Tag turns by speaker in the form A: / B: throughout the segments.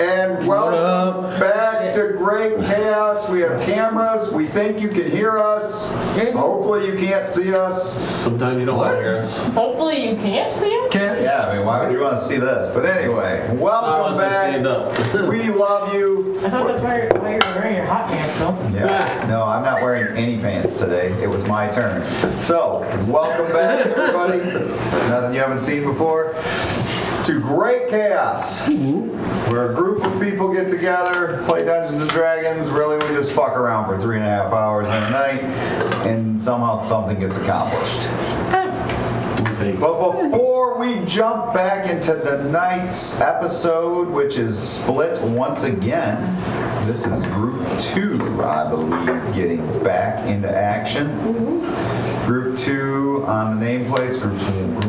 A: And welcome back to Great Chaos. We have cameras. We think you can hear us. Hopefully you can't see us.
B: Sometimes you don't want to hear us.
C: Hopefully you can't see us.
A: Yeah, I mean, why would you want to see this? But anyway, welcome back.
B: Stand up.
A: We love you.
C: I thought that's why you're wearing your hot pants, Phil.
A: Yes. No, I'm not wearing any pants today. It was my turn. So, welcome back, everybody. Nothing you haven't seen before. To Great Chaos, where a group of people get together, play Dungeons and Dragons. Really, we just fuck around for 3.5 hours in a night, and somehow something gets accomplished. But before we jump back into the night's episode, which is split once again, this is Group 2, I believe, getting back into action. Group 2 on the nameplates, Group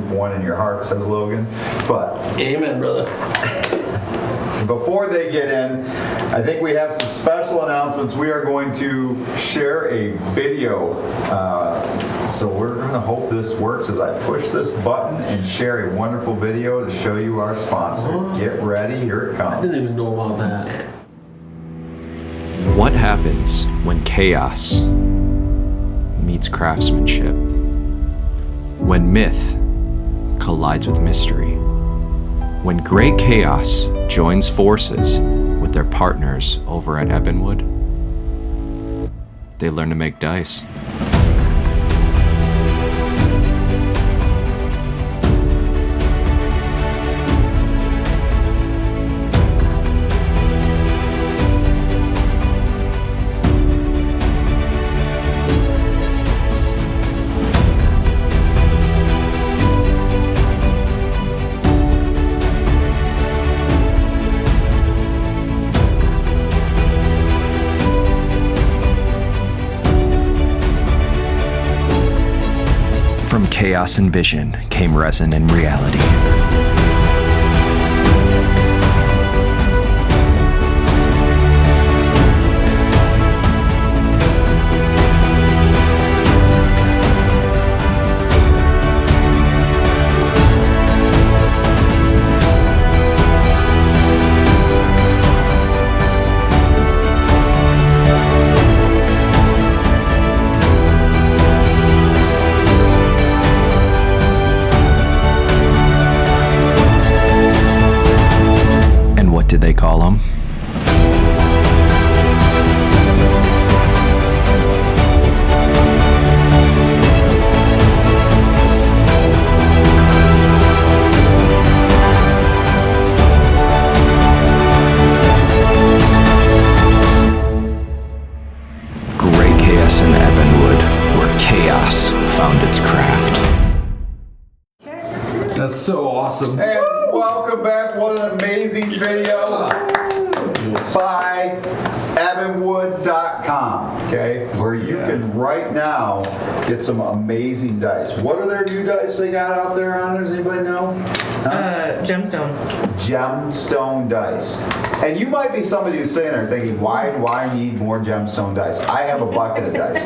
A: 1 in your heart, says Logan. But
B: amen, brother.
A: Before they get in, I think we have some special announcements. We are going to share a video. So we're going to hope this works as I push this button and share a wonderful video to show you our sponsor. Get ready, here it comes.
B: I didn't even know about that.
D: What happens when chaos meets craftsmanship? When myth collides with mystery? When Great Chaos joins forces with their partners over at Ebonwood? They learn to make dice. From chaos and vision came resin and reality. Did they call them? Great Chaos in Ebonwood, where chaos found its craft.
E: That's so awesome.
A: And welcome back. What an amazing video by Ebonwood.com, okay? Where you can right now get some amazing dice. What are their new dice they got out there on there? Does anybody know?
C: Gemstone.
A: Gemstone dice. And you might be somebody who's sitting there thinking, why do I need more gemstone dice? I have a bucket of dice.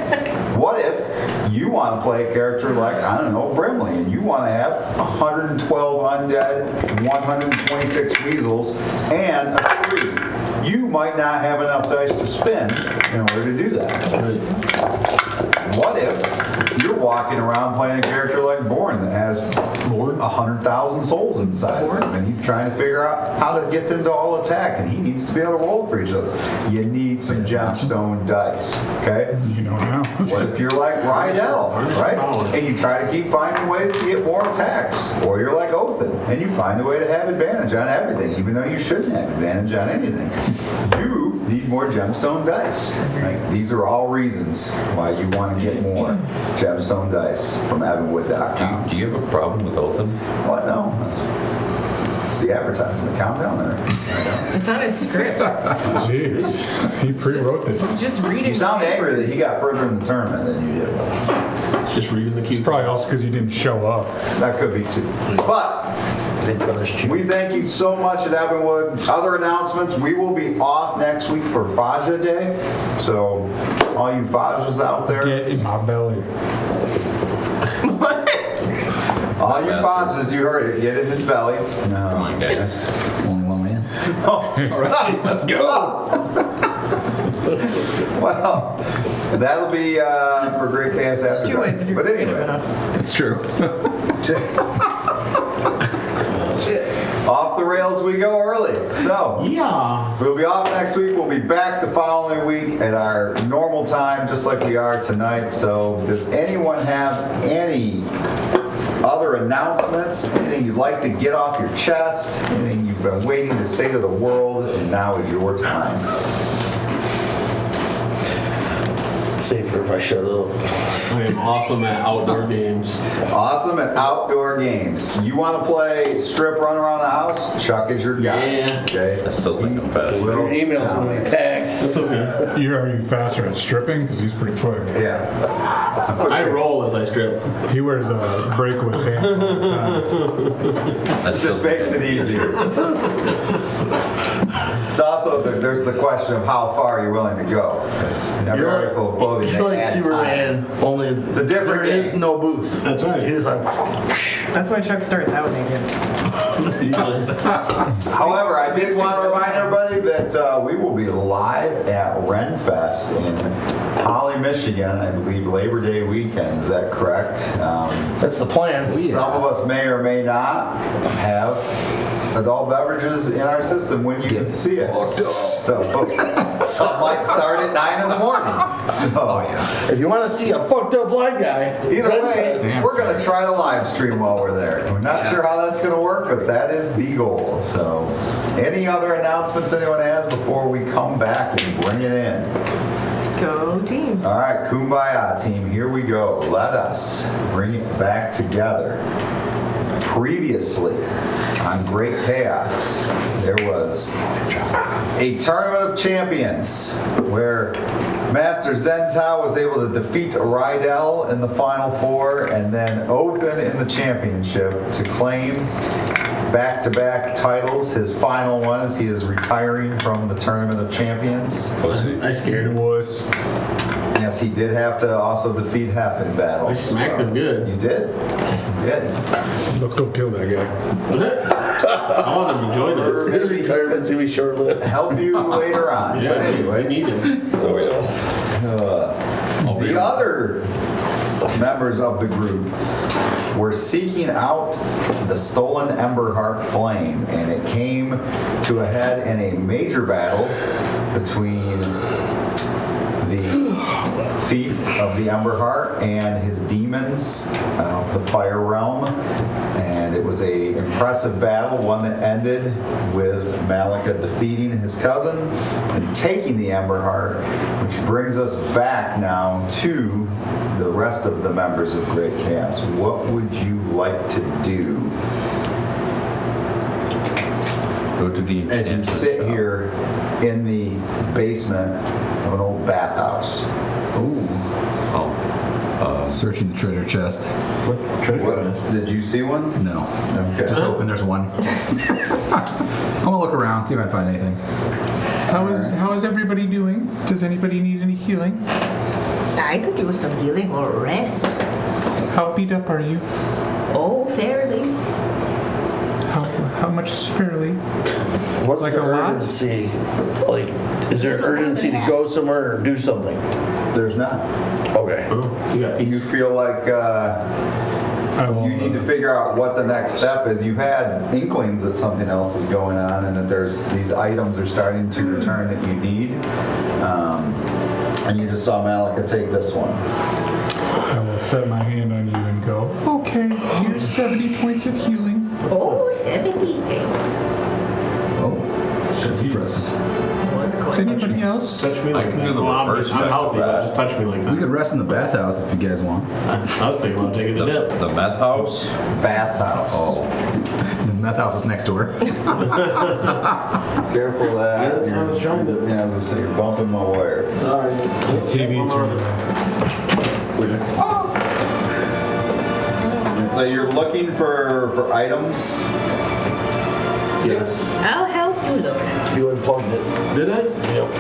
A: What if you want to play a character like, I don't know, Brimley, and you want to have 112 undead, 126 weasels, and a tree? You might not have enough dice to spend in order to do that. What if you're walking around playing a character like Born that has 100,000 souls inside of him, and he's trying to figure out how to get them to all attack, and he needs to be able to roll for each of those. You need some gemstone dice, okay?
F: You know now.
A: What if you're like Rydell, right? And you try to keep finding ways to get more attacks. Or you're like Othin, and you find a way to have advantage on everything, even though you shouldn't have advantage on anything. You need more gemstone dice. Right? These are all reasons why you want to get more gemstone dice from Ebonwood.com.
E: Do you have a problem with Othin?
A: What? No. It's the advertisement. Calm down there.
C: It's on his script.
F: Jeez. He pre-wrote this.
C: Just read it.
A: You sound angry that he got further in the tournament than you did.
B: Just reading the cue.
F: It's probably also because you didn't show up.
A: That could be too. But we thank you so much at Ebonwood. Other announcements, we will be off next week for Faja Day. So all you Fajas out there.
F: Get in my belly.
C: What?
A: All you Fajas, you heard it. Get in his belly.
E: Come on, guys. Only one man. All right, let's go.
A: Well, that'll be for Great Chaos after
C: There's two
A: dark.
C: ways if you're
A: But
C: creative
A: anyway,
C: enough.
E: It's true.
A: off the rails we go early. So
B: Yeah.
A: we'll be off next week. We'll be back the following week at our normal time, just like we are tonight. So does anyone have any other announcements? Anything you'd like to get off your chest? Anything you've been waiting to say to the world? And now is your time.
G: Safer if I shut up.
B: I am awesome at outdoor games.
A: Awesome at outdoor games. You want to play strip run around the house? Chuck is your guy.
B: Yeah.
A: Okay.
E: I still think I'm fast.
G: Your email's gonna be packed.
B: That's okay.
F: Are you faster at stripping? Because he's pretty quick.
A: Yeah.
B: I roll as I strip.
F: He wears breakaway pants all the time.
E: I
A: It
E: still
A: just makes it easier. It's also, there's the question of how far you're willing to go. 'Cause every
G: You're
A: article of clothing,
G: You're
A: they
G: like
A: add
G: Superman, only
A: It's a different
G: there is
A: game.
G: no booth.
B: That's right.
G: He was like,
C: That's why Chuck starts out naked.
B: Usually.
A: However, I did want to remind everybody that we will be live at Renfest in Holly, Michigan, I believe Labor Day weekend. Is that correct?
G: that's the plan.
A: Some of us may or may not have adult beverages in our system when you see us. So, some might start at 9 in the morning. So,
G: If you want to see a fucked up black guy,
A: either way,
G: Renfest.
A: we're going to try to live stream while we're there. We're not sure how that's going to work, but that is the goal. So, any other announcements anyone has before we come back and bring it in?
C: Go team.
A: All right, Kumbaya team, here we go. Let us bring it back together. Previously on Great Chaos, there was a tournament of champions where Master Zentao was able to defeat Rydell in the Final Four and then Othin in the championship to claim back-to-back titles. His final one is he is retiring from the Tournament of Champions.
E: Pussy.
B: I scared him.
F: Wuss.
A: Yes, he did have to also defeat Hef in battle.
B: I smacked him good.
A: You did? You did.
F: Let's go kill that guy.
B: I want to enjoy this.
G: His retirement's gonna be short-lived.
A: Help you later on.
B: Yeah,
A: But
B: we
A: anyway,
B: need him.
A: the other members of the group were seeking out the stolen Emberheart Flame, and it came to a head in a major battle between the thief of the Emberheart and his demons of the Fire Realm. And it was a impressive battle, one that ended with Malika defeating his cousin and taking the Emberheart, which brings us back now to the rest of the members of Great Chaos. What would you like to do
E: Go to the
A: as you sit here in the basement of an old bathhouse?
E: Ooh. Oh.
H: Searching the treasure chest.
B: What treasure
A: What,
B: chest?
A: did you see one?
H: No.
A: Okay.
H: Just hoping there's one. I'm gonna look around, see if I can find anything.
I: How is everybody doing? Does anybody need any healing?
J: I could do some healing or rest.
I: How beat up are you?
J: Oh, fairly.
I: How much is fairly?
G: What's
I: Like
G: the
I: a lot?
G: urgency? Like, is there an urgency to go somewhere or do something?
A: There's not.
G: Okay.
B: You got
A: You feel like
F: I will.
A: you need to figure out what the next step is. You've had inklings that something else is going on and that there's these items are starting to return that you need. And you just saw Malika take this one.
F: I will set my hand on you and go.
I: Okay, here's 70 points of healing.
J: Oh, 70.
H: Oh, that's impressive.
J: Was
I: Is
J: quite.
I: anybody else?
B: touch me like
E: can
B: that.
E: do the
B: Well,
E: reverse
B: I'm
E: effect
B: healthy,
E: of
B: but
E: that.
B: just touch me like that.
H: We could rest in the bathhouse if you guys want.
B: I was thinking about taking a dip.
E: The meth house?
A: Bathhouse.
E: Oh.
H: The meth house is next door.
A: Careful of that.
B: Yeah, that's what I was trying to do.
A: Yeah, I was gonna say, you're bumping my wire.
B: Sorry.
F: TV turned on.
A: And so you're looking for items.
B: Yes.
J: I'll help you look.
G: You unplugged it.
B: Did I?
G: Yep.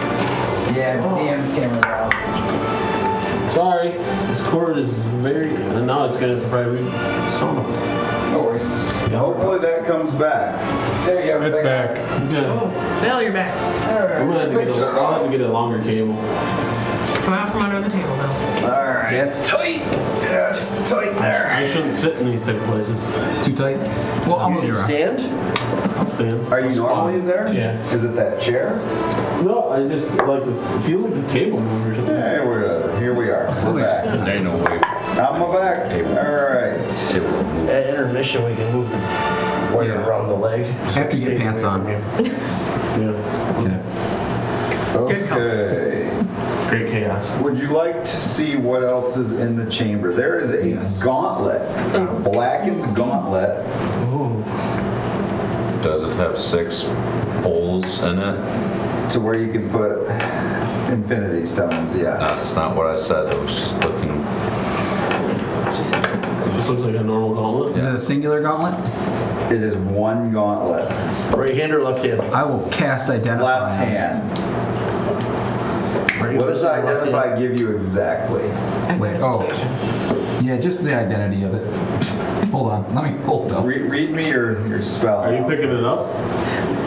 H: Yeah, the DM's camera out.
B: Sorry. This cord is very. And now it's gonna probably be some.
H: No worries.
A: Hopefully that comes back.
G: There you go.
F: It's back.
B: Yeah.
C: Oh, Bill, you're back.
B: I'm gonna have to get a longer cable.
C: Come out from under the table, Bill.
G: Alright.
H: Yeah, it's tight.
G: Yeah, it's tight there.
B: I shouldn't sit in these type of places.
H: Too tight. Well, I'll move you around.
G: Stand?
B: I'll stand.
A: Are you normally in there?
B: Yeah.
A: Is it that chair?
B: No, I just like it feels like the table moved or something.
A: Hey, whatever. Here we are. We're back.
E: There ain't no way.
A: I'm back. Alright.
E: Table will move.
G: At intermission, we can move the wire
H: Yeah.
G: around the leg.
H: Have to get
G: Stay
H: pants
G: away
H: on.
G: from you.
B: Yeah.
H: Yeah.
C: Good call.
A: Okay.
B: Great chaos.
A: Would you like to see what else is in the chamber? There is a
H: Yes.
A: gauntlet, a blackened gauntlet.
E: Does it have 6 holes in it?
A: To where you can put infinity stones, yes.
E: That's not what I said. I was just looking.
B: This looks like a normal gauntlet.
H: Is it a singular gauntlet?
A: It is one gauntlet.
G: Right hand or left hand?
H: I will cast identify.
A: Left hand.
G: Right
A: What does
G: hand or left
A: identify
G: hand?
A: give you exactly?
H: Wait, oh.
C: Identification.
H: Yeah, just the identity of it. Hold on, let me hold it up.
A: Read me your spell.
B: Are you picking it up?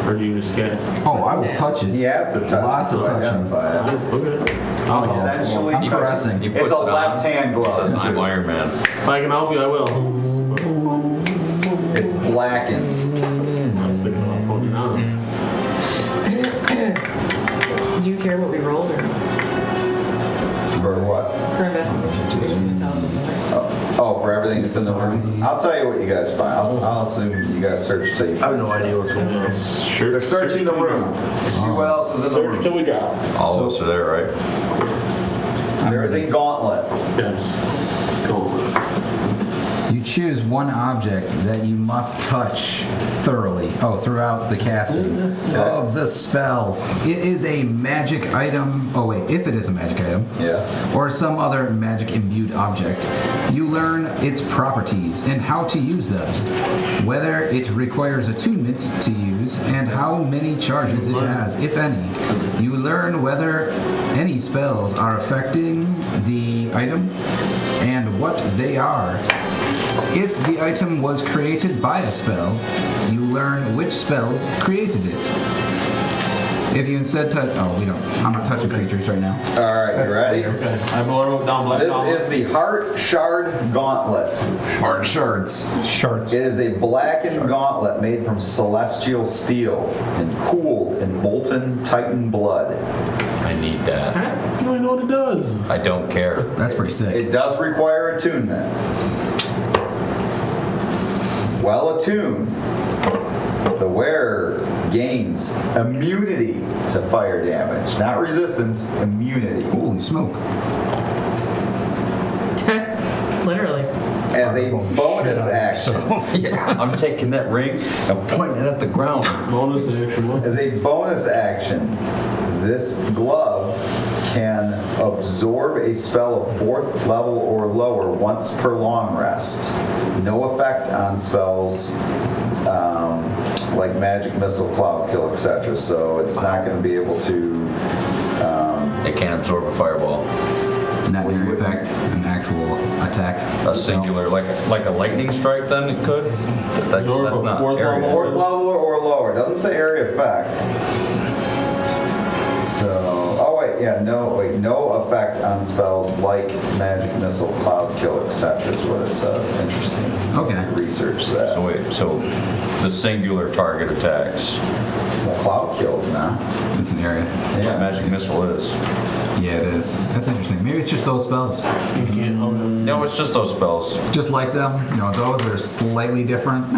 B: Or do you just cast?
H: Oh, I will touch
A: He
H: it.
A: has to touch
H: Lots
A: it
H: of
A: to
H: touching.
A: identify it.
B: Okay.
H: Oh, yeah.
A: Essentially
H: I'm
A: touching.
H: pressing.
E: He
A: It's
E: puts
A: a
E: it on.
A: left-hand
E: Says,
A: glove.
E: I'm Iron Man.
B: If I can help you, I will.
A: It's blackened.
B: I was thinking about putting it on.
C: Do you care what we rolled or no?
A: For what?
C: For investigation? You're just gonna tell us what's in there.
A: Oh, for everything that's in the room? I'll tell you what you guys find. I'll assume you guys search till you
G: I have
A: find
G: no
A: stuff.
G: idea what's going on.
B: Sure.
A: They're searching the room to see what else is in the
B: Search till
A: room.
B: we drop.
E: All of us are there, right?
A: There is a gauntlet.
B: Yes. Cool.
H: You choose one object that you must touch thoroughly. Oh, throughout the casting of the spell. It is a magic item. Oh wait, if it is a magic item.
A: Yes.
H: Or some other magic imbued object. You learn its properties and how to use them, whether it requires attunement to use, and how many charges it has, if any. You learn whether any spells are affecting the item and what they are. If the item was created by a spell, you learn which spell created it. If you instead touch, I'm not touching creatures right now.
A: All right, you ready?
B: Okay. I wrote down black
A: This
B: gauntlet.
A: is the Heart Shard Gauntlet.
H: Hard shards.
F: Shards.
A: It is a blackened gauntlet made from celestial steel and cooled in molten titan blood.
E: I need that.
B: Huh? You don't even know what it does.
E: I don't care.
H: That's pretty sick.
A: It does require attunement. Well attuned, the wearer gains immunity to fire damage. Not resistance, immunity.
H: Holy smoke.
C: Literally.
A: As a bonus
F: Shit on
A: action.
E: Yeah, I'm taking that ring and pointing it at the ground.
B: Bonus action. What?
A: As a bonus action, this glove can absorb a spell of 4th level or lower once per long rest. No effect on spells like magic, missile, cloud kill, etc. So it's not going to be able to.
E: It can't absorb a fireball.
H: Not area effect, an actual attack.
E: A singular, like a lightning strike. Then it could. That's
B: Absorb a
E: not
B: 4th
E: area.
B: level?
A: 4th level or lower. Doesn't say area effect. So, no effect on spells like magic, missile, cloud kill, etc. is what it says. Interesting.
H: Okay.
A: Research that.
E: So wait, so the singular target attacks.
A: Well, cloud kills now.
H: It's an area.
A: Yeah.
E: Magic missile is.
H: Yeah, it is. That's interesting. Maybe it's just those spells.
B: You can't help it.
E: No, it's just those spells.
H: Just like them, those are slightly different.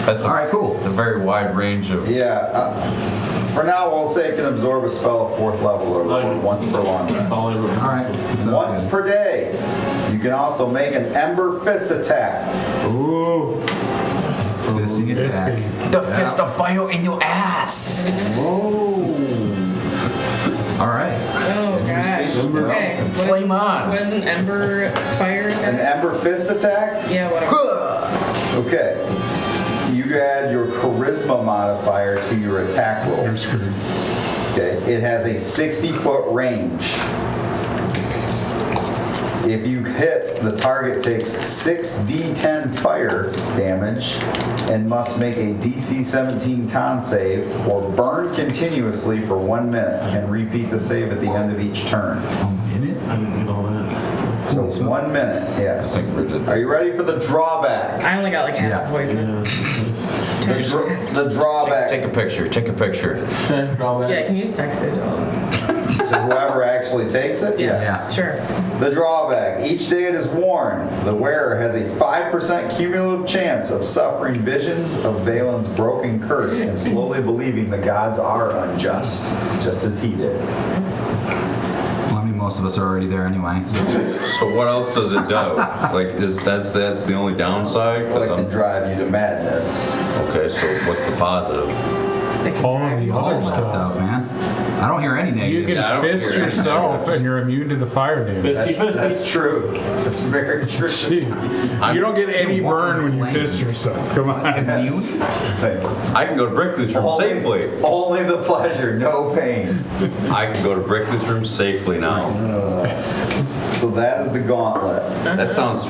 E: That's
H: All right, cool.
E: It's a very wide range of.
A: Yeah. For now, we'll say it can absorb a spell of 4th level or lower once per long
B: That's all I
A: rest.
B: wrote.
H: All right. Sounds
A: Once
H: good.
A: per day. You can also make an Ember Fist attack.
B: Ooh.
H: Fisting attack.
E: The fist of fire in your ass.
H: All right.
C: Oh, gosh.
A: Ember-
C: Okay. What
E: Flame
C: is,
E: on.
C: What is an ember fire
A: An
C: attack?
A: Ember Fist attack?
C: Yeah, whatever.
A: Okay. You add your charisma modifier to your attack roll.
F: You're screwed.
A: Okay. It has a 60-foot range. If you hit hit, the target takes 6d10 fire damage and must make a DC 17 con save or burn continuously for 1 minute. Can repeat the save at the end of each turn.
H: A minute?
B: I didn't get all that.
A: So 1 minute, yes. Are you ready for the drawback?
C: I only got like half
H: Yeah.
C: a poison.
A: The drawback.
E: Take a picture. Take a picture.
C: Yeah, can you just text it?
A: To whoever actually takes it? Yes.
H: Yeah.
C: Sure.
A: The drawback. Each day it is worn, the wearer has a 5% cumulative chance of suffering visions of Valen's broken curse and slowly believing the gods are unjust, just as he did.
H: Well, I mean, most of us are already there anyway. So.
E: So what else does it do? Like, that's the only downside?
A: Well,
E: 'Cause
A: it can
E: I'm-
A: drive you to madness.
E: okay, so what's the positive?
I: All of the
H: All
I: other
H: that
I: stuff.
H: stuff, man. I don't hear any
I: You
H: negatives.
E: Yeah, I
I: can
E: don't
I: fist
E: hear any
I: yourself
E: negatives.
I: and you're immune to the fire damage.
A: That's true. That's very true.
I: You don't get any
H: Walking
I: burn when you
H: flames.
I: fist yourself. Come on.
H: Immune?
A: Thank you.
E: I can go to Brickley's room safely.
A: Only the pleasure, no pain.
E: I can go to Brickley's room safely now.
A: So that is the gauntlet.
E: That sounds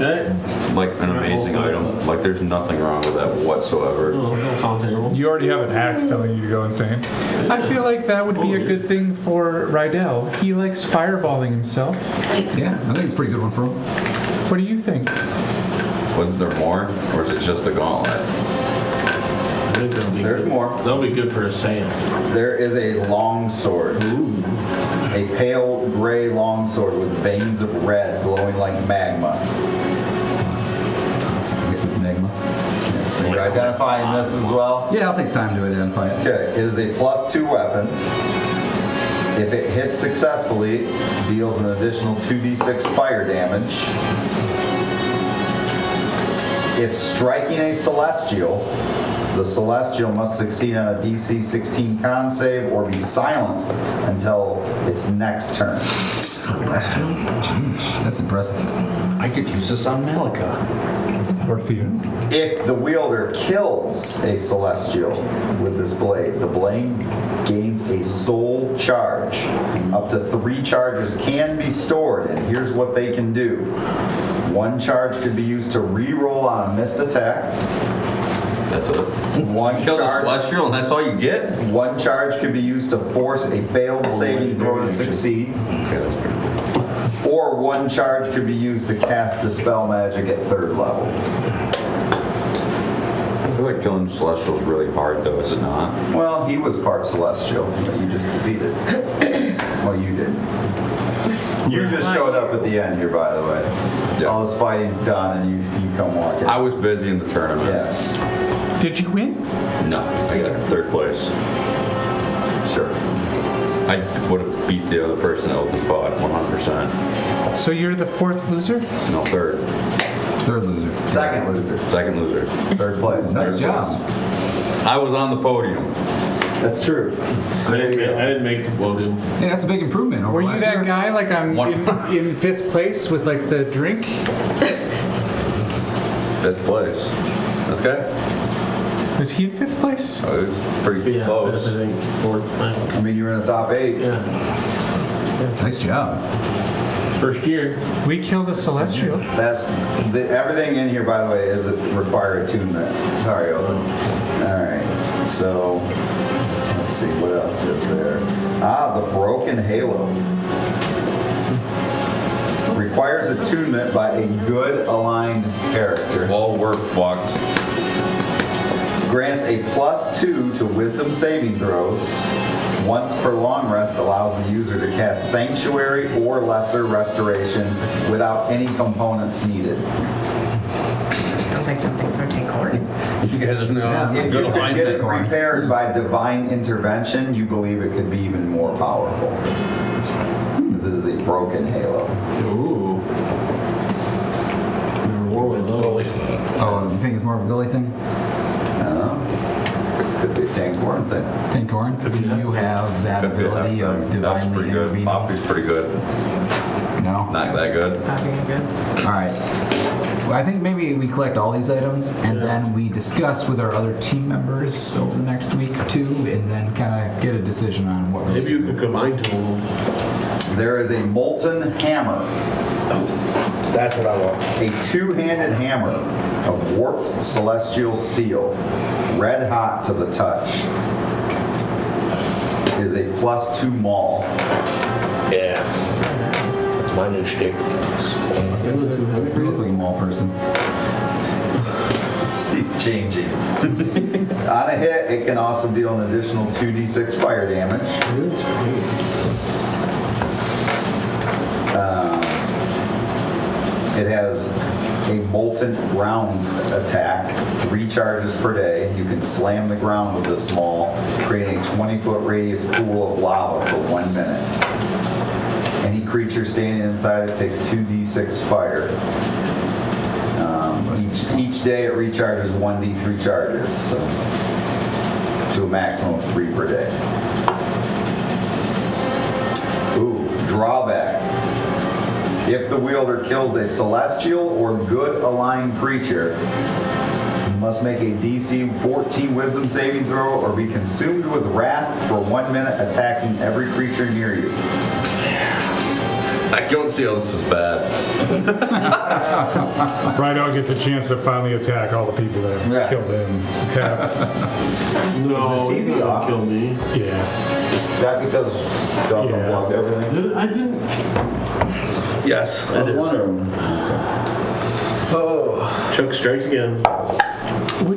E: like an amazing item. Like, there's nothing wrong with that whatsoever.
B: No, don't sound terrible.
I: You already have an axe telling you to go insane. I feel like that would be a good thing for Rydell. He likes fireballing himself.
H: Yeah, I think it's a pretty good one for him.
I: What do you think?
E: Wasn't there more? Or is it just the gauntlet?
B: I think that'll be
A: There's
B: good.
A: more.
B: That'll be good for a sand.
A: There is a long sword. A pale gray longsword with veins of red glowing like magma.
H: It's liquid magma.
A: So you're identifying this as well?
H: Yeah, I'll take time to identify it.
A: Okay, it is a +2 weapon. If it hits successfully, it deals an additional 2d6 fire damage. If striking a celestial, the celestial must succeed on a DC 16 con save or be silenced until its next turn.
H: Celestial? Jeez, that's impressive.
E: I could use this on Malika.
I: Or Theo?
A: If the wielder kills a celestial with this blade, the blade gains a soul charge. Up to 3 charges can be stored, and here's what they can do. 1 charge could be used to re-roll on a missed attack.
E: That's it.
A: 1
E: Kill the
A: charge,
E: celestial and that's all you get?
A: 1 charge could be used to force a failed saving throw to succeed.
E: Okay, that's pretty cool.
A: Or 1 charge could be used to cast Dispel Magic at 3rd level.
E: I feel like killing celestial is really hard though, is it not?
A: Well, he was part celestial that you just defeated. Well, you did. You just showed up at the end here, by the way.
E: Yeah.
A: All this fighting's done and you come walking.
E: I was busy in the tournament.
A: Yes,
I: Did you win?
E: No, I got 3rd place.
A: sure.
E: I would have beat the other person that Elton fought 100%.
I: So you're the 4th loser?
E: No, 3rd.
H: Third loser.
A: Second loser,
E: 2nd loser.
A: 3rd place.
H: Nice
A: Third
H: job.
E: I was on the podium.
A: place. That's true.
B: I didn't make the podium.
H: Hey, that's a big improvement over
I: Were you
H: last
I: that
H: year.
I: guy like on
E: One-
I: in 5th place with like the drink?
E: 5th place. This guy?
I: Was he in 5th place?
E: Oh, it was pretty
B: Yeah,
E: close.
B: I think 4th.
A: I mean, you were in the top 8.
B: Yeah.
H: Nice job.
B: First year.
I: We killed a celestial.
A: That's everything in here, by the way, is required attunement. Sorry, Owen. All right, so let's see what else is there. The broken halo requires attunement by a good aligned character.
E: Well, we're fucked.
A: Grants a +2 to wisdom saving throws. Once per long rest allows the user to cast Sanctuary or Lesser Restoration without any components needed.
C: Sounds like something for Tancoren.
E: You guys know
H: Yeah.
A: If
E: good
A: you could
E: line
A: get it
E: Tancoren.
A: repaired by divine intervention, you believe it could be even more powerful. Because it is a broken halo.
B: Ooh. Never wore one of those.
H: Oh, you think it's more of a gully thing?
A: I don't know. Could be a Tancoren thing.
H: Tancoren? Do you have that
E: Could be a
H: ability
E: half
H: of
E: thing. That's
H: divinely
E: pretty good.
H: intervening?
E: Poppy's pretty good.
H: No?
E: Not that good.
C: Poppy, good.
H: All right. Well, I think maybe we collect all these items and then we discuss with our other team members over the next week or two and then kind of get a decision on what goes.
B: Maybe you could combine two of them.
A: There is a molten hammer.
G: That's what I want.
A: A two-handed hammer of warped celestial steel, red hot to the touch, is a +2 maul.
G: Yeah. That's my new shtick.
H: You look like a mall person.
A: He's changing. On a hit, it can also deal an additional 2d6 fire damage. It has a molten ground attack, 3 charges per day. You can slam the ground with this maul, creating a 20-foot radius pool of lava for 1 minute. Any creature standing inside it takes 2d6 fire. Each day it recharges 1d3 charges, so to a maximum of 3 per day. Ooh, drawback. If the wielder kills a celestial or good aligned creature, you must make a DC 14 wisdom saving throw or be consumed with wrath for 1 minute, attacking every creature near you.
E: I don't see how this is bad.
F: Rydell gets a chance to finally attack all the people that have killed him.
B: No,
A: Is
B: he's
A: this TV
B: not
A: off?
B: gonna kill me.
F: Yeah.
A: Is that because Doug
F: Yeah.
A: unplugged everything?
B: I didn't.
G: Yes,
A: I
G: it
A: was
G: is.
A: wondering.
B: Chuck strikes again.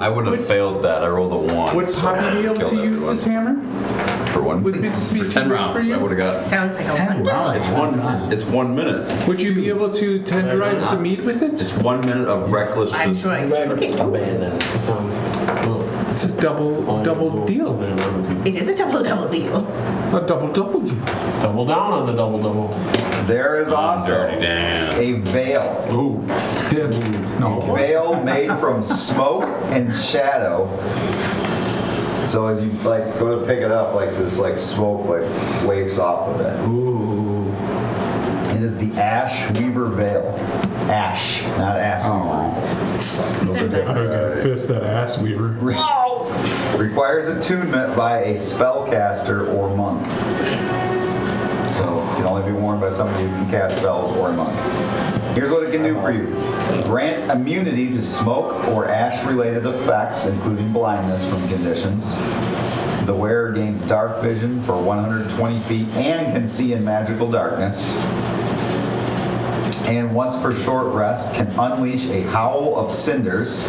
E: I would have failed that. I rolled a 1.
I: Would
E: so
I: Poppy be able
E: killed
I: to use
E: everyone.
I: this hammer?
E: For one?
I: Would this be
E: For
I: too
E: 10
I: big
E: rounds,
I: for you?
E: I would have got.
C: Sounds like a
H: 10
C: wonderful.
H: rounds.
E: It's 1 minute.
I: Would you be able to tenderize some meat with it?
E: It's 1 minute of reckless
C: I'm
E: just.
C: sure I can cook it.
G: Abandoned.
I: It's a double deal.
J: It is a double deal.
I: A double deal.
B: Double down on the double.
A: There is also
E: Dirty Dan.
A: a veil.
B: Ooh.
H: Dibs. No.
A: Veil made from smoke and shadow. So as you like go to pick it up, like this like smoke like waves off of it.
B: Ooh.
A: It is the Ash Weaver Veil. Ash, not Ass Weaver.
F: I was gonna fist that ass weaver.
A: Requires attunement by a spellcaster or monk. So it can only be worn by somebody who can cast spells or a monk. Here's what it can do for you. Grant immunity to smoke or ash-related effects, including blindness from conditions. The wearer gains dark vision for 120 feet and can see in magical darkness. And once per short rest, can unleash a howl of cinders,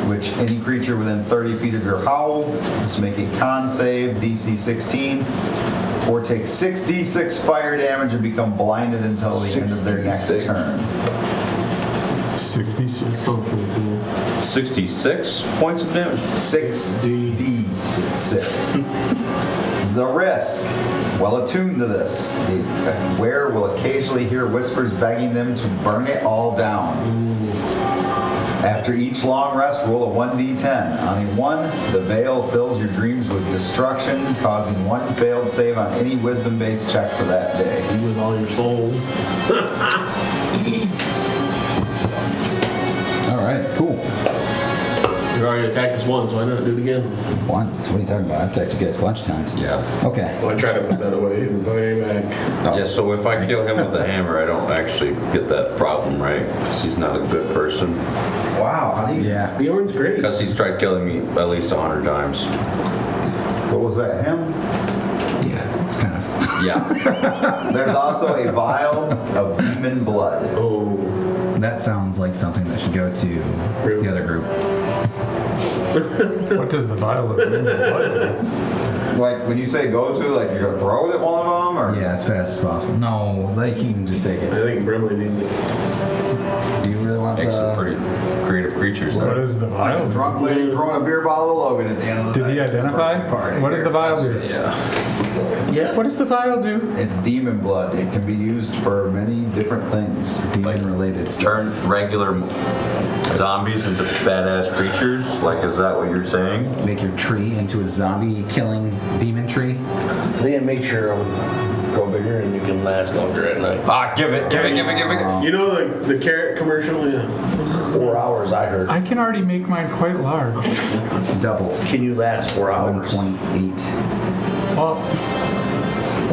A: which any creature within 30 feet of your howl must make a con save, DC 16, or take 6d6 fire damage and become blinded until the end of their next
G: 66.
A: turn.
F: 66.
E: 66 points of damage.
A: 6d6. The risk. Well attuned to this, the wearer will occasionally hear whispers begging them to burn it all down. After each long rest, roll a 1d10. On a 1, the veil fills your dreams with destruction, causing 1 failed save on any wisdom-based check for that day.
B: You with all your souls.
H: All right, cool.
B: You already attacked us once, why not do it again?
H: Once. What are you talking about? I've attacked you guys a bunch of times.
E: Yeah.
H: Okay.
B: Well, I tried to put that away and go back.
H: Oh,
E: Yeah, so if I kill
H: thanks.
E: him with the hammer, I don't actually get that problem, right? Because he's not a good person.
A: Wow, how do you...
H: Yeah.
B: Bjorn's great.
E: Because he's tried killing me at least 100 times.
A: What was that, him?
H: Yeah. It's kind of.
E: Yeah.
A: There's also a vial of demon blood.
B: Oh.
H: That sounds like something that should go to the other group.
F: What does the vial of demon blood do?
A: Like, when you say go to, like, you're gonna throw it at one of them, or?
H: Yeah, as fast as possible. No, like you can just take
B: I
H: it.
B: think Brimley needs it.
H: Do you really want
E: Makes some
H: the?
E: pretty creative creatures
F: What
E: there.
F: is the
A: Like
F: vial?
A: a drunk lady throwing a beer bottle to Logan at the end of the
F: Did
A: night.
F: he identify? What does the vial do?
G: Yeah.
I: What does the vial do?
A: It's demon blood. It can be used for many different things.
H: Demon-related stuff.
E: Turn regular zombies into badass creatures? Like, is that what you're saying?
H: Make your tree into a zombie-killing demon tree.
G: I think it makes your grow bigger and you can last longer at night.
E: Ah, give it.
B: You know the carrot commercial? Yeah.
G: 4 hours, I heard.
I: I can already make mine quite large.
H: Double.
G: Can you last 4 hours?
H: 1.8.
I: Well,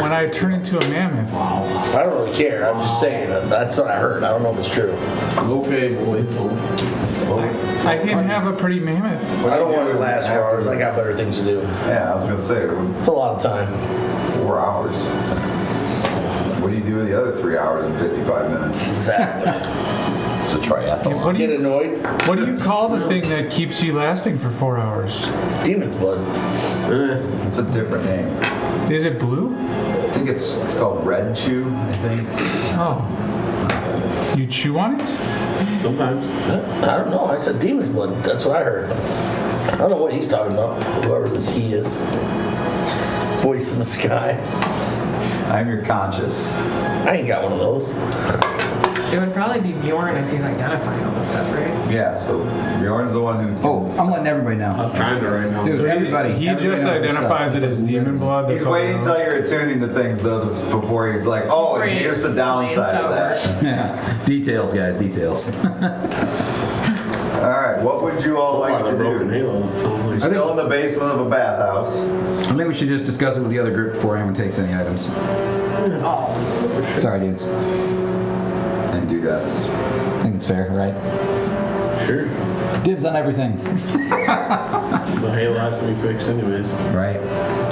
I: when I turn into a mammoth.
G: I don't really care. I'm just saying. That's what I heard. I don't know if it's true.
B: Okay, boys.
I: I can have a pretty mammoth.
G: I don't want to last 4 hours. I got better things to do.
A: Yeah, I was gonna say
G: It's a lot of time.
A: 4 hours. What do you do with the other 3 hours and 55 minutes?
G: Exactly.
E: It's a triathlon.
I: What do
G: Get
I: you
G: annoyed?
I: What do you call the thing that keeps you lasting for 4 hours?
G: Demon's blood.
A: It's a different name.
I: Is it blue?
A: I think it's called Red Chew, I think.
I: Oh. You chew on it?
B: Sometimes.
G: I don't know. I said demon's blood. That's what I heard. I don't know what he's talking about. Whoever this he is. Voice in the sky.
A: I'm your conscious.
G: I ain't got one of those.
C: It would probably be Bjorn as he's identifying all this stuff, right?
A: Yeah, so Bjorn's the one who.
H: Oh, I'm letting everybody
B: I
H: know.
B: was trying to right now.
H: Dude, everybody.
I: He
H: everybody
I: just
H: knows this
I: identifies
H: stuff.
I: it as demon blood.
A: He's
I: That's all he
A: waiting
I: knows.
A: until you're attuning to things though before he's like, oh,
C: Before
A: and
C: he
A: here's the
C: explains
A: downside
C: how
A: of
C: it
A: that.
H: Yeah. Details, guys. Details.
A: All right, what would you all like to
B: Broken
A: do?
B: Halo. Sounds like
A: Still in the basement of a bathhouse.
H: I think we should just discuss it with the other group before anyone takes any items.
C: Oh.
H: Sorry, dudes.
A: And dudettes.
H: I think it's fair, right?
B: sure.
H: Dibs on everything.
B: The Halo has to be fixed anyways.
H: Right.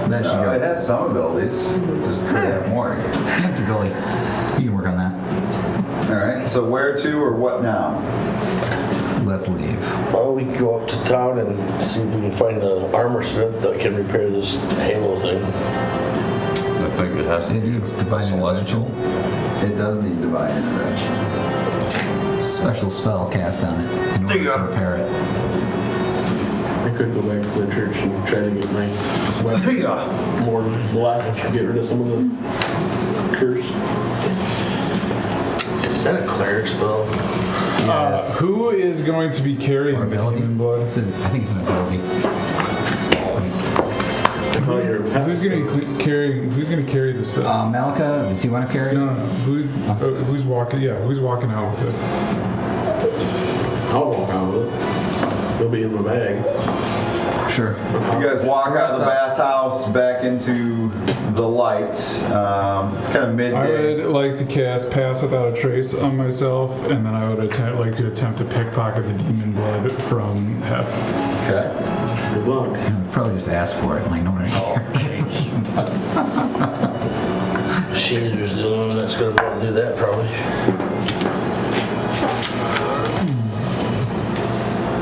H: That should go.
A: It has some abilities. Just could have more.
H: Empty gully. You can work on that.
A: All right. So where to or what now?
H: Let's leave.
G: Well, we can go up to town and see if we can find an armor smith that can repair this Halo thing.
E: I think it has to
H: It
E: be
H: needs divine
E: celestial.
H: intervention.
A: It does need divine intervention.
H: Special spell cast on it in order to repair it.
B: I could go back to the church and try to get my weapon more blessed to get rid of some of the curse.
G: Is that a cleric spell?
H: Yes.
I: Who is going to be carrying the
H: Ability?
I: demon blood?
H: I think it's an ability.
I: Who's going to carry this stuff?
H: Malika, does he want to carry?
I: No. Who's walking? Yeah, who's walking out with it?
B: I'll walk out with it. It'll be in my bag.
H: Sure.
A: You guys walk out of the bathhouse back into the light. It's kind of
I: I
A: midday.
I: would like to cast Pass Without a Trace on myself, and then I would like to attempt to pickpocket the demon blood from Hef.
A: Okay.
B: Good luck.
H: I'd probably just ask for it, like nobody cares.
G: Caesar's the only one that's going to be able to do that, probably.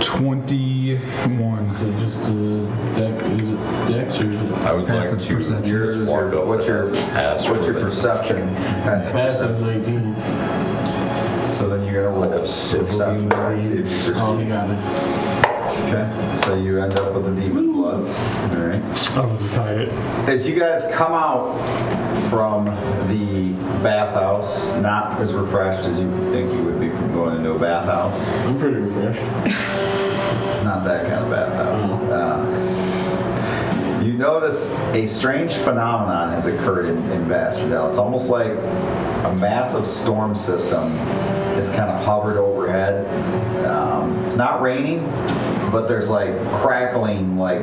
I: 21.
B: So just is it Dex or is it
E: I would like
H: Passive
E: to
H: perception.
A: Yours,
E: just walk up
A: what's
E: to
A: your
E: her, ask
A: what's
E: for
A: your
E: the-
A: perception? Passive
B: passive
A: perception.
B: 19?
A: So then you're gonna roll
E: Like a civil
A: perception.
E: demon.
A: See if you perceive.
B: Oh, you got it.
A: Okay. So you end up with the demon blood. All right.
I: I'll just hide it.
A: As you guys come out from the bathhouse, not as refreshed as you would think you would be from going into a bathhouse.
B: I'm pretty refreshed.
A: It's not that kind of bathhouse. You notice a strange phenomenon has occurred in Bastardel. It's almost like a massive storm system is kind of hovered overhead. It's not raining, but there's like crackling, like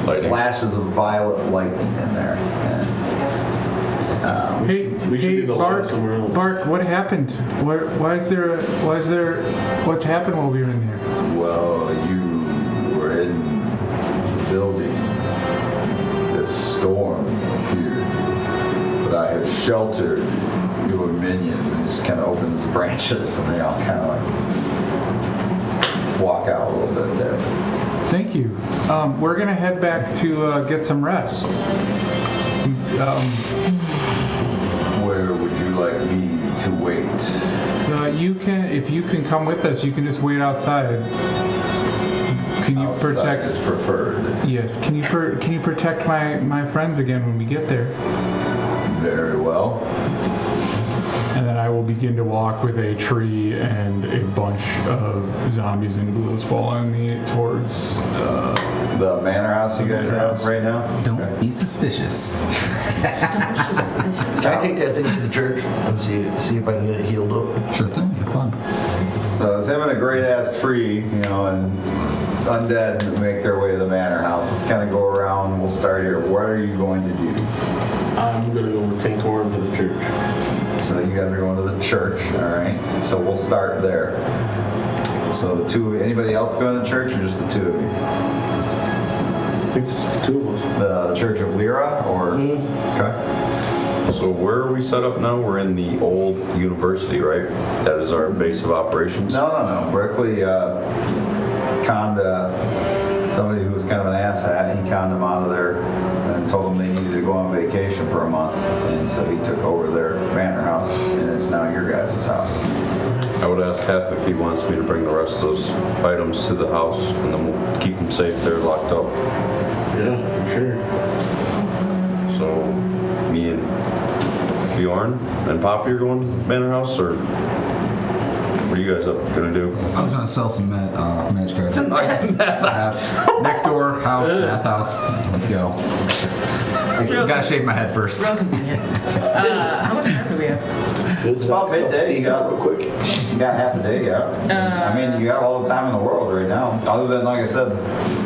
E: Lightning.
A: flashes of violet lightning in there. And,
I: Hey,
B: we should do the
I: Bark,
B: light somewhere else.
I: Bark, what happened? What's happened while we were in there?
A: well, you were in the building. This storm appeared, but I have sheltered your minions, and just kind of opens his branches, and they all kind of like walk out a little bit there.
I: Thank you. We're gonna head back to get some rest.
A: Where would you like me to wait?
I: If you can come with us, you can just wait outside. Can you
A: Outside
I: protect?
A: is preferred.
I: Yes. Can you protect my friends again when we get there?
A: Very well.
I: And then I will begin to walk with a tree and a bunch of zombies and ghouls following me towards.
A: The manor house you guys
I: Manor
A: have
I: house.
A: right now?
H: Don't
A: Okay.
H: be suspicious.
G: Can I take that thing to the church and see if I can get it healed up?
H: Sure thing. Have fun.
A: So it's him and a great ass tree, you know, and undead make their way to the manor house. Let's kind of go around. We'll start here. What are you going to do?
B: I'm gonna go with Tancoren to the church.
A: So you guys are going to the church, all right? So we'll start there. So the two, anybody else going to the church or just the two of you?
B: I think it's the two of us.
A: The Church of Lyra or? Okay.
E: So where are we set up now? We're in the old university, right? That is our base of operations?
A: No. Berkeley conned somebody who was kind of an asshat. He conned them out of there and told them they needed to go on vacation for a month. And so he took over their manor house, and it's now your guys' house.
E: I would ask Hef if he wants me to bring the rest of those items to the house, and then we'll keep them safe there, locked up.
B: Yeah, for sure.
E: So, me and Bjorn and Poppy are going to the manor house, or what are you guys gonna do?
H: I was gonna sell some magic cards. Next door house, math house. Let's go. Gotta shave my head first.
C: Real convenient. How much time do we have?
A: It's about midday. You got
G: real quick.
A: You got half a day, yeah. I mean, you got all the time in the world right now. Other than, like I said,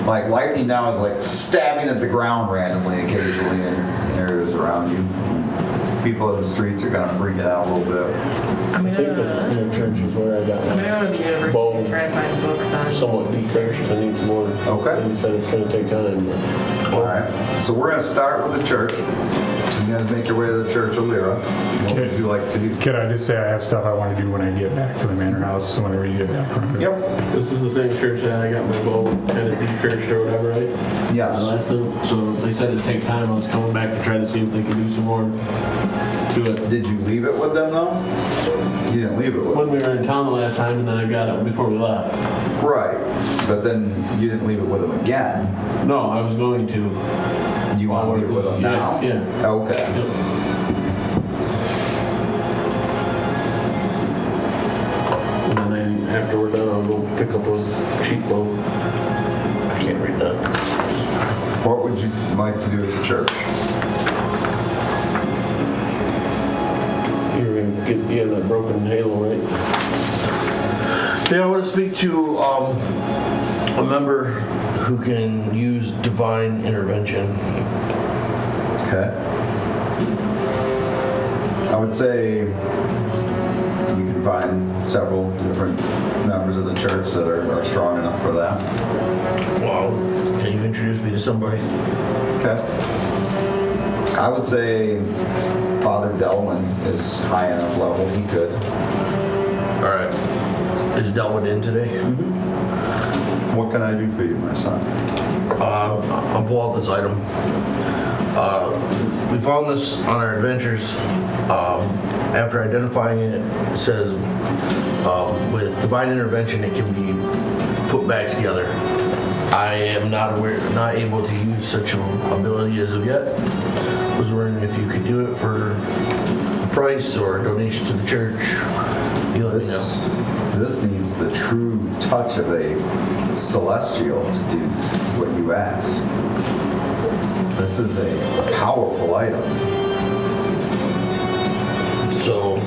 A: like lightning now is like stabbing at the ground randomly occasionally in areas around you. People in the streets are kind of freaking out a little bit.
C: I'm
B: I think the
C: gonna
B: church is where I got
C: go to the university
B: Bow.
C: and try to find books on.
B: somewhat decreased. I need some more.
A: Okay.
B: And he said it's gonna take time. But
A: All right. So we're going to start with the church. You guys make your way to the Church of Lyra. What would you like to do?
I: Can I just say I have stuff I want to do when I get back to the manor house, whenever you get back from it?
A: Yep.
B: this is the same church that I got my bow kind of decreased or whatever, right?
A: Yes.
B: Last time. So they said it'd take time. I was coming back to try to see if they could do some more to it.
A: Did you leave it with them though? You didn't leave it with
B: When
A: them.
B: we were in town the last time, and then I got it before we left.
A: Right. But then you didn't leave it with them again.
B: No, I was going to.
A: You want to leave it with them
B: Yeah,
A: now?
B: yeah.
A: Okay.
B: Yep. And then after we're done, I'll go pick up a cheap bow.
G: I can't read that.
A: What would you like to do at the church?
B: You were gonna get, you have that broken halo, right?
G: Yeah, I want to speak to a member who can use divine intervention.
A: Okay. I would say you can find several different members of the church that are strong enough for that.
G: Wow. Can you introduce me to somebody?
A: Okay. I would say Father Delwyn is high enough level. He could.
G: All right. Is Delwyn in today?
A: What can I do for you, my son?
G: I'll pull out this item. We found this on our adventures. After identifying it, it says with divine intervention, it can be put back together. I am not able to use such an ability as of yet. Was wondering if you could do it for a price or a donation to the church. You let me know.
A: This needs the true touch of a celestial to do what you ask. This is a powerful item.
G: So,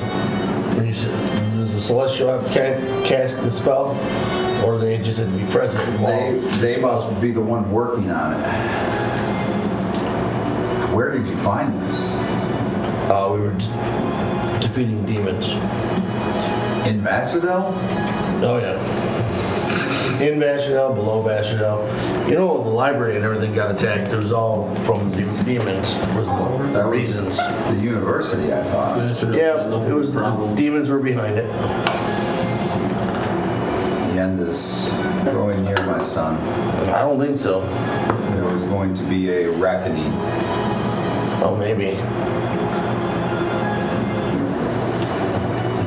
G: when you said, does the celestial have to cast the spell, or they just have to be present?
A: They must be the one working on it. Where did you find this?
G: We were defeating demons.
A: In Vassardel?
G: Oh yeah. In Vassardel, below Vassardel. You know, the library and everything got attacked. It was all from the demons. Was the reasons.
A: The university, I thought.
G: Yeah, it was the demons were behind it.
A: The end is growing near, my son.
G: I don't think so.
A: There was going to be a reckoning.
G: Oh, maybe.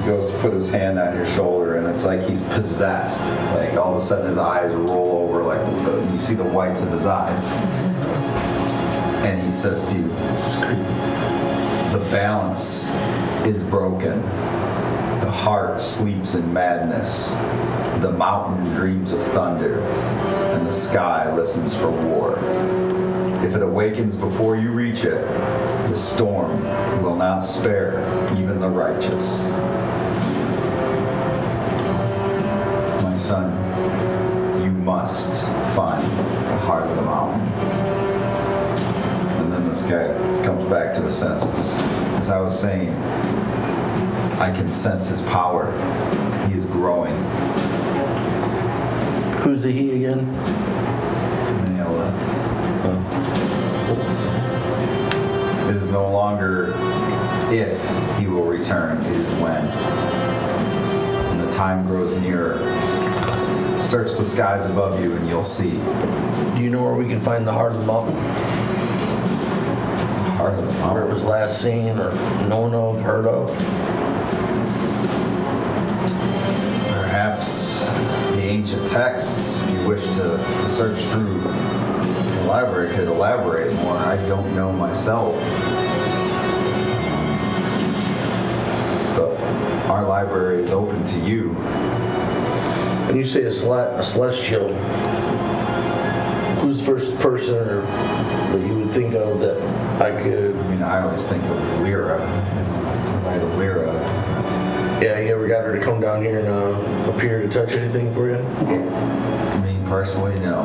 A: He goes to put his hand on your shoulder, and it's like he's possessed. Like all of a sudden his eyes roll over, like you see the whites of his eyes. And he says to you, the balance is broken. The heart sleeps in madness. The mountain dreams of thunder. And the sky listens for war. If it awakens before you reach it, the storm will not spare even the righteous. son, you must find the heart of the mountain. And then this guy comes back to his senses. As I was saying, I can sense his power. He is growing.
G: Who's the he again?
A: It is no longer if he will return, it is when. And the time grows nearer. Search the skies above you and you'll see.
G: Do you know where we can find the heart of the mountain?
A: Heart of the
G: Where
A: mountain.
G: it was last seen or known of, heard of?
A: Perhaps the ancient texts, if you wish to search through the library, could elaborate more. I don't know myself. But our library is open to you.
G: When you say a celestial, who's the first person that you would think of that I could...
A: I mean, I always think of Lyra. Somebody of Lyra.
G: Yeah, you ever got her to come down here and appear to touch anything for you?
A: Me personally, no.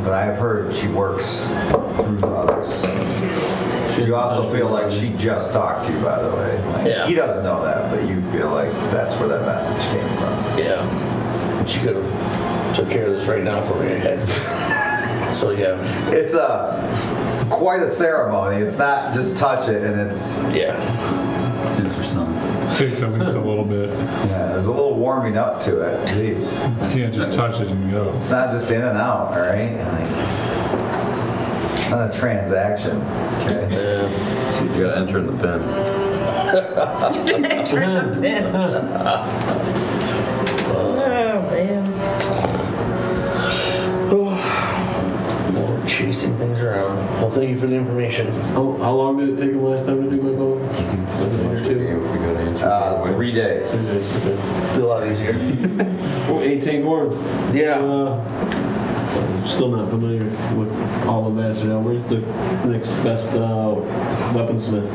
A: But I have heard she works through others. You also feel like she just talked to you, by the way. Like,
G: Yeah.
A: He doesn't know that, but you feel like that's where that message came from.
G: Yeah. She could have took care of this right now for me ahead. So yeah.
A: It's quite a ceremony. It's not just touch it and it's...
G: Yeah.
H: It's for some.
I: Takes at least a little bit.
A: Yeah, there's a little warming up to it. Jeez.
I: You can't just touch it and go.
A: It's not just in and out, all right? Like, it's not a transaction, okay?
E: You gotta enter in the pen.
J: Turn the pin. Oh, man.
G: More chasing things around. Well, thank you for the information.
B: How long did it take him last time to do my bow?
E: If we gotta answer.
A: 3 days.
G: It's a lot easier.
B: Oh, 18 Tancoren.
G: Yeah.
B: Still not familiar with all the Bastard. Where's the next best weaponsmith?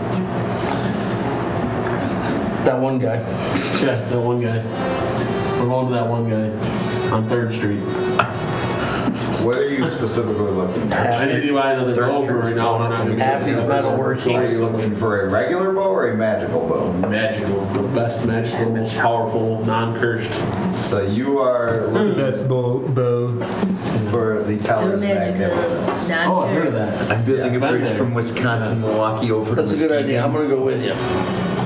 G: That one guy.
B: Yeah, that one guy. We're going to that one guy on 3rd Street.
A: What are you specifically looking for?
B: I need to buy another bow for right now. We're not going to
G: Happy's metalworking.
A: Are you looking for a regular bow or a magical bow?
B: magical. The best magical, most powerful, non-cursed.
A: So you are looking
I: Best bow.
A: for the Teller's
J: Still magical.
A: Magnificence.
J: Not
B: Oh, I've heard of
J: cursed.
B: that.
K: I'm building
B: Yeah.
K: a bridge from Wisconsin, Milwaukee over to
G: That's a good idea. I'm gonna go with you.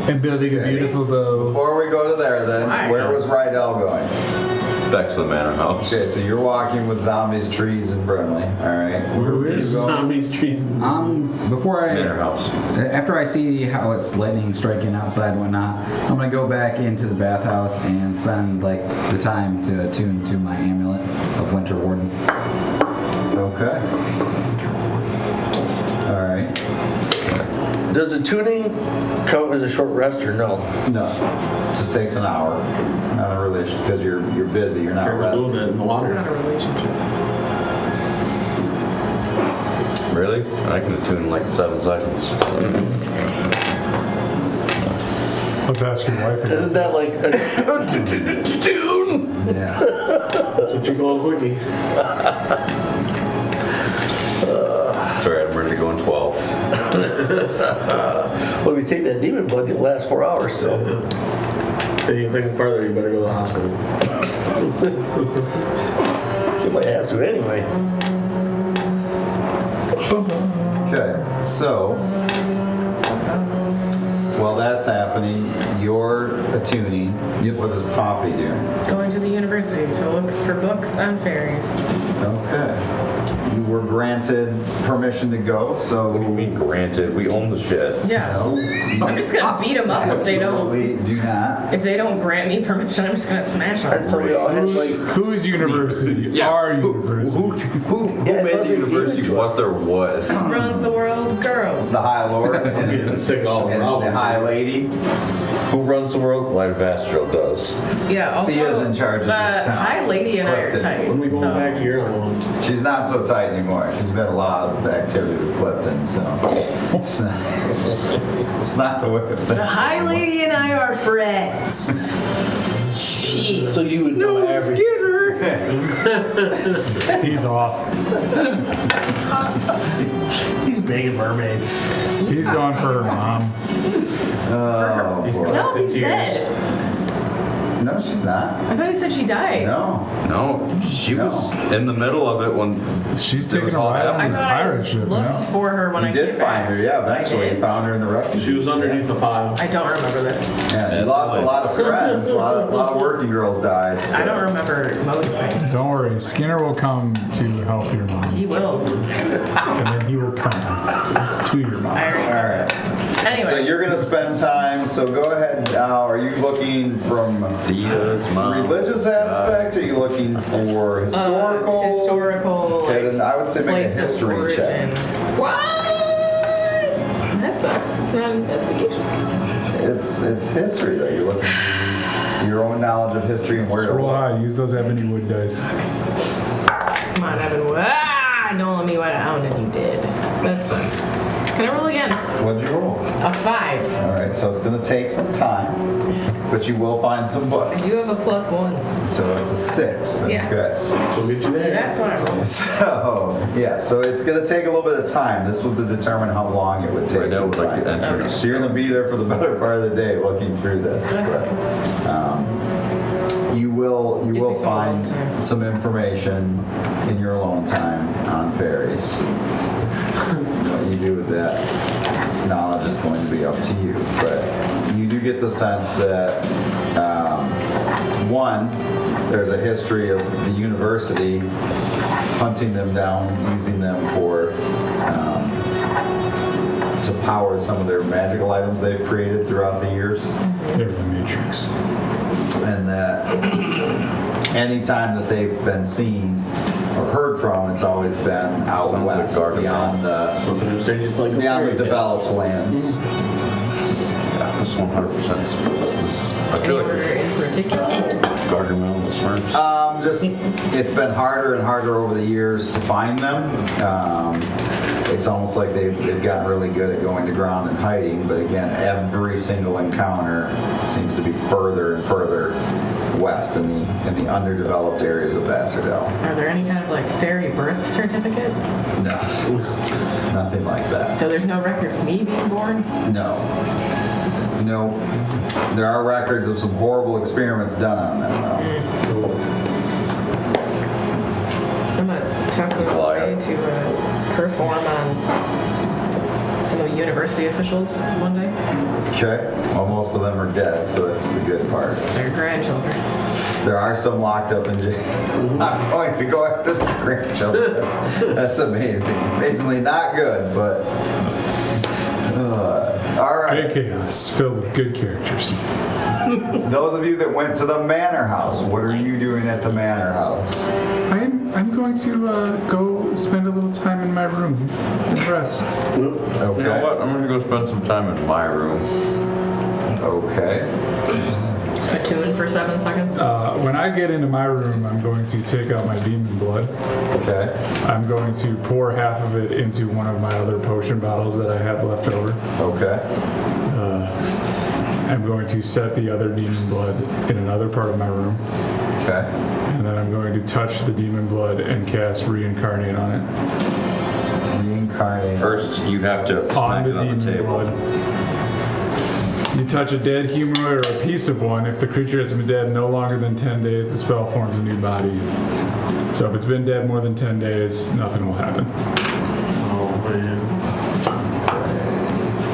I: And building a beautiful bow.
A: Before we go to there then,
C: Why?
A: where was Rydell going?
E: Back to the manor house.
A: Okay, so you're walking with zombies, trees, and Brimley, alright?
B: Where
A: are
B: is
A: you going?
B: zombies, trees?
H: Before
E: Manor house.
H: after I see how it's lightning striking outside and whatnot, I'm gonna go back into the bathhouse and spend like the time to attune to my amulet of Winter Warden.
A: Okay. Alright.
G: Does the tuning count as a short rest or no?
A: No, it just takes an hour. It's not a relation, because you're busy, you're not
B: Careful doing
A: resting.
B: that in the
C: It's
B: water.
C: not a relationship.
E: Really? I can attune in like 7 seconds.
I: Let's ask your wife.
G: Isn't that like a tune?
A: Yeah.
B: That's what you call a quickie.
E: Sorry, I'm ready to go in 12.
G: Well, if you take that demon blood, you'll last 4 hours. So
B: Anything further, you better go to the hospital.
G: you might have to anyway.
A: Okay, so while that's happening, you're attuning.
H: Yep.
A: What does Poppy do?
C: Going to the university to look for books on fairies.
A: Okay. You were granted permission to go, so.
E: What do you mean granted? We own the shit.
C: Yeah. I'm just gonna beat them up if they don't.
A: Absolutely do not.
C: If they don't grant me permission, I'm just gonna smash
G: I
C: them.
G: thought we all had like.
I: Whose university? Our university.
E: Who
G: Yeah, I
E: made
G: thought
E: the
G: they
E: university
G: gave it to
E: what
G: us.
E: there was?
C: Runs the world, girls.
A: The High Lord
B: I'm getting
A: and,
B: sick of all the
A: and the
B: problems.
A: High Lady.
E: Who runs the world? Light Astral does.
C: Yeah. Also,
A: Thea's in charge of
C: the
A: this town.
C: High Lady and I are
A: Clifton.
C: tight.
B: When we going
C: so.
B: back to your island?
A: She's not so tight anymore. She's been a lot of activity with Clifton, so it's not the way of
J: The
A: things.
J: High Lady and I are friends. Jeez.
G: So you would know everything.
I: He's off.
G: He's banging mermaids.
I: He's going for her mom.
A: Oh, boy.
J: Penelope's dead.
A: No, she's not.
C: I thought you said she died.
A: No.
E: No, she was in the middle of it when
I: She's
E: it
I: taking
E: was
I: a
E: all
I: ride on
C: I
I: the
E: happening.
C: thought I
I: pirate ship
C: looked
I: now.
C: for her when I
A: You
C: came
A: did find her, yeah, eventually.
C: I
A: You
C: did?
A: found her in the refuge.
B: She was underneath the pile.
C: I don't remember this.
A: Yeah, you lost a lot of friends. A lot of working girls died.
C: I don't remember most things.
I: Don't worry, Skinner will come to help your mom.
C: He will.
I: And then he will come to your mom.
C: I already
A: All
C: said
A: right.
C: that. Anyway.
A: So you're gonna spend time. So go ahead. Are you looking from
E: Thea's mom.
A: religious aspect? Are you looking for historical?
C: Historical.
A: Okay, then I would say make a
C: place of
A: history
C: origin.
A: check.
C: What? That sucks. It's not an investigation.
A: It's history though. You're looking for your own knowledge of history and where
I: Just
A: to
I: roll
A: look.
I: high. Use those ebony wood dice.
C: Come on, Evan. Don't let me went out and you did. That sucks. Can I roll again?
A: What'd you roll?
C: A 5.
A: All right, so it's gonna take some time, but you will find some books.
C: I do have a +1.
A: So it's a 6.
C: Yeah.
A: Okay.
B: We'll get you there.
C: That's what I rolled.
A: So yeah, so it's gonna take a little bit of time. This was to determine how long it would take.
E: Right now,
A: to
E: would like to
A: find it.
E: enter.
A: So you're gonna be there for the better part of the day looking through this.
C: That's
A: but, you will
C: Gives me some
A: find
C: alone time.
A: some information in your alone time on fairies. What you do with that knowledge is going to be up to you, but you do get the sense that one, there's a history of the university hunting them down, using them for to power some of their magical items they've created throughout the years.
I: They're the Matrix.
A: And that anytime that they've been seen or heard from, it's always been out
E: Sounds like
A: west,
E: Gargamel.
B: Something I'm saying just like a
A: beyond the
B: fairy tale.
A: developed lands.
E: Yeah, this 100%. This, I feel like
C: Anywhere in particular?
E: Gargamel and the Smurfs.
A: Just it's been harder and harder over the years to find them. It's almost like they've gotten really good at going to ground and hiding, but again, every single encounter seems to be further and further west in the underdeveloped areas of Vassardell.
C: Are there any kind of like fairy birth certificates?
A: No, nothing like that.
C: So there's no record of me being born?
A: No. There are records of some horrible experiments done on them, though.
C: I'm gonna talk to them away to perform on some of the university officials one day.
A: Okay. Well, most of them are dead, so that's the good part.
C: Their grandchildren.
A: There are some locked up in jail. I'm going to go after the grandchildren. That's amazing. Amazingly not good, but all right.
I: Great chaos, filled with good characters.
A: Those of you that went to the manor house, what are you doing at the manor house?
I: I'm going to go spend a little time in my room and rest.
A: Okay.
E: You know what? I'm gonna go spend some time in my room.
A: Okay.
C: Attune for 7 seconds.
I: When I get into my room, I'm going to take out my demon blood.
A: Okay.
I: I'm going to pour half of it into one of my other potion bottles that I have left over.
A: Okay.
I: I'm going to set the other demon blood in another part of my room.
A: Okay.
I: And then I'm going to touch the demon blood and cast reincarnate on it.
A: Reincarnate.
E: First, you have to
I: On
E: smack
I: the
E: it on
I: demon
E: the table.
I: blood. You touch a dead humanoid or a piece of one. If the creature has been dead no longer than 10 days, the spell forms a new body. So if it's been dead more than 10 days, nothing will happen.
B: Oh man.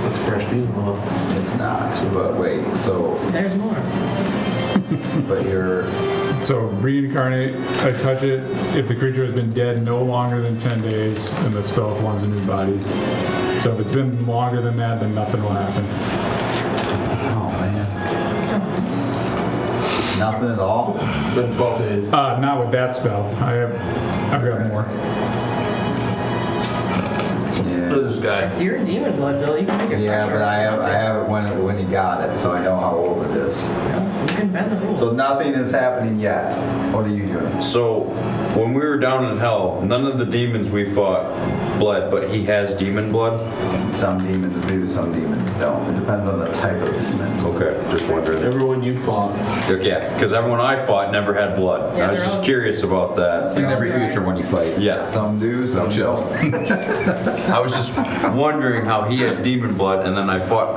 B: That's fresh bean law.
A: It's not, but wait, so,
C: There's more.
A: but you're,
I: So reincarnate, I touch it. If the creature has been dead no longer than 10 days, then the spell forms a new body. So if it's been longer than that, then nothing will happen.
A: oh man. Nothing at all?
B: It's been 12 days.
I: Not with that spell. I've got more.
A: Yeah.
G: There's guy.
C: It's your demon blood, Bill. You can make it
A: Yeah,
C: fresher
A: but I
C: if you
A: have
C: want
A: it when he got it, so I know how old it is.
C: to. You can bend the rules.
A: So nothing is happening yet. What are you doing?
E: So, when we were down in hell, none of the demons we fought bled, but he has demon blood?
A: Some demons do, some demons don't. It depends on the type of demon.
E: Okay, just wondering.
B: Everyone you fought.
E: Yeah, because everyone I fought never had blood.
C: Yeah,
E: I was
C: they're
E: just
C: all-
E: curious about that.
H: In every future one you fight.
E: Yeah,
A: Some do, some
H: Chill.
E: I was just wondering how he had demon blood, and then I fought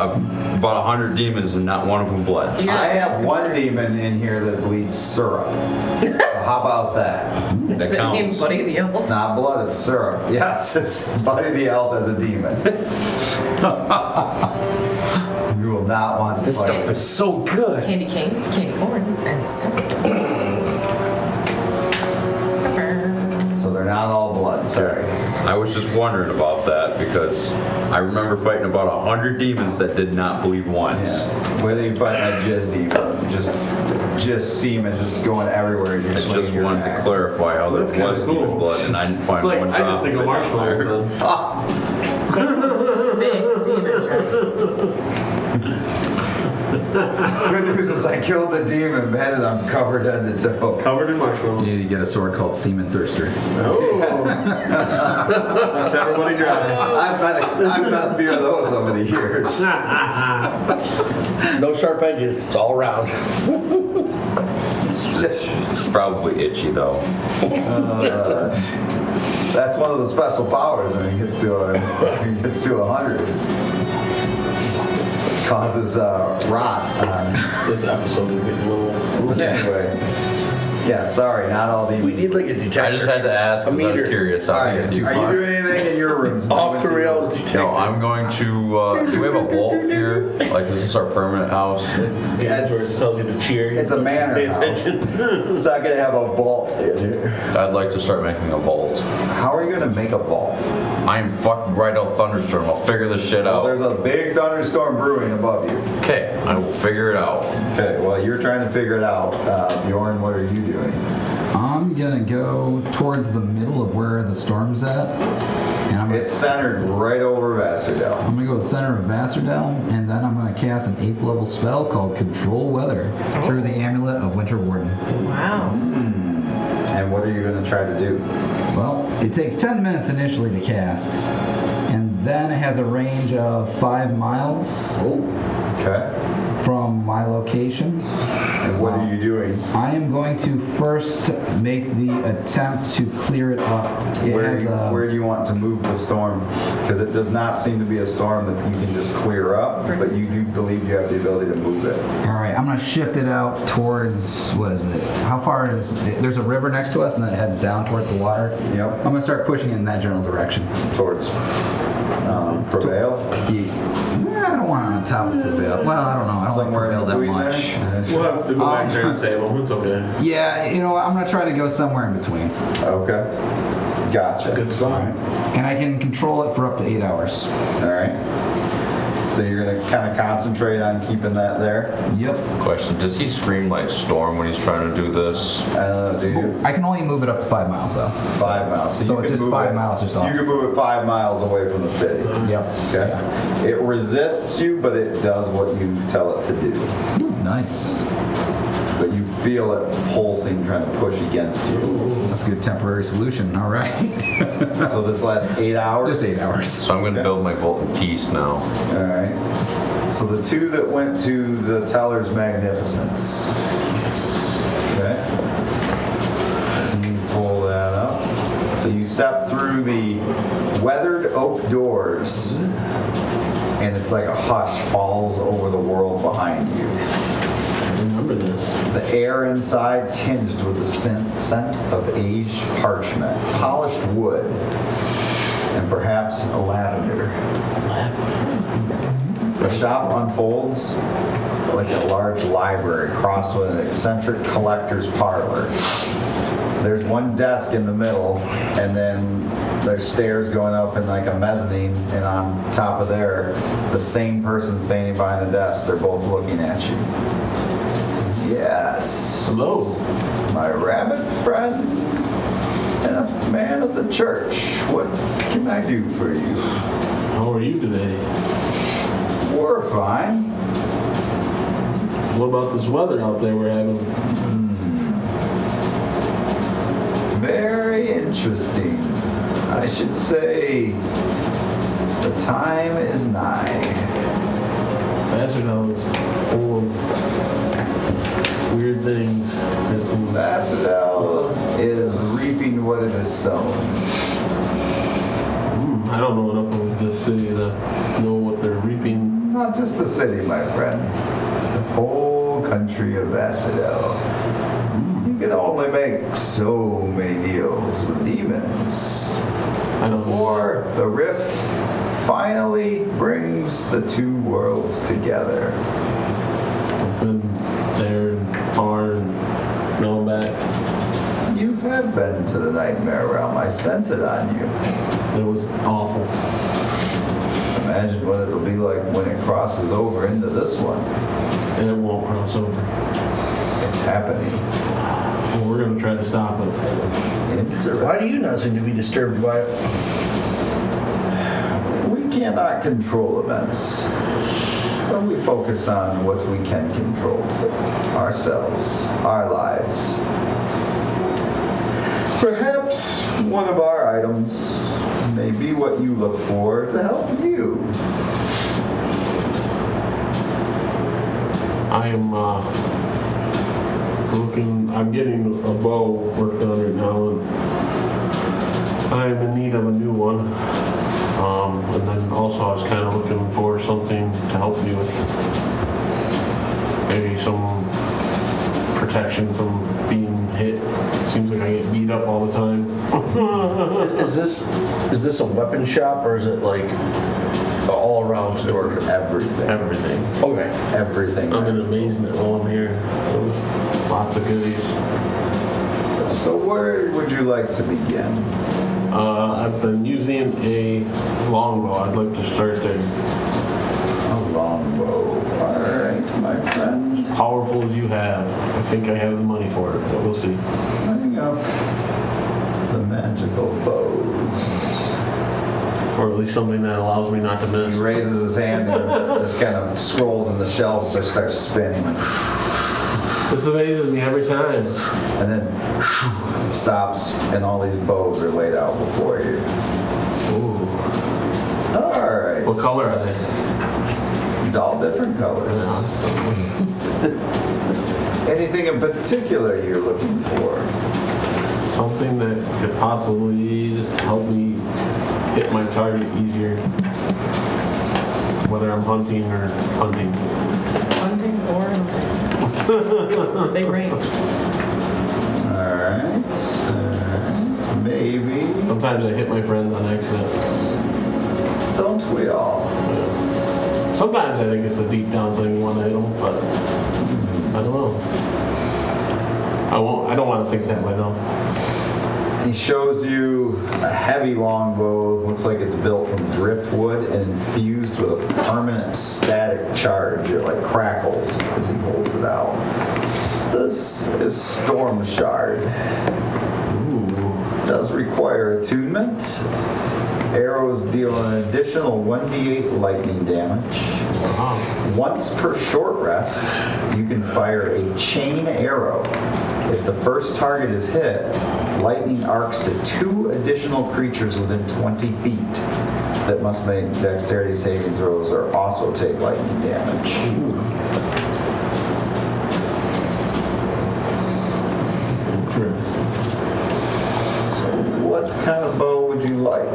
E: about 100 demons, and not one of them bled.
C: You
A: I
C: gotta-
A: have one demon in here that bleeds syrup. So how about that?
E: That
C: Does it mean
E: counts.
C: Buddy the Elf?
A: It's not blood, it's syrup. Yes, it's Buddy the Elf as a demon. You will not want to
K: This
A: fight.
K: stuff is so good.
C: Candy canes, candy corns, and syrup.
A: So they're not all blood, sorry.
E: I was just wondering about that because I remember fighting about 100 demons that did not bleed once.
A: Yes. Whether you fight a jizz demon, just semen just going everywhere. You're
E: I just
A: swinging your
E: wanted to
A: axe.
E: clarify how there
B: That's kinda
E: was
B: cool.
E: demon blood, and I didn't find
B: It's like,
E: one
B: I
E: drop
B: just think of
E: it.
B: marshmallows then.
C: Big semen jar.
A: Good news is I killed the demon, man, and I'm covered head to toe.
B: Covered in marshmallows.
H: You need to get a sword called Seaman Thirster.
B: Oh. Sucks everybody dry.
A: I've met a few of those over the years.
G: No sharp edges. It's all round.
E: It's probably itchy though.
A: That's one of the special powers when it gets to 100. Causes rot on.
B: This episode is getting a little.
A: But anyway, yeah, sorry, not all
G: We
A: demons.
G: need like a detector.
E: I just had to ask
G: A
E: because I was
G: meter.
E: curious.
A: All
E: How
A: right,
E: you
A: are
E: do
A: you
E: far.
A: doing anything in your rooms?
G: Off the rails detector.
E: No, I'm going to. Do we have a vault here? Like, is this our permanent house?
B: Yeah, that's where it tells you to cheer.
A: It's a manor
B: Pay
A: house.
B: attention.
A: It's not gonna have a vault in here.
E: I'd like to start making a vault.
A: How are you gonna make a vault?
E: I'm fucking right out thunderstorm. I'll figure this shit
A: Well,
E: out.
A: there's a big thunderstorm brewing above you.
E: Okay, I will figure it out.
A: Okay, well, you're trying to figure it out. Bjorn, what are you doing?
H: I'm gonna go towards the middle of where the storm's at, and I'm
A: It's centered right over Vassardell.
H: gonna go to the center of Vassardell, and then I'm gonna cast an 8th level spell called Control Weather through the Amulet of Winter Warden.
C: Wow.
A: And what are you gonna try to do?
H: Well, it takes 10 minutes initially to cast, and then it has a range of 5 miles
A: Okay.
H: from my location.
A: And what are you doing?
H: I am going to first make the attempt to clear it up. It has a,
A: Where do you want to move the storm? Because it does not seem to be a storm that you can just clear up, but you do believe you have the ability to move it.
H: all right, I'm going to shift it out towards, what is it? How far is it? There's a river next to us, and then it heads down towards the water.
A: Yep.
H: I'm going to start pushing it in that general direction.
A: Towards Prevail.
H: Yeah, I don't want it on top of Prevail. Well, I don't know. I don't
A: Somewhere
H: like
A: in
H: Prevail that
A: between
H: much.
A: there.
B: We'll have to go back there and save them. It's okay.
H: Yeah, you know what? I'm going to try to go somewhere in between.
A: Okay. Gotcha.
B: Good spot.
H: And I can control it for up to 8 hours.
A: All right. So you're gonna kind of concentrate on keeping that there.
H: Yep.
E: Question: does he scream like storm when he's trying to do this?
A: Do you?
H: I can only move it up to 5 miles, though.
A: 5 miles.
H: So
A: you
H: it's
A: can
H: just
A: move
H: 5
A: it-
H: miles just
A: so
H: off.
A: you can move it 5 miles away from the city.
H: Yep.
A: Okay. It resists you, but it does what you tell it to do.
H: Nice.
A: But you feel it pulsing, trying to push against you.
H: That's a good temporary solution. All right.
A: So this lasts 8 hours?
H: Just 8 hours.
E: So I'm going to
A: Okay.
E: build my vault in peace now.
A: All right. So the two that went to the Teller's Magnificence. Okay. You pull that up. So you step through the weathered oak doors, and it's like a hush falls over the world behind you.
B: Remember this.
A: The air inside tinged with the scent of aged parchment, polished wood, and perhaps a lavender. The shop unfolds like a large library crossed with an eccentric collector's parlor. There's one desk in the middle, and then there's stairs going up in like a mezzanine, and on top of there, the same person standing behind the desk. They're both looking at you. Yes.
B: Hello.
A: My rabbit friend. and a man of the church. What can I do for you?
B: How are you today?
A: We're fine.
B: What about this weather out there we're having?
A: Very interesting. I should say the time is nigh.
B: Basildon is full of weird things.
A: Basildon is reaping what it has sown.
B: I don't know enough of this city to know what they're reaping.
A: Not just the city, my friend. The whole country of Basildon. You can only make so many deals with demons.
B: I don't know.
A: Or the rift finally brings the two worlds together.
B: I've been there and far and now I'm back.
A: You have been to the Nightmare Realm. I sense it on you.
B: It was awful.
A: Imagine what it'll be like when it crosses over into this one.
B: And it won't cross over.
A: It's happening.
B: Well, we're going to try to stop it.
A: Interesting.
G: Why do you not seem to be disturbed by it?
A: We cannot control events. So we focus on what we can control. Ourselves, our lives. Perhaps one of our items may be what you look for to help you.
B: I am I'm getting a bow worked on right now, and I am in need of a new one. And then also I was kind of looking for something to help me with maybe some protection from being hit. Seems like I get beat up all the time.
G: Is this a weapon shop or is it like an all-around store?
A: This is everything.
B: Everything.
G: Okay.
A: Everything.
B: I'm in amazement while I'm here. Lots of goodies.
A: So where would you like to begin?
B: I've been using a longbow. I'd like to start there.
A: A longbow. All right, my friend.
B: As powerful as you have. I think I have the money for it, but we'll see.
A: Bring up the magical bows.
B: Or at least something that allows me not to miss.
A: He raises his hand and just kind of scrolls in the shelves, just starts spinning,
B: This amazes me every time.
A: and then stops, and all these bows are laid out before you.
B: Ooh.
A: All right.
B: What color are they?
A: All different colors. Anything in particular you're looking for?
B: Something that could possibly just help me hit my target easier. Whether I'm hunting or hunting.
C: Hunting or hunting. It's a big range.
A: All right. Maybe.
B: Sometimes I hit my friends on accident.
A: Don't we all?
B: Sometimes I think it's a deep down thing when I hit them, but I don't know. I don't want to think that way though.
A: He shows you a heavy longbow. Looks like it's built from driftwood and infused with a permanent static charge. It like crackles as he holds it out. This is Storm Shard. Does require attunement. Arrows deal an additional 1d8 lightning damage. Once per short rest, you can fire a chain arrow. If the first target is hit, lightning arcs to 2 additional creatures within 20 feet that must make dexterity saving throws or also take lightning damage.
B: Interesting.
A: So what kind of bow would you like?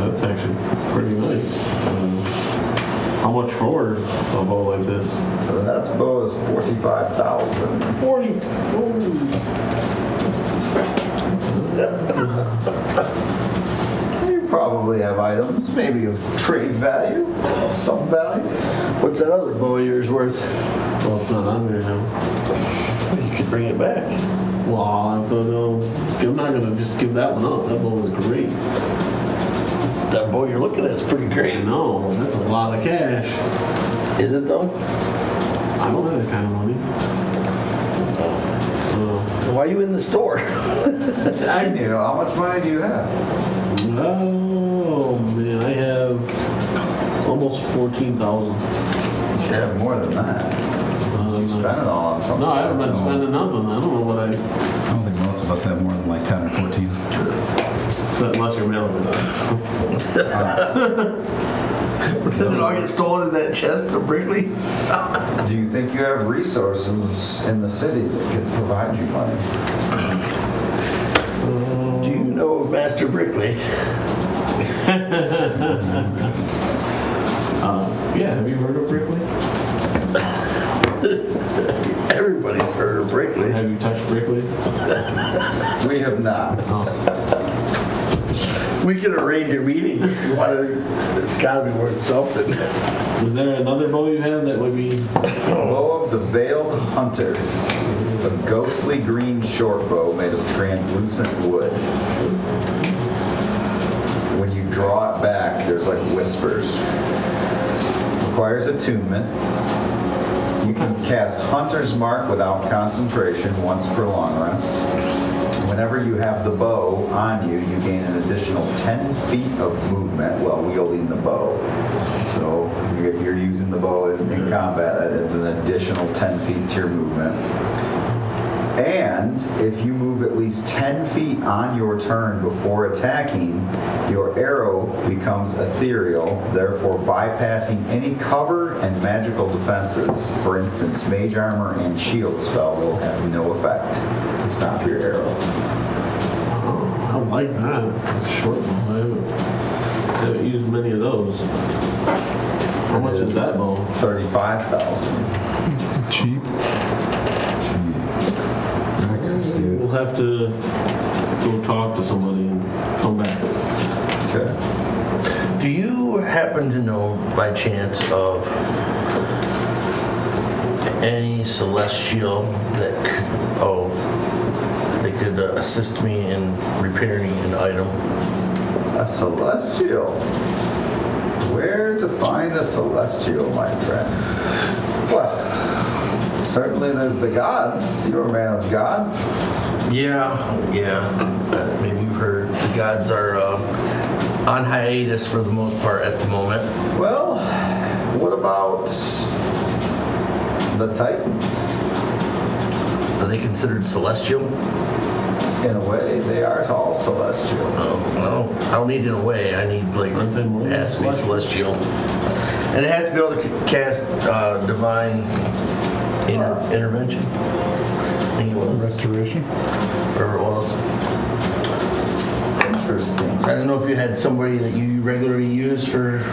B: That's actually pretty nice. How much for a bow like this?
A: That bow is 45,000.
B: 40.
A: You probably have items, maybe of trade value, of some value.
G: What's that other bow of yours worth?
B: Well, it's not on there now.
G: You could bring it back.
B: Well, I'm not gonna just give that one up. That bow was great.
G: That bow you're looking at is pretty great.
B: No, that's a lot of cash.
G: Is it though?
B: I don't have that kind of money.
G: Why are you in the store?
A: You know, how much money do you have?
B: Oh, man, I have almost 14,000.
A: You should have more than that. You spend it all on something.
B: No, I haven't been spending nothing. I don't know what
H: I don't think most of us have more than like 10 or 14.
B: Unless you're mailing it
G: Did it all get stolen in that chest of Brickley's?
A: Do you think you have resources in the city that could provide you money?
G: Do you know of Master Brickley?
B: Yeah, have you heard of Brickley?
G: Everybody's heard of Brickley.
B: Have you touched Brickley?
A: We have not.
G: We can arrange a meeting if you want to. It's got to be worth something.
B: Is there another bow you have that would be?
A: Bow of the Veiled Hunter. A ghostly green short bow made of translucent wood. When you draw it back, there's like whispers. Requires attunement. You can cast Hunter's Mark without concentration once per long rest. Whenever you have the bow on you, you gain an additional 10 feet of movement while wielding the bow. So if you're using the bow in combat, it's an additional 10 feet to your movement. And if you move at least 10 feet on your turn before attacking, your arrow becomes ethereal, therefore bypassing any cover and magical defenses. For instance, mage armor and shield spell will have no effect to stop your arrow.
B: I like that. It's a short bow. I haven't used many of those. How much is that bow?
A: 35,000.
I: Cheap.
B: We'll have to go talk to somebody and come back.
A: Okay.
G: Do you happen to know, by chance, of any celestial that could assist me in repairing an item?
A: A celestial? Where to find a celestial, my friend? Well, certainly there's the gods. You're a man of God.
G: Yeah. Maybe you've heard the gods are on hiatus for the most part at the moment.
A: Well, what about the Titans?
G: Are they considered celestial?
A: In a way, they are all celestial.
G: Oh, I don't need in a way. I need it has to be celestial, and it has to be able to cast divine intervention. I think it was
I: Restoration.
G: whatever it was.
A: Interesting.
G: I don't know if you had somebody that you regularly use for.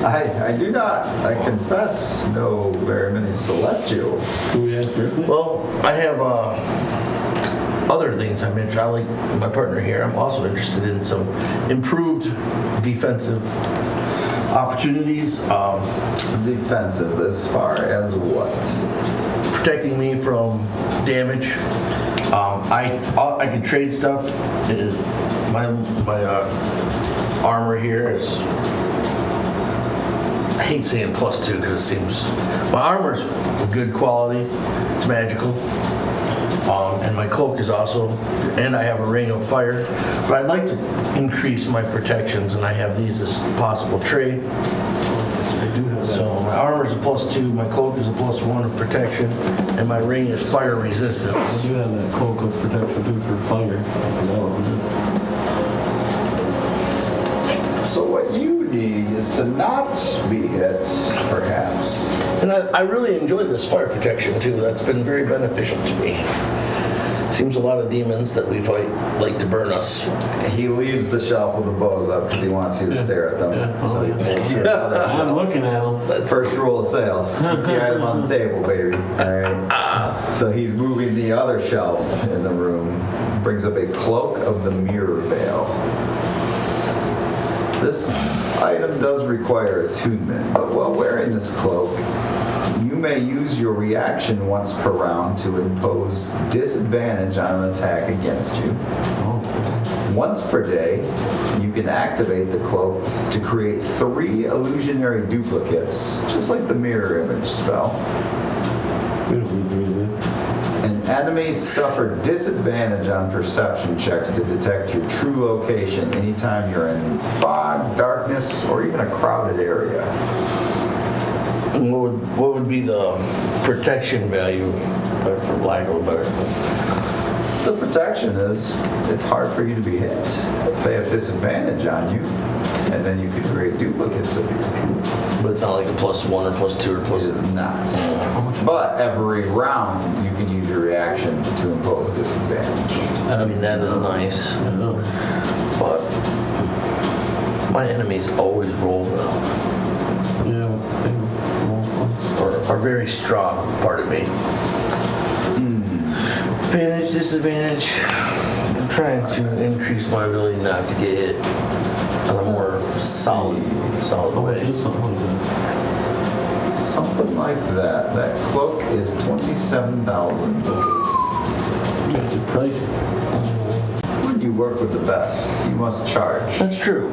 A: I do not. I confess, know very many celestials.
B: Do we ask Brickley?
G: Well, I have other things I'm interested. I like my partner here. I'm also interested in some improved defensive opportunities.
A: Defensive as far as what?
G: Protecting me from damage. I can trade stuff. My armor here is. I hate saying +2 because it seems my armor's good quality. It's magical. And my cloak is also, and I have a ring of fire. But I'd like to increase my protections, and I have these as possible trade.
B: I do have that.
G: So my armor is a +2, my cloak is a +1 of protection, and my ring is fire
B: I
G: resistance.
B: do have that cloak of protection too for fire.
A: So what you need is to not be hit, perhaps.
G: And I really enjoy this fire protection too. That's been very beneficial to me. Seems a lot of demons that we fight like to burn us.
A: He leaves the shelf with the bows up because he wants you to stare at them.
B: Yeah.
A: So he pulls another
B: I'm
A: shelf.
B: looking at them.
A: First rule of sales, keep the item on the table, baby. All right. So he's moving the other shelf in the room. Brings up a cloak of the mirror veil. This item does require attunement, but while wearing this cloak, you may use your reaction once per round to impose disadvantage on an attack against you. Once per day, you can activate the cloak to create 3 illusionary duplicates, just like the mirror image spell.
B: We don't need 3 of them.
A: And Enemies suffer disadvantage on perception checks to detect your true location anytime you're in fog, darkness, or even a crowded area.
G: And what would be the protection value, for lack of a better?
A: The protection is, it's hard for you to be hit. If they have disadvantage on you, and then you can create duplicates of you.
G: But it's not like a +1 or +2 or
A: It
G: plus.
A: is not. But every round, you can use your reaction to impose disadvantage.
G: I mean, that is nice. But my enemies always roll well.
B: Yeah, they roll once.
G: Or are very strong, pardon me. Advantage, disadvantage. I'm trying to increase my ability not to get hit on a more solid
B: Oh, it
G: way.
B: is something like that.
A: Something like that. That cloak is 27,000.
B: That's pricey.
A: When you work with the best, you must charge.
G: That's true.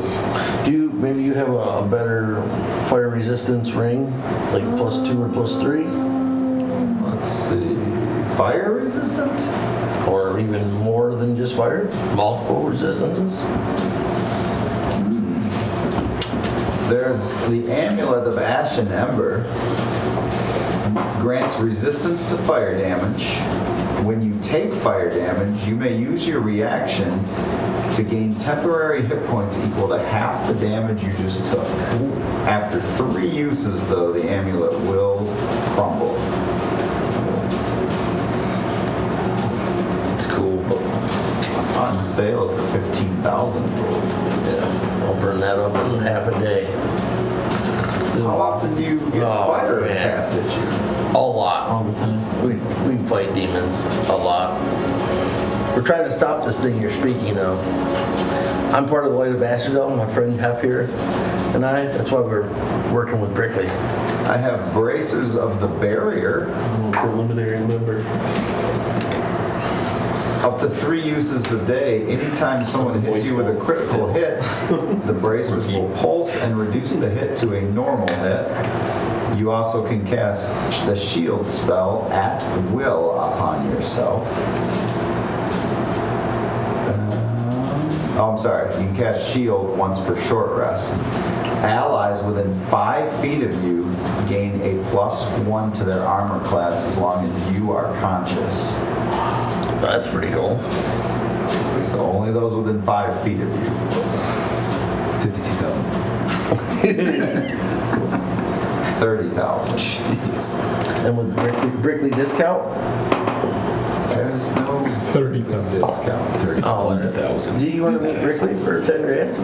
G: Maybe you have a better fire resistance ring, like +2 or +3,
A: Let's see. Fire resistant?
G: or even more than just fire? Multiple resistances?
A: There's the Amulet of Ashen Ember. Grants resistance to fire damage. When you take fire damage, you may use your reaction to gain temporary hit points equal to half the damage you just took. After 3 uses, though, the amulet will crumble.
G: It's cool, but
A: On sale for 15,000 gold.
G: yeah, I'll burn that up in half a day.
A: How often do you get
G: Oh,
A: fire
G: man.
A: cast at you?
G: A lot.
B: All the time.
G: We fight demons a lot. We're trying to stop this thing you're speaking of. I'm part of the Light of Astrodome, my friend Hef here and I. That's why we're working with Brickley.
A: I have Bracers of the Barrier.
B: Preliminary member.
A: Up to 3 uses a day. Anytime someone hits you with a critical hit, the bracers will pulse and reduce the hit to a normal hit. You also can cast the shield spell at will upon yourself. I'm sorry. You can cast shield once per short rest. Allies within 5 feet of you gain a +1 to their armor class as long as you are conscious.
G: That's pretty cool.
A: So only those within 5 feet of you.
H: 52,000.
A: 30,000.
H: Jeez.
G: And with the Brickley discount,
A: There's no
I: 30,000.
A: discount.
H: 100,000.
G: do you want to meet Brickley for 10 grand?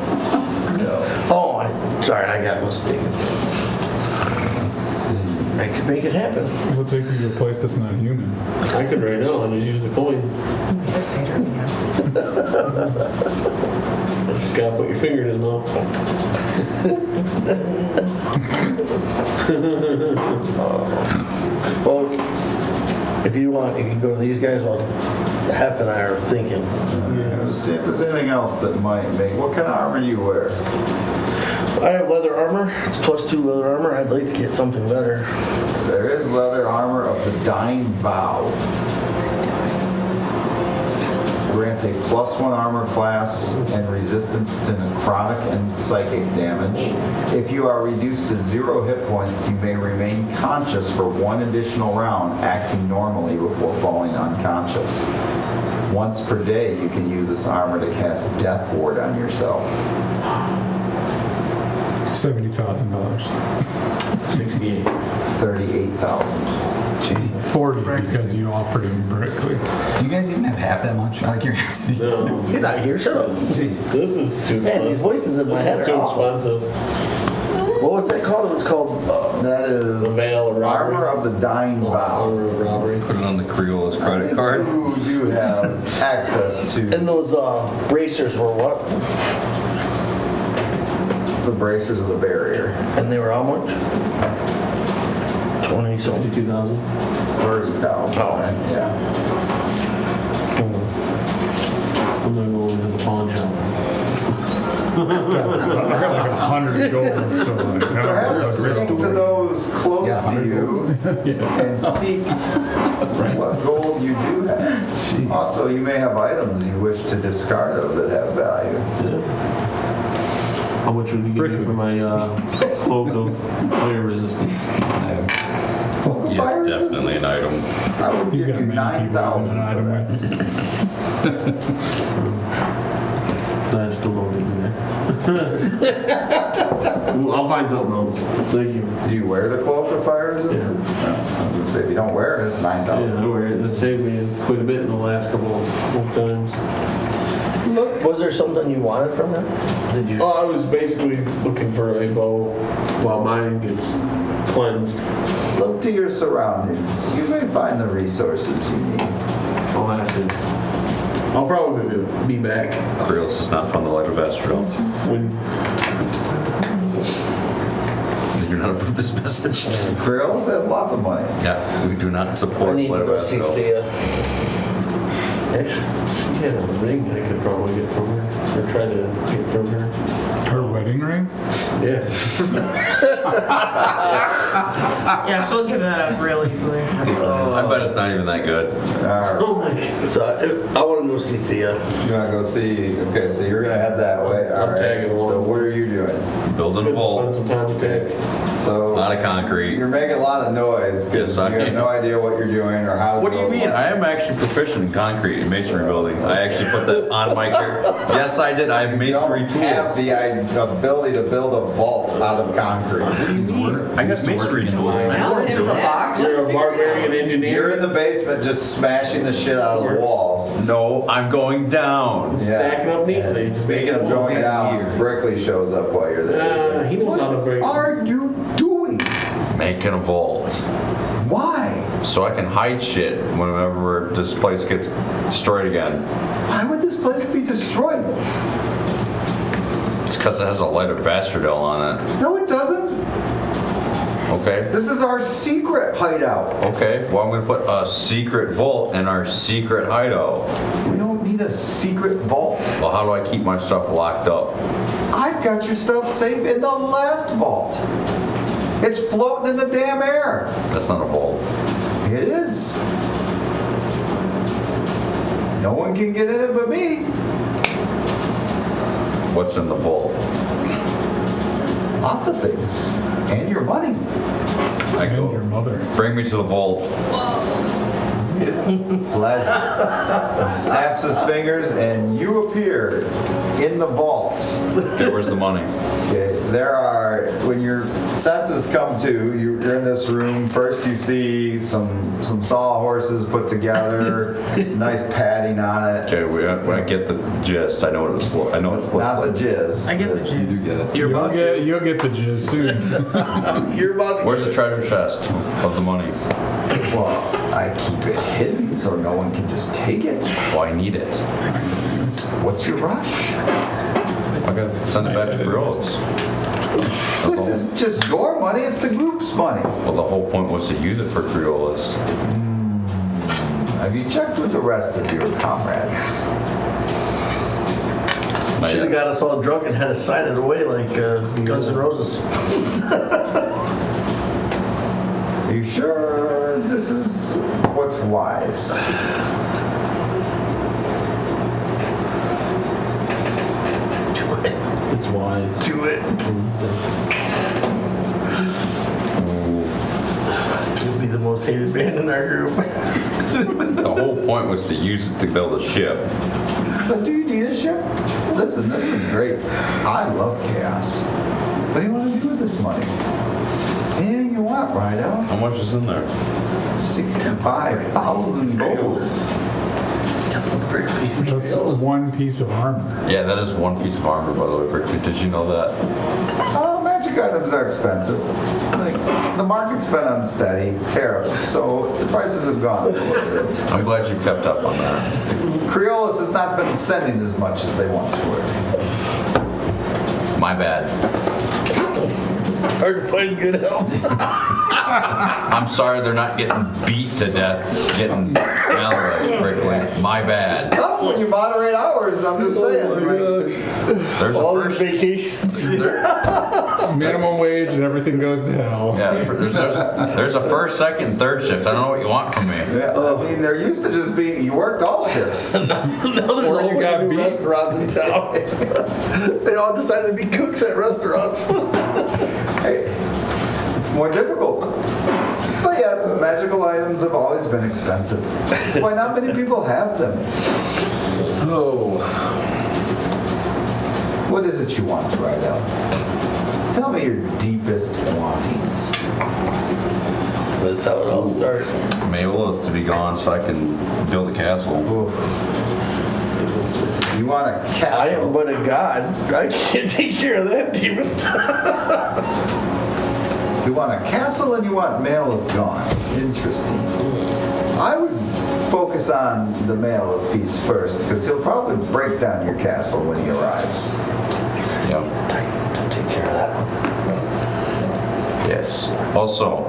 A: No.
G: Oh, sorry, I got mistaken.
A: Let's see.
G: I could make it happen.
I: We'll take you to a place that's not human.
B: I could right now and just use the coin.
C: Yes, yeah.
B: Just gotta put your finger in his mouth.
G: Well, if you want, you can go to these guys while Hef and I are thinking.
A: Let's see if there's anything else that might make. What kind of armor do you wear?
G: I have leather armor. It's +2 leather armor. I'd like to get something better.
A: There is leather armor of the Dying Vow. Grants a +1 armor class and resistance to necrotic and psychic damage. If you are reduced to 0 hit points, you may remain conscious for 1 additional round, acting normally before falling unconscious. Once per day, you can use this armor to cast Death Ward on yourself.
I: $70,000.
B: 68.
A: 38,000.
H: Gee.
I: 40 because you offered him Brickley.
H: Do you guys even have half that much? Out of curiosity.
B: No.
G: You're not here. Shut up.
B: This is too
G: Man, these
B: expensive.
G: voices in my
B: This
G: head
B: is
G: are
B: too
G: awful.
B: expensive.
G: What was that called? It was called.
A: That is
B: The Veil of Robbery.
A: Armor of the Dying Vow.
B: Honor of robbery.
K: Put it on the Creola's credit card.
A: You do have access to
G: And those bracers were what?
A: the Bracers of the Barrier.
G: And they were how much? 20 something.
B: 52,000.
A: 30,000.
G: Oh.
A: Yeah.
B: I'm gonna go into the pawn shop.
I: I got like 100 gold, so like,
A: Perhaps speak to those close to you and seek what gold you do have. Also, you may have items you wish to discard of that have value.
B: How much would you give me for my cloak of fire resistance?
E: Yes, definitely an item.
A: I would
I: He's
A: give
I: got
A: you
I: many people he's
A: 9,000
I: an item
A: for
I: with.
B: That's still don't get me there. I'll find something else. Thank you.
A: Do you wear the cloak of fire resistance? No. I was gonna say, if you don't wear it, it's 9,000.
B: Yeah, I wear it. That saved me quite a bit in the last couple of times.
G: Was there something you wanted from him? Did you?
B: Oh, I was basically looking for a bow while mine gets cleansed.
A: Look to your surroundings. You may find the resources you need.
B: I'll have to. I'll probably be back
E: Creel's is not from the light of Astral.
B: when.
E: We do not approve this message.
A: Grills has lots of money.
E: Yeah, we do not
G: I
E: support
G: need to
E: light of
G: go see
E: Astral.
G: Thea.
B: Actually, she had a ring I could probably get from her, or try to get from her.
I: Her wedding ring?
B: Yeah.
C: Yeah, she'll give that up real easily.
E: I bet it's not even that good.
A: Alright.
B: Oh my god.
G: So I want to go see Thea.
A: You wanna go see, okay, so you're gonna head that way.
B: I'm
A: Alright.
B: tagging along.
A: So what are you doing?
E: Building a
B: Spend
E: vault.
B: some time with Tech.
E: A
A: So
E: lot of concrete.
A: you're making a lot of noise because
E: Yes, I
A: you have
E: am.
A: no idea what you're doing or how to
E: What do you
A: build
E: mean?
A: one.
E: I am actually proficient in concrete and masonry building. I actually put that on my character. Yes, I did. I have
A: You
E: masonry
A: don't have
E: tools.
A: the ability to build a vault out of concrete.
E: I got masonry tools.
B: You're a barbarian
A: You're
B: engineer.
A: in the basement just smashing the shit out of the walls.
E: No, I'm going down.
B: Stacking up neatly.
A: Speaking of going down, Brickley shows up while you're there.
B: He knows how to break.
A: What are you doing?
E: Making a vault.
A: Why?
E: So I can hide shit whenever this place gets destroyed again.
A: Why would this place be destroyed?
E: It's because it has a light of Vastradel on it.
A: No, it doesn't.
E: Okay.
A: This is our secret hideout.
E: Okay. Well, I'm going to put a secret vault in our secret hideout.
A: We don't need a secret vault.
E: Well, how do I keep my stuff locked up?
A: I've got your stuff safe in the last vault. It's floating in the damn air.
E: That's not a vault.
A: It is. No one can get in it but me.
E: What's in the vault?
A: Lots of things. And your money.
E: I
I: And
E: go.
I: your mother.
E: Bring me to the vault.
A: He snaps his fingers and you appear in the vault.
E: Okay, where's the money?
A: Okay, there are, when your senses come to, you're in this room. First you see some sawhorses put together, some nice padding on it.
E: Okay, when I get the gist, I know what it's. I know what it's
A: Not the
E: like.
A: jizz.
C: I get the
H: You
C: gist.
H: do get it.
G: You're about to.
I: You'll get the jizz soon.
G: You're about to.
E: Where's the treasure chest of the money?
A: Well, I keep it hidden so no one can just take it.
E: Well, I need it.
A: What's your rush?
E: I gotta send it back to Gr8.
A: This is just your money, it's the group's money.
E: Well, the whole point was to use it for Creolas.
A: Have you checked with the rest of your comrades?
G: Should have got us all drunk and had us sign it away like Guns N' Roses.
A: Are you sure this is what's wise?
B: It's wise.
G: Do it. You'll be the most hated band in our group.
E: The whole point was to use it to build a ship.
A: But do you need a ship? Listen, this is great. I love chaos. What do you want to do with this money? Anything you want, Rydell.
E: How much is in there?
A: 65,000 gold.
I: That's one piece of armor.
E: Yeah, that is one piece of armor, by the way, Brickley. Did you know that?
A: Magic items are expensive. Like, the market's been unsteady, tariffs, so the prices have gone up a little bit.
E: I'm glad you kept up on that.
A: Creolas has not been sending as much as they once were.
E: My bad.
G: It's hard to find good help.
K: I'm sorry they're not getting beat to death, getting malaried quickly. My bad.
A: Tough when you moderate hours, I'm just saying.
K: There's a
G: All these
K: first.
G: vacations.
I: Minimum wage and everything goes to hell.
K: Yeah, there's a first, second, third shift. I don't know what you want from me.
A: Yeah, I mean, there used to just be, you worked all shifts.
G: Now there's
I: Or
G: all
I: you got
G: new
I: beat.
G: restaurants in town. They all decided to be cooks at restaurants.
A: Hey, it's more difficult. But yes, magical items have always been expensive. That's why not many people have them.
G: Oh.
A: What is it you want, Rydell? Tell me your deepest wantings.
G: That's how it all starts.
E: Mabel to be gone so I can build a castle.
A: Oof. You want a castle?
G: I am but a god. I can't take care of that demon.
A: You want a castle and you want Maleth gone. Interesting. I would focus on the Maleth piece first because he'll probably break down your castle when he arrives.
K: Yeah.
G: Take care of that one.
E: Yes. Also,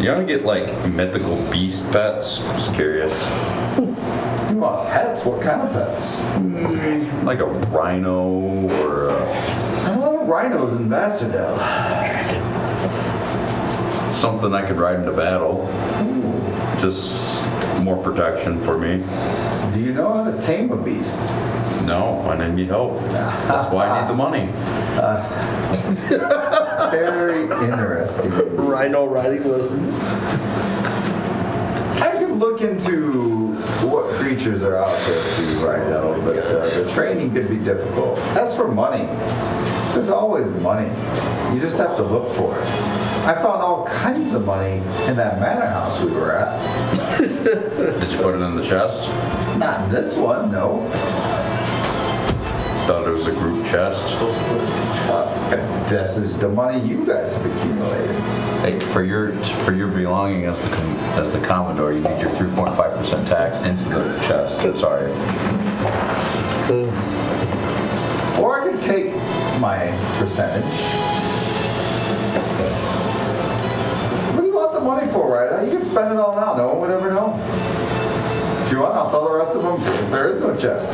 E: you want to get like mythical beast pets? Just curious.
A: You want pets? What kind of pets?
E: Like a rhino or a,
A: I love rhinos in Bastardale.
E: something I could ride into battle. Just more protection for me.
A: Do you know how to tame a beast?
E: No, I need help. That's why I need the money.
A: Very interesting.
G: Rhino riding lessons.
A: I could look into what creatures are out there for you right now, but the training could be difficult. As for money, there's always money. You just have to look for it. I found all kinds of money in that manor house we were at.
E: Did you put it in the chest?
A: Not in this one, no.
E: Thought it was a group chest.
A: This is the money you guys have accumulated.
K: Hey, for your belonging as the Commodore, you need your 3.5% tax into the chest. Sorry.
A: Or I could take my percentage. What do you want the money for, right? You can spend it all now. No one would ever know. If you want, I'll tell the rest of them there is no chest.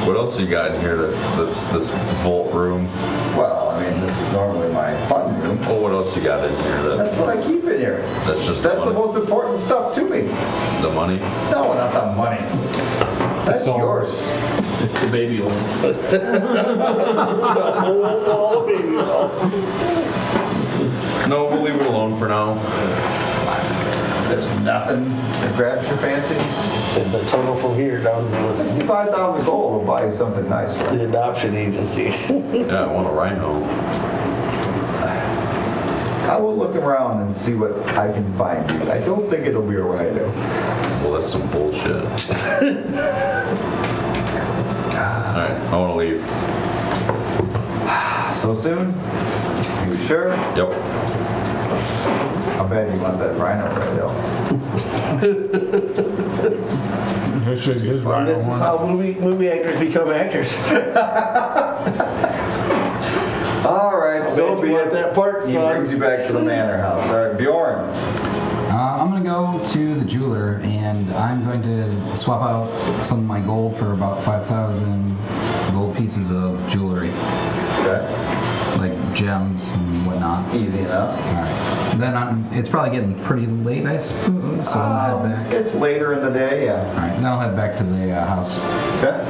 E: What else you got in here that's this vault room?
A: Well, I mean, this is normally my fun room.
E: Oh, what else you got in here?
A: That's what I keep in here.
E: That's just
A: That's the
E: money.
A: most important stuff to me.
E: The money?
A: No, not the money. That's yours.
G: It's the baby one. The whole baby one.
E: No, we'll leave it alone for now.
A: There's nothing that grabs your fancy.
G: And the tunnel from here down to the
A: 65,000 gold will buy you something nice, right?
G: the adoption agencies.
E: Yeah, I want a rhino.
A: I will look around and see what I can find you. I don't think it'll be a rhino.
E: Well, that's some bullshit. Alright, I want to leave.
A: So soon? You sure?
E: Yep.
A: How bad do you want that rhino right now?
I: His rhino
G: This is how
I: horns.
G: movie actors become actors.
A: All right, so
G: bet
A: be
G: you want
A: it.
G: that part,
A: He
G: son.
A: brings you back to the manor house. All right, Bjorn.
H: I'm gonna go to the jeweler and I'm going to swap out some of my gold for about 5,000 gold pieces of jewelry,
A: Okay.
H: like gems and whatnot.
A: Easy enough.
H: All right. Then it's probably getting pretty late, I suppose. So I'll head back.
A: It's later in the day, yeah.
H: All right. Then I'll head back to the house.
A: Okay.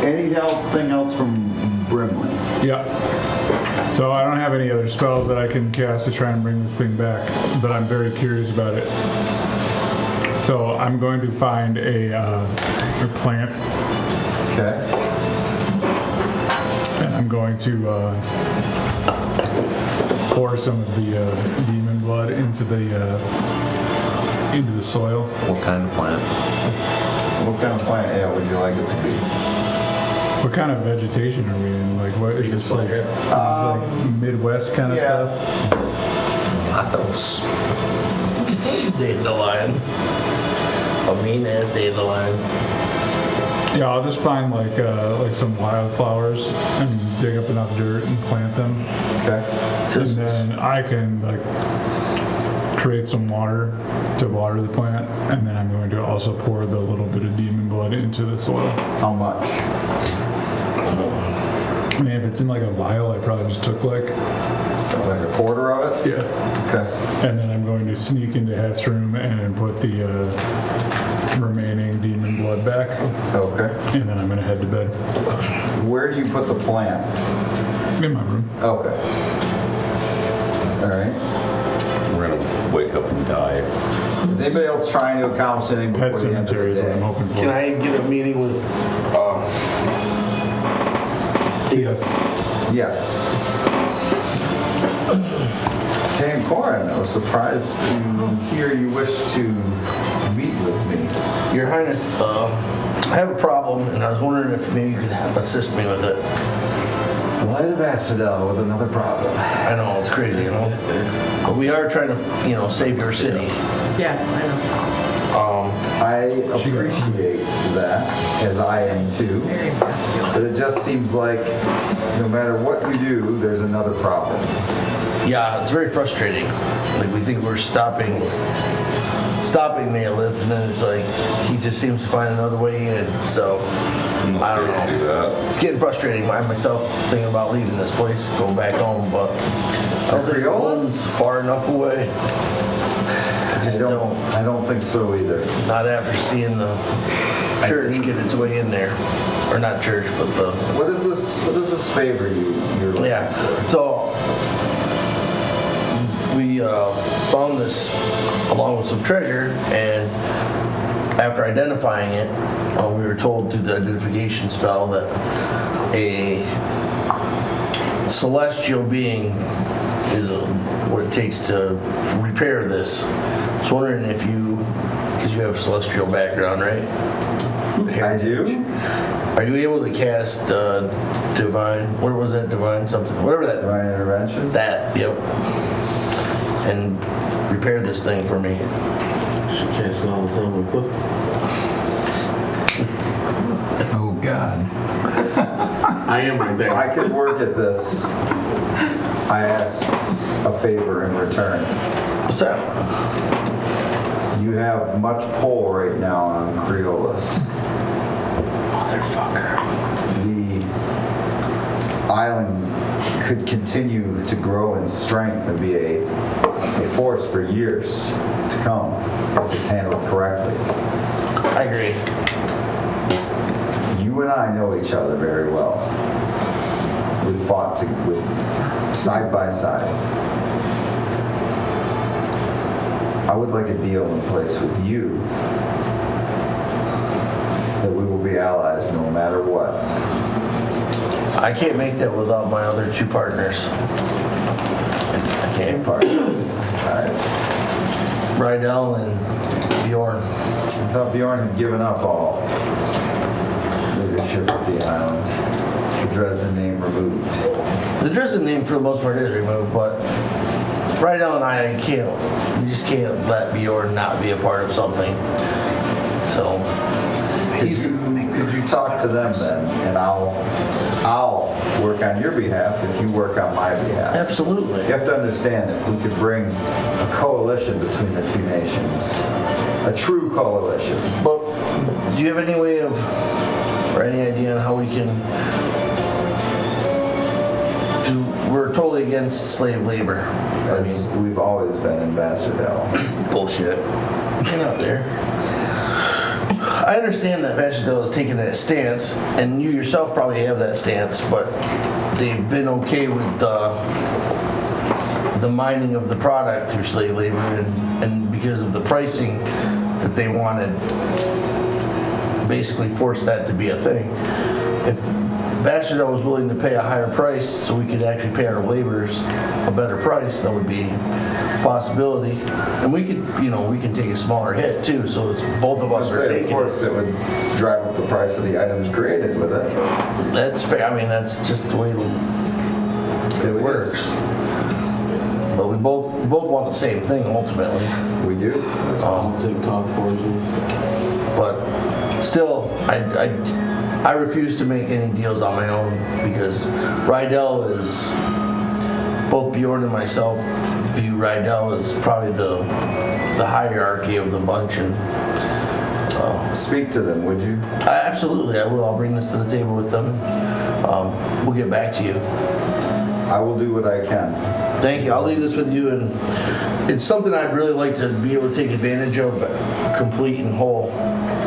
A: Anything else from Brimley?
I: Yeah. So I don't have any other spells that I can cast to try and bring this thing back, but I'm very curious about it. So I'm going to find a plant,
A: Okay.
I: and I'm going to pour some of the demon blood into the soil.
E: What kind of plant?
A: What kind of plant, yeah, would you like it to be?
I: What kind of vegetation are we in? Like, what is this like? Is this like Midwest kind of
A: yeah.
I: stuff?
E: Potatoes.
G: Dandelion. A mean ass dandelion.
I: Yeah, I'll just find like some wildflowers and dig up enough dirt and plant them.
A: Okay.
I: And then I can like create some water to water the plant, and then I'm going to also pour the little bit of demon blood into the soil.
A: How much?
I: I mean, if it's in like a vial, I probably just took like
A: Like a quarter of it?
I: yeah.
A: Okay.
I: And then I'm going to sneak into Hef's room and put the remaining demon blood back,
A: Okay.
I: and then I'm going to head to bed
A: Where do you put the plant?
I: in my room.
A: Okay. All right.
K: We're gonna wake up and die.
A: Is anybody else trying to accomplish anything before
I: Pet
A: the end of
I: cemetery
A: the
I: is what I'm
A: day?
I: hoping for.
G: Can I get a meeting with Thea?
A: Yes. Tancoren, I was surprised to hear you wish to meet with me.
G: Your Highness, I have a problem, and I was wondering if maybe you could assist me with it.
A: Light of Acidel with another problem.
G: I know, it's crazy, you know? But we are trying to, save your city.
C: Yeah, I know.
A: I appreciate that, as I am too.
C: Very masculine.
A: But it just seems like no matter what we do, there's another problem.
G: Yeah, it's very frustrating. Like, we think we're stopping Malith, and then it's like, he just seems to find another way in, so... I don't know. It's getting frustrating. I myself thinking about leaving this place, going back home, but I don't think home's far enough away. I just don't.
A: I don't think so either.
G: Not after seeing the church get its way in there, or not church, but the.
A: What is this? What does this favor you? You're looking
G: Yeah. So we found this along with some treasure, and after identifying it, we were told through the identification spell that a celestial being is what it takes to repair this. I was wondering if you, because you have a celestial background, right?
A: I do.
G: Are you able to cast divine? What was that? Divine something? Whatever that.
A: Divine intervention.
G: That. Yep. And repair this thing for me.
B: She casts it all the time with Clifton.
H: Oh God.
B: I am right there.
A: I could work at this. I ask a favor in return.
G: What's that?
A: You have much pull right now on Creolus.
G: Motherfucker.
A: The island could continue to grow in strength and be a force for years to come if it's handled correctly.
G: I agree.
A: You and I know each other very well. We fought side by side. I would like a deal in place with you that we will be allies no matter what.
G: I can't make that without my other two partners. I can't.
A: Partners. All right.
G: Rydell and Bjorn.
A: I thought Bjorn had given up all leadership of the island. The Dresden name removed.
G: The Dresden name for the most part is removed, but Rydell and I we just can't let Bjorn not be a part of something. So
A: Could you talk to them then, and I'll work on your behalf if you work on my behalf.
G: Absolutely.
A: You have to understand, if we could bring a coalition between the two nations, a true coalition.
G: But do you have any way of, or any idea on how we can? 'Cause we're totally against slave labor.
A: As we've always been in Basildale.
G: Bullshit. Get out there. I understand that Basildale has taken that stance, and you yourself probably have that stance, but they've been okay with the mining of the product through slave labor, and because of the pricing that they wanted, basically forced that to be a thing. If Basildale was willing to pay a higher price so we could actually pay our laborers a better price, that would be a possibility. And we could, we can take a smaller hit too, so it's both of us are
A: Of
G: taking
A: course, it would drive up the price of the items created with it.
G: That's fair. I mean, that's just the way it works. But we both want the same thing ultimately.
A: We do.
B: TikTok poison.
G: But still, I I refuse to make any deals on my own because Rydell is, both Bjorn and myself view Rydell as probably the hierarchy of the bunch, and
A: Speak to them, would you?
G: absolutely I will. I'll bring this to the table with them. We'll get back to you.
A: I will do what I can.
G: Thank you. I'll leave this with you, and it's something I'd really like to be able to take advantage of, complete and whole,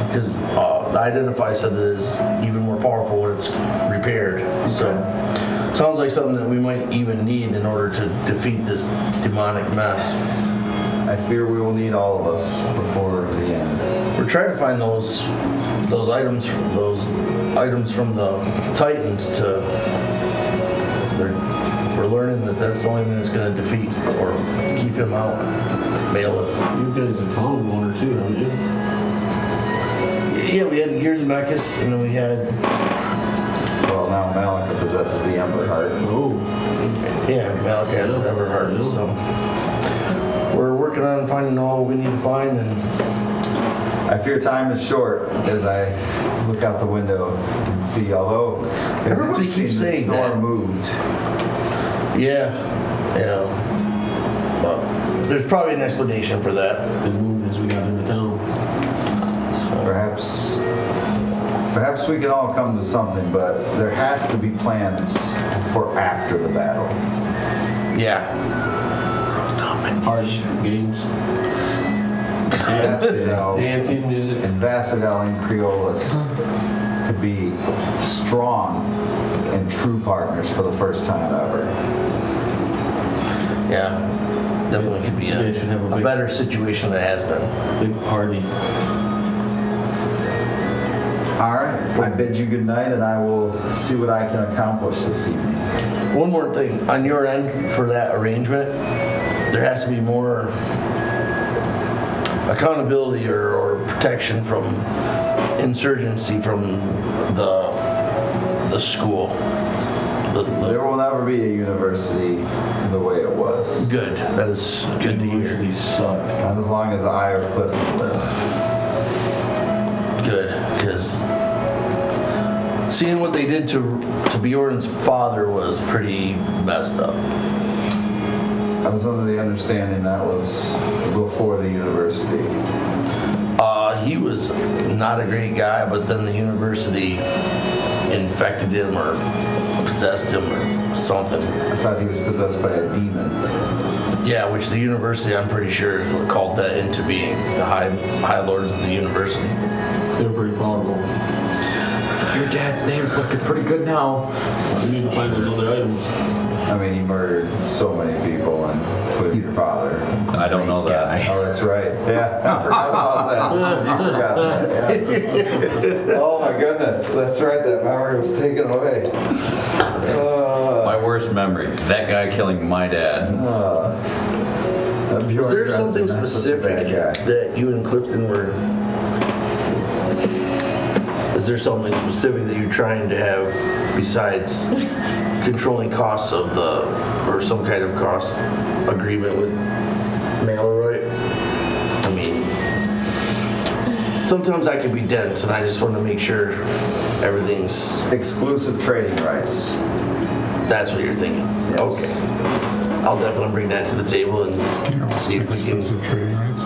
G: because the Identify said that it's even more powerful when it's repaired. So, sounds like something that we might even need in order to defeat this demonic mess.
A: I fear we will need all of us before the end.
G: We're trying to find those items from the Titans to. We're learning that that's the only thing that's going to defeat or keep him out. Malith.
B: You guys have found one or two, haven't you?
G: Yeah, we had the Gears of Mechas, and then we had.
A: Well, now Malika possesses the Ember Heart.
B: Oh.
G: Yeah, Malika has the Everheart, so. We're working on finding all we need to find, and.
A: I fear time is short as I look out the window and see, although it's
G: Everybody
A: interesting
G: keeps
A: the
G: saying
A: storm
G: that.
A: moved.
G: Yeah. But there's probably an explanation for that.
B: It moved as we got into town.
A: Perhaps we can all come to something, but there has to be plans for after the battle.
G: Yeah.
B: Hard games. Dancing, music.
A: Ambassador and Creolis could be strong and true partners for the first time ever.
G: Yeah. Definitely could be
B: They should have a
G: a
B: big-
G: better situation than it has been.
B: Big party.
A: All right, I bid you good night, and I will see what I can accomplish this evening.
G: One more thing. On your end, for that arrangement, there has to be more accountability or protection from insurgency from the school.
A: There will never be a university the way it was.
G: Good. That is good to hear.
B: Universities suck.
A: Not as long as I or Clifton live.
G: Good, because seeing what they did to Bjorn's father was pretty messed up.
A: I was under the understanding that was before the university.
G: He was not a great guy, but then the university infected him or possessed him or something.
A: I thought he was possessed by a demon.
G: Yeah, which the university, I'm pretty sure, is what called that into being. The high lords of the university.
B: They're pretty powerful.
K: Your dad's name's looking pretty good now.
B: We need to find those other items.
A: I mean, he murdered so many people, including your father.
K: I don't know that.
A: Oh, that's right. Yeah, I forgot about that. You forgot that, yeah. Oh my goodness, that's right. That memory was taken away.
K: My worst memory. That guy killing my dad.
G: Was there something specific that you and Clifton were... Is there something specific that you're trying to have besides controlling costs of or some kind of cost agreement with Malroy? I mean, sometimes I can be dense and I just want to make sure everything's...
A: Exclusive trading rights.
G: That's what you're thinking?
A: Yes.
G: Okay. I'll definitely bring that to the table and see if we can...
F: Exclusive trading rights.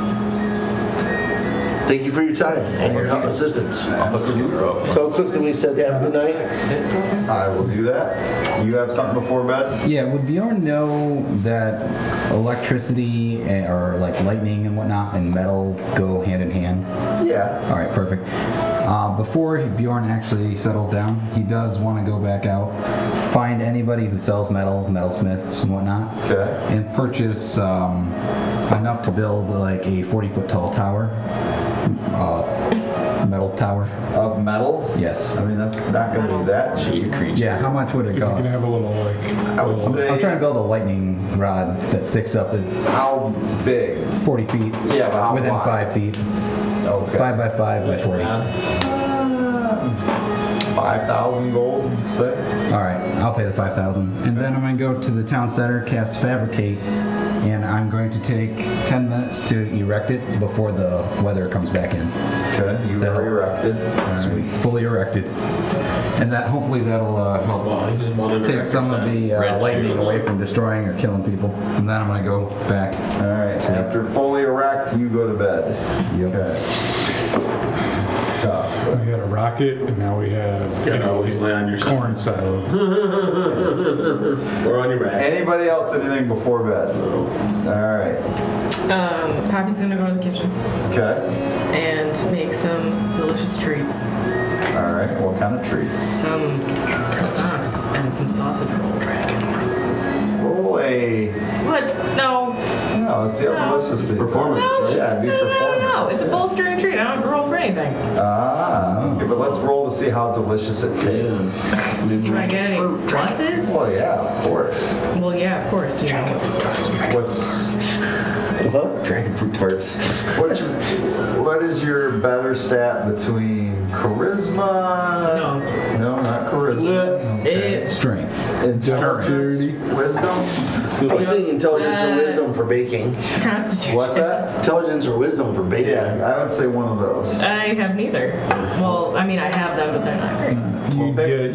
G: Thank you for your time and your assistance.
K: I'll hook you up.
G: Tell Clifton we said have a good night.
A: I will do that. You have something before bed?
H: Yeah, would Bjorn know that electricity or like lightning and whatnot and metal go hand in hand?
A: Yeah.
H: All right, perfect. Before Bjorn actually settles down, he does want to go back out, find anybody who sells metalsmiths and whatnot,
A: Okay.
H: and purchase enough to build like a 40-foot tall tower, metal tower.
A: Of metal?
H: Yes.
A: I mean, that's not going to be that cheap.
H: Yeah, how much would it
F: Because you
H: cost?
F: can have a little like.
A: I would say.
H: I'm trying to build a lightning rod that sticks up at
A: How big?
H: 40 feet.
A: Yeah, but how
H: within
A: wide?
H: 5 feet.
A: Okay.
H: 5 by 5 by 40.
A: 5,000 gold, say?
H: All right, I'll pay the 5,000. And then I'm going to go to the town center, cast Fabricate, and I'm going to take 10 minutes to erect it before the weather comes back in.
A: Okay, you
H: To
A: are
H: help.
A: erected.
H: Sweet. Fully erected. And that hopefully that'll help
B: Well, I just wanted to
H: take some of the
K: Red
H: lightning
K: shield.
H: away from destroying or killing people. And then I'm gonna go back.
A: All right, so after fully erect, you go to bed.
H: Yep.
A: Okay. It's tough.
F: We had a rocket, and now we have
B: You can always lay on your side.
F: corn silo.
B: Or on your back.
A: Anybody else anything before bed? All right.
C: Poppy's gonna go to the kitchen
A: Okay.
C: and make some delicious treats.
A: All right. What kind of treats?
C: Some croissants and some sausage rolls.
A: Roll a.
C: What? No.
A: No, let's see how delicious these are.
B: Performance, right?
A: Yeah, it'd be performance.
C: No, it's a bolstering treat. I don't roll for anything.
A: Okay, but let's roll to see how delicious it tastes.
C: Do I get any pluses?
A: Well, yeah, of course.
C: Well, yeah, of course. Do you know?
A: What's
K: Dragon fruit tarts.
A: what is your better stat between charisma?
C: No.
A: No, not charisma.
C: It,
H: Strength.
A: Intelligence, wisdom.
G: I think intelligence or wisdom for baking.
C: Constitution.
A: What's that?
G: Intelligence or wisdom for baking.
A: Yeah, I would say one of those.
C: I have neither. Well, I mean, I have them, but they're not great.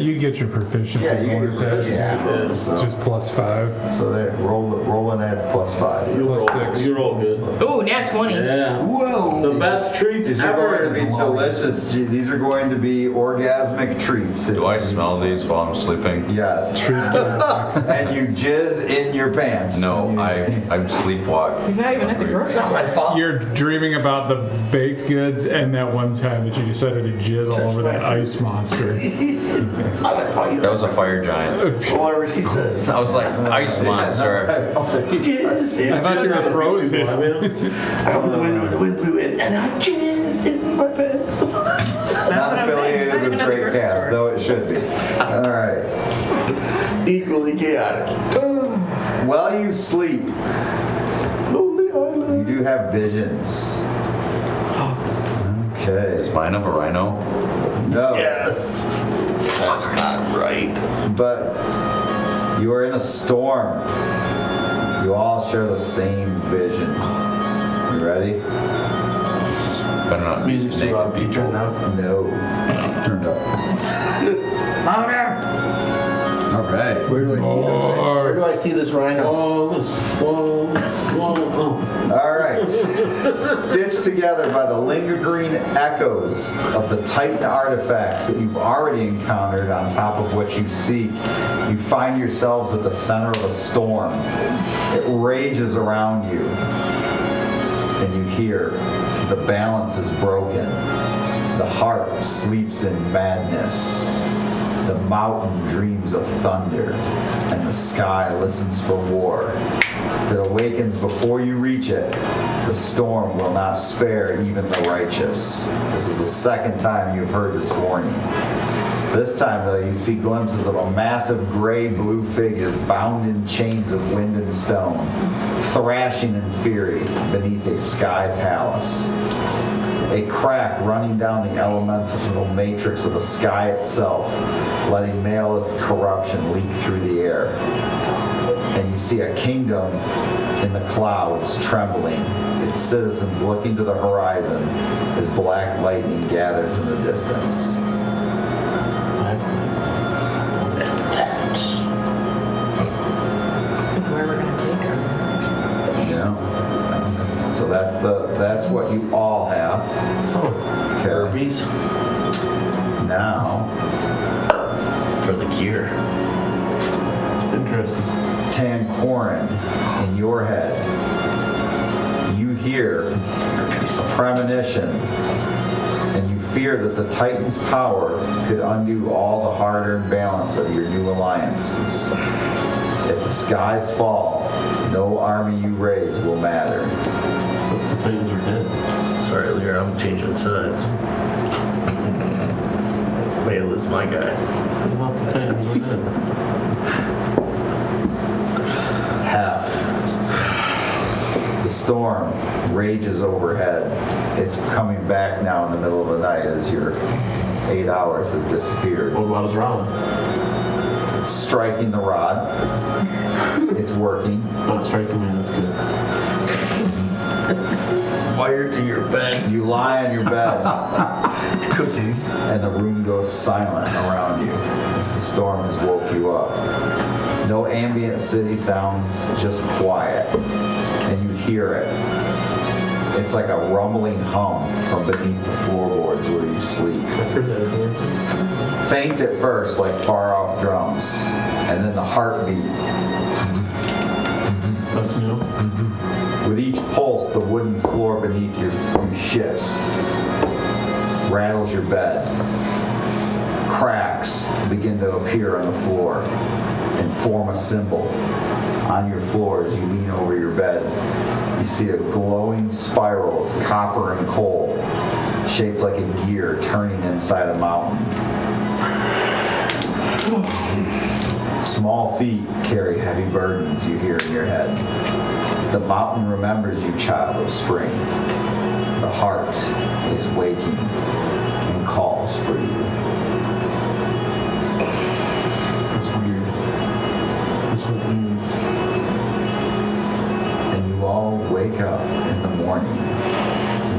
F: You get your proficiency
A: Yeah, you get your
F: bonus as
A: proficiency bonus,
F: it's
A: so.
F: just +5.
A: So they roll an at +5.
F: +6.
B: You roll good.
C: Ooh, nat 20.
B: Yeah.
H: Whoa!
B: The best treats
A: These are going to
B: ever.
A: be delicious. These are going to be orgasmic treats.
K: Do I smell these while I'm sleeping?
A: Yes. And you jizz in your pants.
K: No,
A: when you-
K: I'm sleepwalk.
C: He's not even at the grocery store.
F: You're dreaming about the baked goods and that one time that you decided to jizz all over that ice monster.
K: That was a fire giant.
G: Whatever she says.
K: I was like, ice monster.
F: I thought you were frozen.
G: I opened the window and the wind blew in and I jizzed in my pants.
C: That's what
A: Not
C: I'm saying. He's
A: affiliated
C: not
A: with
C: even at the
A: Great
C: grocery
A: Cast,
C: store.
A: though it should be. All right.
G: Equally chaotic.
A: While you sleep,
G: Lonely
A: you
G: island.
A: do have visions. Okay.
K: Is mine of a rhino?
A: No.
G: Yes. That's not right.
A: But you are in a storm. You all share the same vision. You ready?
K: Better not
G: Music's too
K: naked
G: loud. Can you turn it down?
A: No.
H: Turned up.
C: Louder.
H: All right.
G: Where do I see Where do I see this rhino?
A: All right. Stitched together by the lingering echoes of the Titan artifacts that you've already encountered on top of what you seek, you find yourselves at the center of a storm. It rages around you, and you hear the balance is broken. The heart sleeps in madness. The mountain dreams of thunder, and the sky listens for war. If it awakens before you reach it, the storm will not spare even the righteous. This is the second time you've heard this warning. This time, though, you see glimpses of a massive gray-blue figure bound in chains of wind and stone, thrashing in fury beneath a sky palace. A crack running down the elemental matrix of the sky itself, letting mail its corruption leak through the air. And you see a kingdom in the clouds trembling, its citizens looking to the horizon as black lightning gathers in the distance.
C: That's where we're gonna take her.
A: Yeah. So that's what you all have. Okay.
G: Herbies
A: Now,
G: for the gear.
B: Interesting.
A: Tancoren, in your head, you hear a premonition, and you fear that the Titan's power could undo all the hard-earned balance of your new alliances. If the skies fall, no army you raise will matter.
B: The Titans are dead.
G: Sorry, Lear, I'm changing sides. Whale is my guy.
B: What about the Titans are dead?
A: Half. The storm rages overhead. It's coming back now in the middle of the night as your 8 hours has disappeared.
B: What about his rod?
A: It's striking the rod. It's working.
B: Not striking me, that's good.
G: fire to your bed.
A: You lie on your bed,
G: Cooking.
A: and the room goes silent around you as the storm has woke you up. No ambient city sounds, just quiet, and you hear it. It's like a rumbling hum from beneath the floorboards where you sleep.
B: I've heard that before.
A: Faint at first, like far-off drums, and then the heartbeat.
B: That's new.
A: With each pulse, the wooden floor beneath you shifts, rattles your bed. Cracks begin to appear on the floor and form a symbol. On your floor, as you lean over your bed, you see a glowing spiral of copper and coal, shaped like a gear turning inside a mountain. Small feet carry heavy burdens, you hear in your head. The mountain remembers you, child of spring. The heart is waking and calls for you.
B: That's weird. That's what
A: And you all wake up in the morning.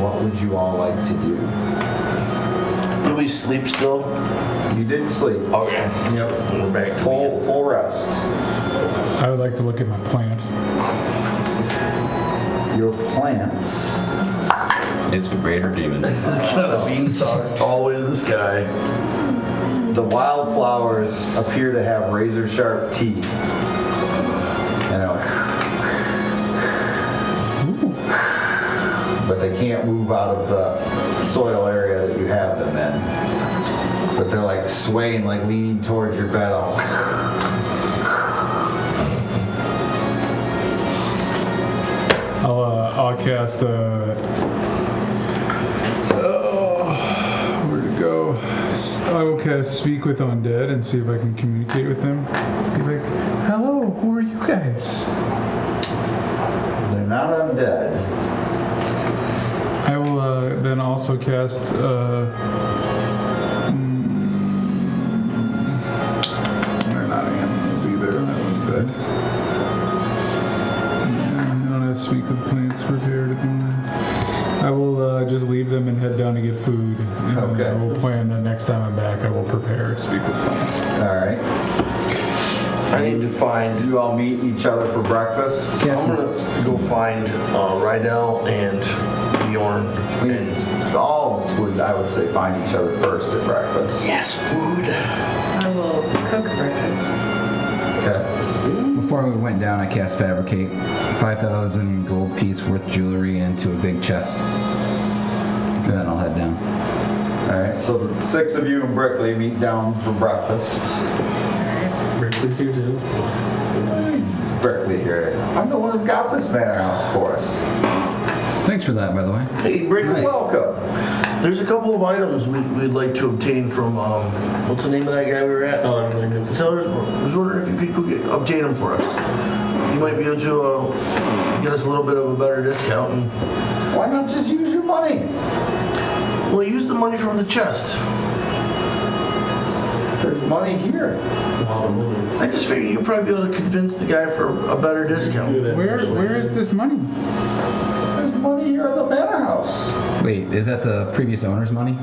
A: What would you all like to do?
G: Do we sleep still?
A: You did sleep.
G: Okay.
A: Yep.
G: We're back.
A: Full rest.
I: I would like to look at my plant.
A: Your plant.
K: Is a greater demon.
G: Kind of beanstalk all the way to the sky.
A: The wildflowers appear to have razor sharp teeth. And but they can't move out of the soil area that you have them in. But they're like swaying, like leaning towards your bed almost.
I: I'll cast where to go? I will cast Speak with Undead and see if I can communicate with them. Be like, hello, who are you guys?
A: They're not undead.
I: I will then also cast they're not animals either. I like that. Yeah, I don't have Speak with Plants prepared at the moment. I will just leave them and head down to get food. And
A: Okay.
I: I will plan that next time I'm back I will prepare Speak with Plants.
A: All right.
G: I need to find.
A: You all meet each other for breakfast.
G: I'm gonna go find Rydell and Bjorn. And
A: All would, I would say, find each other first at breakfast.
G: yes, food.
C: I will cook breakfast.
A: Okay.
H: Before we went down, I cast Fabricate. 5,000 gold piece worth jewelry into a big chest. And then I'll head down.
A: All right. So the six of you and Brickley meet down for breakfast.
B: Brickley's here too.
A: Brickley here. I'm the one who got this manor house for us.
H: Thanks for that, by the way.
G: Hey, Brickley.
A: Welcome.
G: There's a couple of items we'd like to obtain from, what's the name of that guy we were at?
B: Oh, that's magnificent.
G: I was wondering if you could obtain them for us. You might be able to get us a little bit of a better discount. And,
A: Why not just use your money?
G: well, use the money from the chest.
A: There's money here.
B: A lot of money.
G: I just figured you'd probably be able to convince the guy for a better discount.
B: Do that.
I: Where is this money?
A: There's money here at the manor house.
H: Wait, is that the previous owner's money?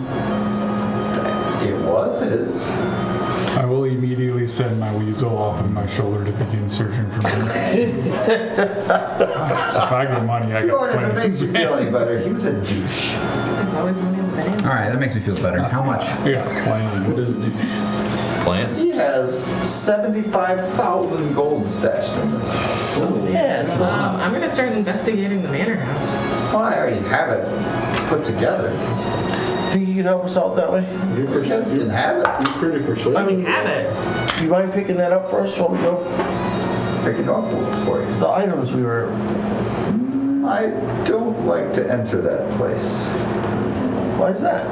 A: It was his.
I: I will immediately send my weasel off of my shoulder to begin searching for money. If I get money, I
A: Bjorn,
I: got
A: if it makes you feel
I: plans.
A: any better, he was a douche.
C: There's always money in the banana.
H: All right, that makes me feel better. How much?
I: Yeah, plans.
B: What is douche?
K: Plants?
A: He has 75,000 gold stashed in this house.
G: Yeah, so
C: I'm gonna start investigating the manor house.
A: Well, I already have it put together.
G: think you could help us out that way?
A: You guys can have it.
B: You're pretty persuasive.
G: I mean,
C: Have it.
G: you mind picking that up for us while we go?
A: Pick it up for you.
G: The items we were.
A: I don't like to enter that place.
G: Why is that?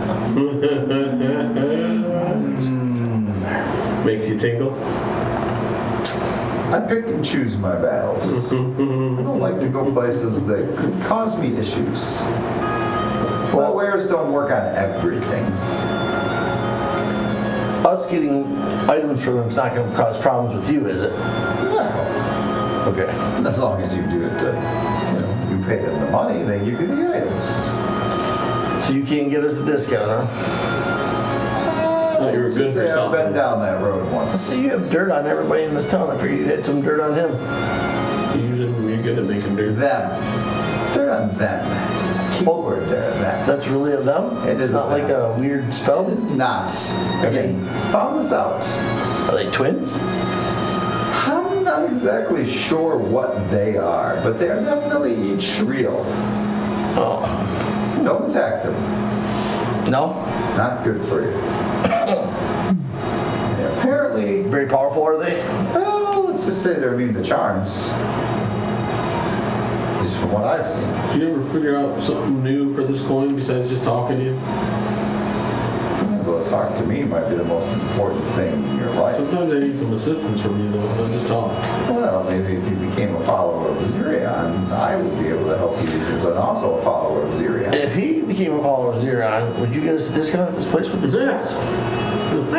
B: Makes you tingle.
A: I pick and choose my battles. I don't like to go places that could cause me issues. My wares don't work on everything.
G: Us getting items for them is not going to cause problems with you, is it?
A: No.
G: Okay.
A: As long as you do it to, you pay them the money, they give you the items.
G: So you can't get us a discount, huh?
B: Oh, you were
A: Let's
B: good
A: just
B: for
A: say I've been
B: something.
A: down that road once.
G: So you have dirt on everybody in this town. I figured you had some dirt on him.
B: You're good at making dirt.
A: Them. They're on them. Keyword there, them.
G: That's really a them?
A: It
G: It's
A: is
G: not
A: a
G: like
A: them.
G: a weird spell?
A: It's not. Again, found this out.
G: Are they twins?
A: I'm not exactly sure what they are, but they're definitely each real.
G: Oh.
A: Don't attack them.
G: No?
A: Not good for you. Yeah, apparently,
G: Very powerful, are they?
A: well, let's just say they're immune to charms. At least from what I've seen.
B: Did you ever figure out something new for this coin besides just talking to you?
A: Being able to talk to me might be the most important thing in your life.
B: Sometimes I need some assistance from you, though. Don't just talk.
A: Well, maybe if you became a follower of Xerion, I would be able to help you because I'm also a follower of Xerion.
G: If he became a follower of Xerion, would you get us a discount at this place with these
B: Yeah.
G: spells?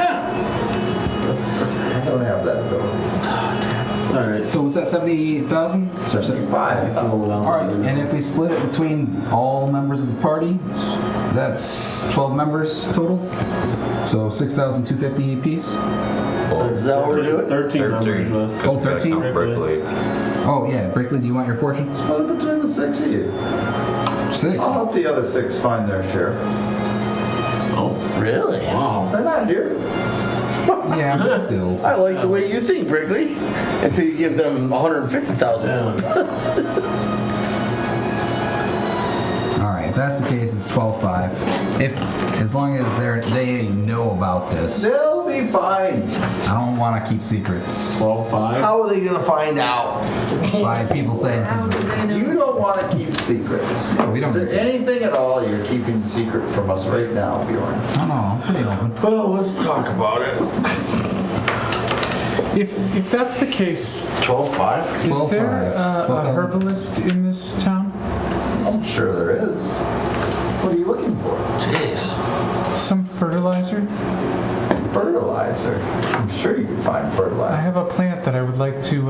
A: I don't have that ability.
B: All right.
H: So was that 70,000?
A: 75,000.
H: All right, and if we split it between all members of the party, that's 12 members total. So 6,250 apiece.
G: Is that what we're doing?
B: 13 numbers with.
H: Oh, 13?
E: Brickley.
H: Oh yeah, Brickley, do you want your portion?
A: Split it between the 6 of you.
H: 6.
A: I'll help the other 6 find their share.
B: Oh,
G: Really?
B: wow.
A: They're not here.
H: Yeah, but still.
G: I like the way you think, Brickley. Until you give them 150,000.
B: Yeah.
H: All right, if that's the case, it's 12.5. As long as they know about this,
A: They'll be fine.
H: I don't want to keep secrets
B: 12.5.
G: How are they gonna find out?
H: by people saying things like,
A: You don't want to keep secrets.
H: No, we don't
A: Is
H: need
A: there
H: to.
A: anything at all you're keeping secret from us right now, Bjorn?
H: oh no, I'm pretty open.
G: Well, let's talk about it.
F: If that's the case,
G: 12.5?
F: is
H: 12.5.
F: there a
H: 12,000.
F: herbalist in this town?
A: I'm sure there is. What are you looking for?
G: Jeez.
F: Some fertilizer?
A: Fertilizer. I'm sure you can find fertilizer.
F: I have a plant that I would like to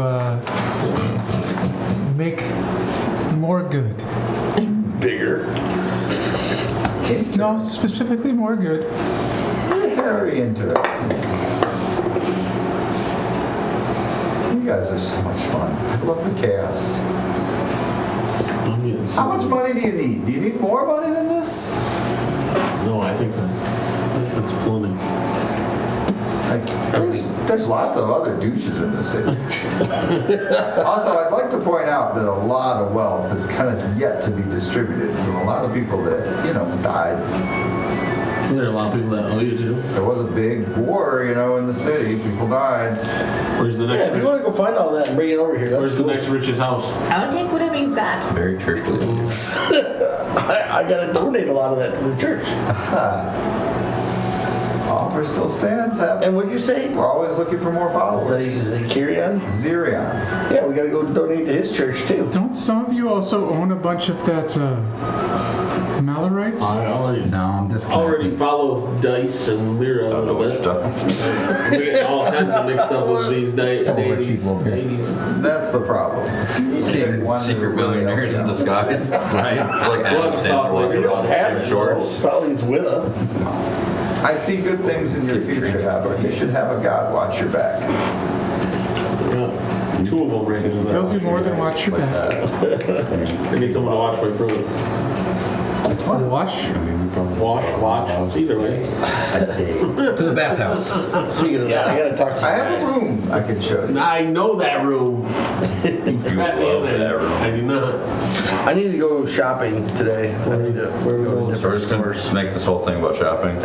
F: make more good.
G: Bigger.
F: No, specifically more good.
A: Very interesting. You guys are so much fun. I love the chaos. How much money do you need? Do you need more money than this?
B: No, I think that's plenty.
A: There's lots of other douches in the city. Also, I'd like to point out that a lot of wealth is kind of yet to be distributed from a lot of people that, died.
B: There are a lot of people that owe you too.
A: There was a big war, in the city. People died.
B: Where's the
G: Yeah,
B: next?
G: if you want to go find all that and bring it over here, that's
B: Where's the
G: cool.
B: next richest house?
J: I'll take whatever you've got.
K: Very churchly of you.
G: I gotta donate a lot of that to the church.
A: Offer still stands.
G: And what'd you say?
A: We're always looking for more followers.
G: Zakirian?
A: Xerion.
G: Yeah, we gotta go donate to his church too.
F: Don't some of you also own a bunch of that malorites?
B: I already
H: No, I'm disconnected.
B: follow Dice and Lyra a
E: Don't know
B: little
E: what
B: bit.
E: you're talking about.
B: We get all kinds of mixed up with these
H: Couple rich people over here.
B: ladies.
A: That's the problem.
K: Secret millionaires in disguise, right? Like Adam Sandler walking around in gym shorts.
G: Sally's with us.
A: I see good things in your future, Howard. You should have a god watch your back.
B: Yeah. 2 of them right into that.
F: They'll do more than watch your back.
B: I need someone to watch my fruit.
F: Wash?
B: Watch, either way.
H: To the bathhouse.
G: Speaking of that, I gotta talk to you
A: I have
G: guys.
A: a room I can show you.
B: I know that room. You forgot me in
E: love
B: there.
E: that room.
B: I do not.
G: I need to go shopping today. I need to
B: Where are we
G: go
B: going?
G: to
E: So we're
G: different
E: just
G: stores.
E: gonna make this whole thing about shopping.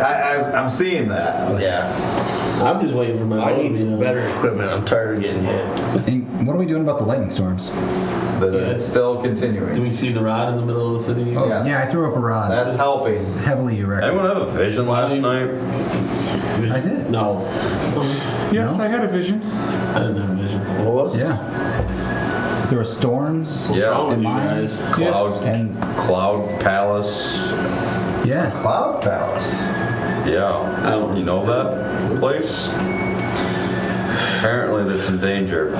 A: I'm seeing that.
G: Yeah,
B: I'm just waiting for my
G: I
B: loan
G: need
B: to
G: some
B: be done.
G: better equipment. I'm tired of getting hit.
H: And what are we doing about the lightning storms?
A: But
B: Yeah.
A: it's still
B: Do
A: continuing.
B: we see the rod in the middle of the city?
H: Oh,
A: Yes.
H: yeah, I threw up a rod.
A: That's helping.
H: Heavily erected.
E: Anyone have a vision last night?
H: I did.
B: No.
F: Yes,
H: No?
F: I had a vision.
B: I didn't have a vision.
G: What was it?
H: Yeah. There were storms.
E: Yeah.
B: What's wrong with
H: And
B: you
H: mine?
B: guys?
E: Cloud Palace.
H: Yeah.
A: Cloud Palace.
E: Yeah. You know that place? Apparently that's in danger.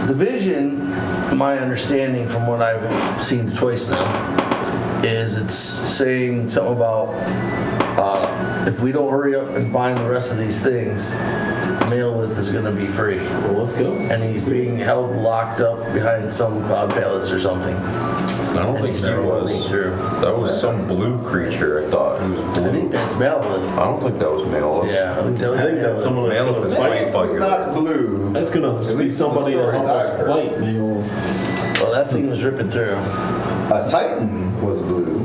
G: The vision my understanding from what I've seen twice now is it's saying something about if we don't hurry up and find the rest of these things, Malith is going to be free.
B: Well, let's go.
G: And he's being held locked up behind some cloud palace or something.
E: I don't think there was.
G: Through.
E: That was some blue creature. I thought he was blue.
G: I think that's Malith.
E: I don't think that was Malith.
G: Yeah, I think
B: that's someone that's
E: Malith
B: gonna
E: is
B: fight.
E: way
A: It's not blue.
B: That's gonna be somebody to help us fight, Neil.
G: Well, that thing was ripping through.
A: A Titan was blue.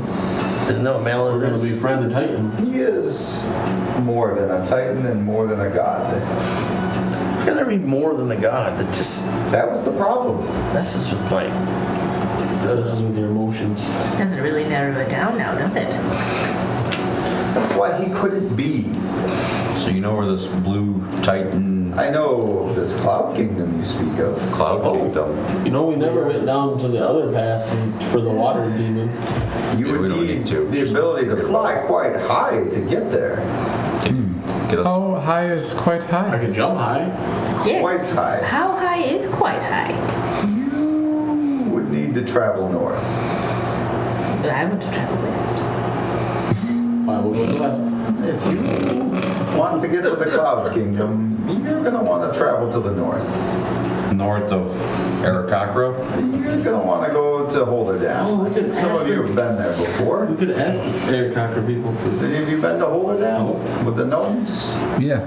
G: No, Malith
B: We're gonna
G: is.
B: be friend of Titan.
A: He is more than a Titan and more than a god.
G: How can there be more than a god?
A: That was the problem.
G: That's just with Mike.
B: This is with your emotions.
J: Doesn't really narrow it down now, does it?
A: That's why he couldn't be.
E: So you know where this blue Titan
A: I know of this Cloud Kingdom you speak of.
E: Cloud Kingdom?
B: You know, we never went down to the other path for the water demon.
A: You
E: Yeah,
A: would
E: we don't
A: need
E: need to.
A: the ability to fly quite high to get there.
E: Get us.
F: How high is quite
B: I
F: high?
B: can jump high.
J: Yes.
A: Quite high.
J: How high is quite high?
A: You would need to travel north.
J: But I want to travel west.
B: I will go to the west.
A: If you want to get to the Cloud Kingdom, you're going to want to travel to the north.
E: North of Arakakra?
A: You're going to want to go to Holderdam.
B: Oh, we could
A: Some
B: ask
A: of you
B: them.
A: have been there before.
B: We could ask the air cocker people for.
A: Have you been to Holderdam with the gnomes?
H: Yeah.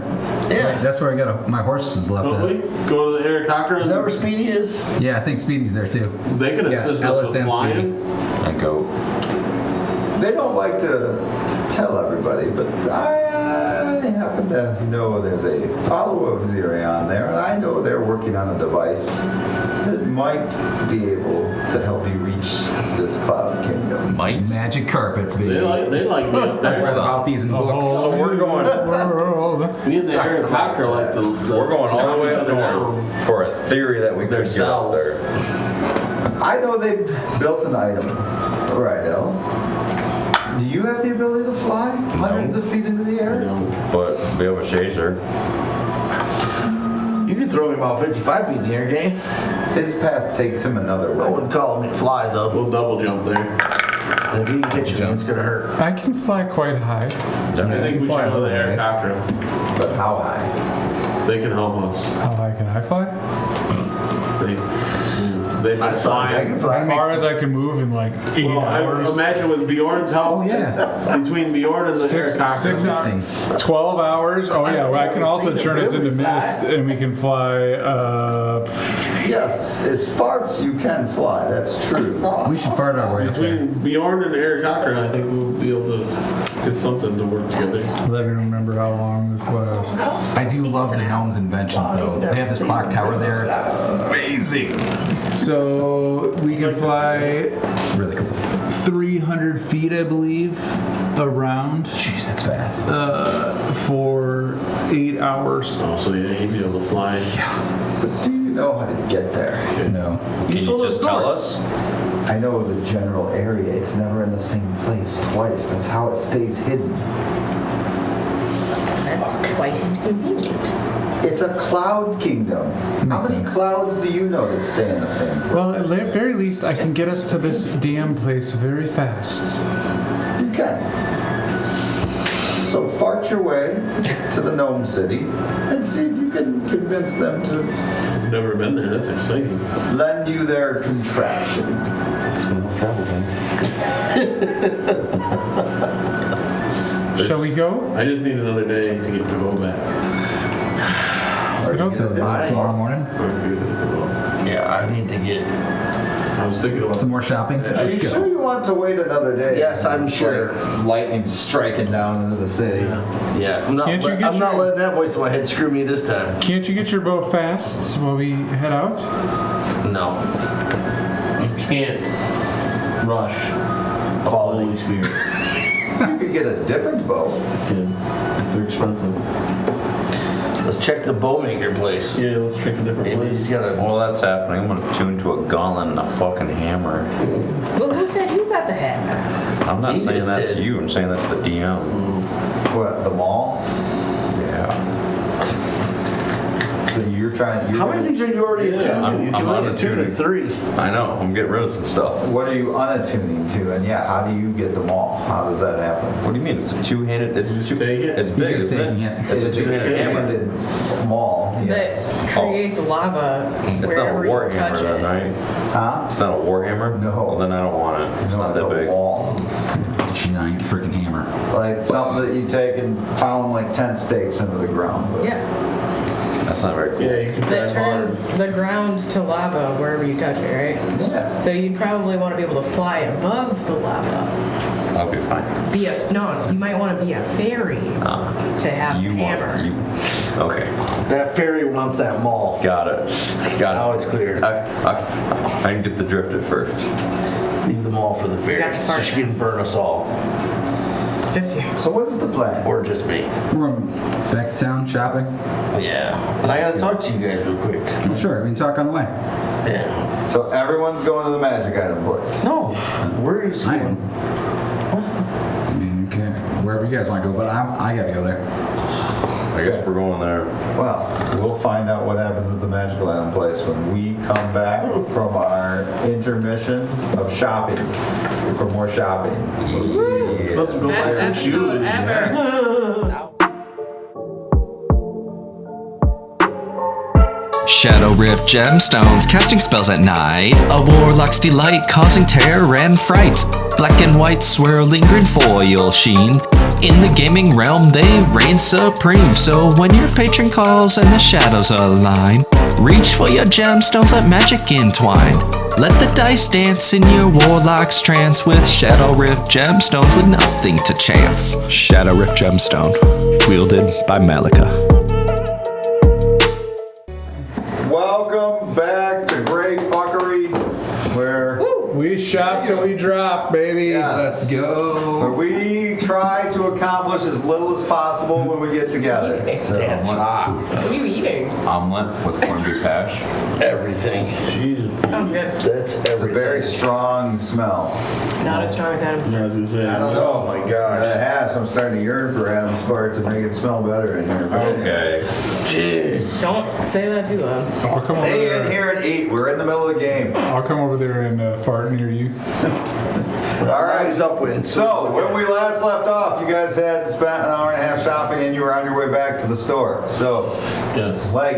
G: Yeah.
H: That's where I got my horses left
B: Don't we
H: at.
B: go to the air cocker?
G: Is that where Speedy is?
H: Yeah, I think Speedy's there too.
B: They could
H: Yeah,
B: assist
H: Ellis
B: us with
H: and
B: flying.
E: And go.
A: They don't like to tell everybody, but I happen to know there's a follower of Xerion there, and I know they're working on a device that might be able to help you reach this Cloud Kingdom.
E: Might?
H: Magic carpets, baby.
B: They like me up
H: I've
B: there.
H: read about these in books.
E: So we're going.
B: Me and the air cocker like the
E: We're going all the way up north for a theory that we could get up
B: Themselves.
E: there.
A: I know they've built an item. Right, El? Do you have the ability to fly hundreds of feet into the
B: You
A: air?
B: know,
E: But we have a chaser.
G: You can throw me about 55 feet in the air, game.
A: His path takes him another
G: I
A: way.
G: wouldn't call him fly though.
B: we'll double jump there.
G: And if you can catch me, it's gonna hurt.
F: I can fly quite high.
B: I
E: Yeah.
B: think we
H: fly
B: should
H: a
B: go to the
H: little
B: air
H: ways.
B: cocker.
A: But how high?
B: They can help us.
F: How high can I fly?
B: They can fly.
F: As far as I can move in like 8
B: Well, I
F: hours.
B: imagine with Bjorn's help.
H: Oh, yeah.
B: Between Bjorn and the
F: Six
B: air cocker.
H: Interesting.
F: 12 hours. Oh yeah, well, I can also turn us into mist, and we can fly.
A: Yes, as far as you can fly, that's true.
H: We should fart our way up there.
B: Between Bjorn and Eric Cocker, I think we'll be able to get something to work together.
F: Let me remember how long this lasts.
H: I do love the gnomes' inventions though. They have this clock tower there. It's amazing.
F: So we can fly
H: It's really cool.
F: 300 feet, I believe, around
H: Jeez, that's fast.
F: for 8 hours.
B: Oh, so yeah, you'd be able to fly.
A: But do you know how to get there?
H: No.
E: Can you
G: told
E: just
G: us
E: tell
G: north.
E: us?
A: I know the general area. It's never in the same place twice. That's how it stays hidden.
J: That's quite inconvenient.
A: It's a cloud kingdom. How
H: Makes
A: many
H: sense.
A: clouds do you know that stay in the same place?
F: Well, at the very least, I can get us to this damn place very fast.
A: You can. So fart your way to the gnome city and see if you can convince them to
B: I've never been there. That's exciting.
A: lend you their contraption.
E: It's going to travel then.
F: Shall we go?
B: I just need another day to get the bow back.
A: Are
F: We don't
A: you
F: say
A: gonna
F: that
A: die?
H: Tomorrow morning?
G: Yeah, I need to get.
B: I was thinking about
H: Some more shopping?
A: Are you sure you want to wait another day?
G: Yes, I'm sure.
A: Like lightning striking down into the city.
G: Yeah, I'm not.
F: Can't you get
G: I'm not
F: your-
G: letting that voice in my head screw me this time.
F: Can't you get your bow fast while we head out?
G: No.
B: you can't rush the Holy Spirit.
A: You could get a different bow.
B: Kid. They're expensive.
G: Let's check the bowmaker place.
B: Yeah, let's check a different
G: Maybe he's
B: place.
G: got a.
E: Well, that's happening. I'm going to tune to a gauntlet and a fucking hammer.
J: Well, who said you got the hammer?
E: I'm not
G: He
E: saying
G: just
E: that's
G: did.
E: you. I'm saying that's the DM.
A: What, the mall?
E: Yeah.
A: So you're trying.
G: How many things are you already attuned to? You can only attune to 3.
E: I know, I'm getting rid of some stuff.
A: What are you unattuning to? And yeah, how do you get them all? How does that happen?
E: What do you mean? It's a two-handed, it's
B: take it?
E: It's big,
H: He's just
E: isn't
H: taking
E: it?
H: it.
E: It's a two-handed hammer.
A: two-handed maul. Yes.
C: That creates lava
E: It's not a
C: wherever you
E: war
C: touch
E: hammer
C: it.
E: then, right?
A: Huh?
E: It's not a war hammer?
A: No.
E: Well, then I don't want it. It's
A: No,
E: not
A: it's
E: that
A: a
E: big.
A: maul.
H: Giant freaking hammer.
A: Like something that you take and pound like tent stakes into the ground with.
C: Yeah.
E: That's not very cool.
B: Yeah, you can
C: That
B: drive hard.
C: turns the ground to lava wherever you touch it, right?
A: Yeah.
C: So you'd probably want to be able to fly above the lava.
E: I'll be fine.
C: No, you might want to be a fairy to have
E: You
C: a hammer.
E: want, you, okay.
G: That fairy wants that maul.
E: Got it. Got it.
G: Now it's clear.
E: I didn't get the drift at first.
G: Leave the maul for the fairy,
C: got the
G: so
C: part.
G: she can burn us all.
C: Just you.
A: So what is the plan?
G: Or just me.
H: We're back to town shopping.
G: Yeah. And I gotta talk to you guys real quick.
H: Oh, sure, we can talk on the way.
G: Yeah.
A: So everyone's going to the magic item place.
G: No, where is
H: I
G: he?
H: am. I mean, okay, wherever you guys want to go, but I gotta go there.
E: I guess we're going there.
A: Well, we'll find out what happens at the magical item place when we come back from our intermission of shopping. For more shopping. We'll see you.
B: Let's go buy
C: Best
B: some
C: episode
B: shoes.
C: ever.
D: Shadow Rift gemstones, casting spells at night. A warlock's delight, causing terror and fright. Black and white swirling green foil sheen. In the gaming realm, they reign supreme. So when your patron calls and the shadows align, reach for your gemstones, let magic entwine. Let the dice dance in your warlock's trance. With Shadow Rift gemstones, leave nothing to chance. Shadow Rift gemstone, wielded by Malika.
A: Welcome back to Great Fuckery, where
I: We shop till we drop, baby.
A: Yes.
H: Let's go.
A: we try to accomplish as little as possible when we get together. So,
C: What are you eating?
K: Omelet with corned beef hash.
G: Everything. Jesus.
C: Sounds good.
G: That's everything.
A: it's a very strong smell.
C: Not as strong as Adam's.
B: Yeah, I was gonna say.
A: I don't know.
G: Oh my gosh.
A: That hash, I'm starting to yearn for Adam's part to make it smell better in here.
E: Okay.
G: Jeez.
C: Don't say that too loud.
I: I'll come over
A: Stay in
I: there.
A: here and eat. We're in the middle of the game.
I: I'll come over there and fart near you.
A: All right.
G: He's upwind.
A: So, when we last left off, you guys had spent an hour and a half shopping and you were on your way back to the store. So,
B: Yes.
A: like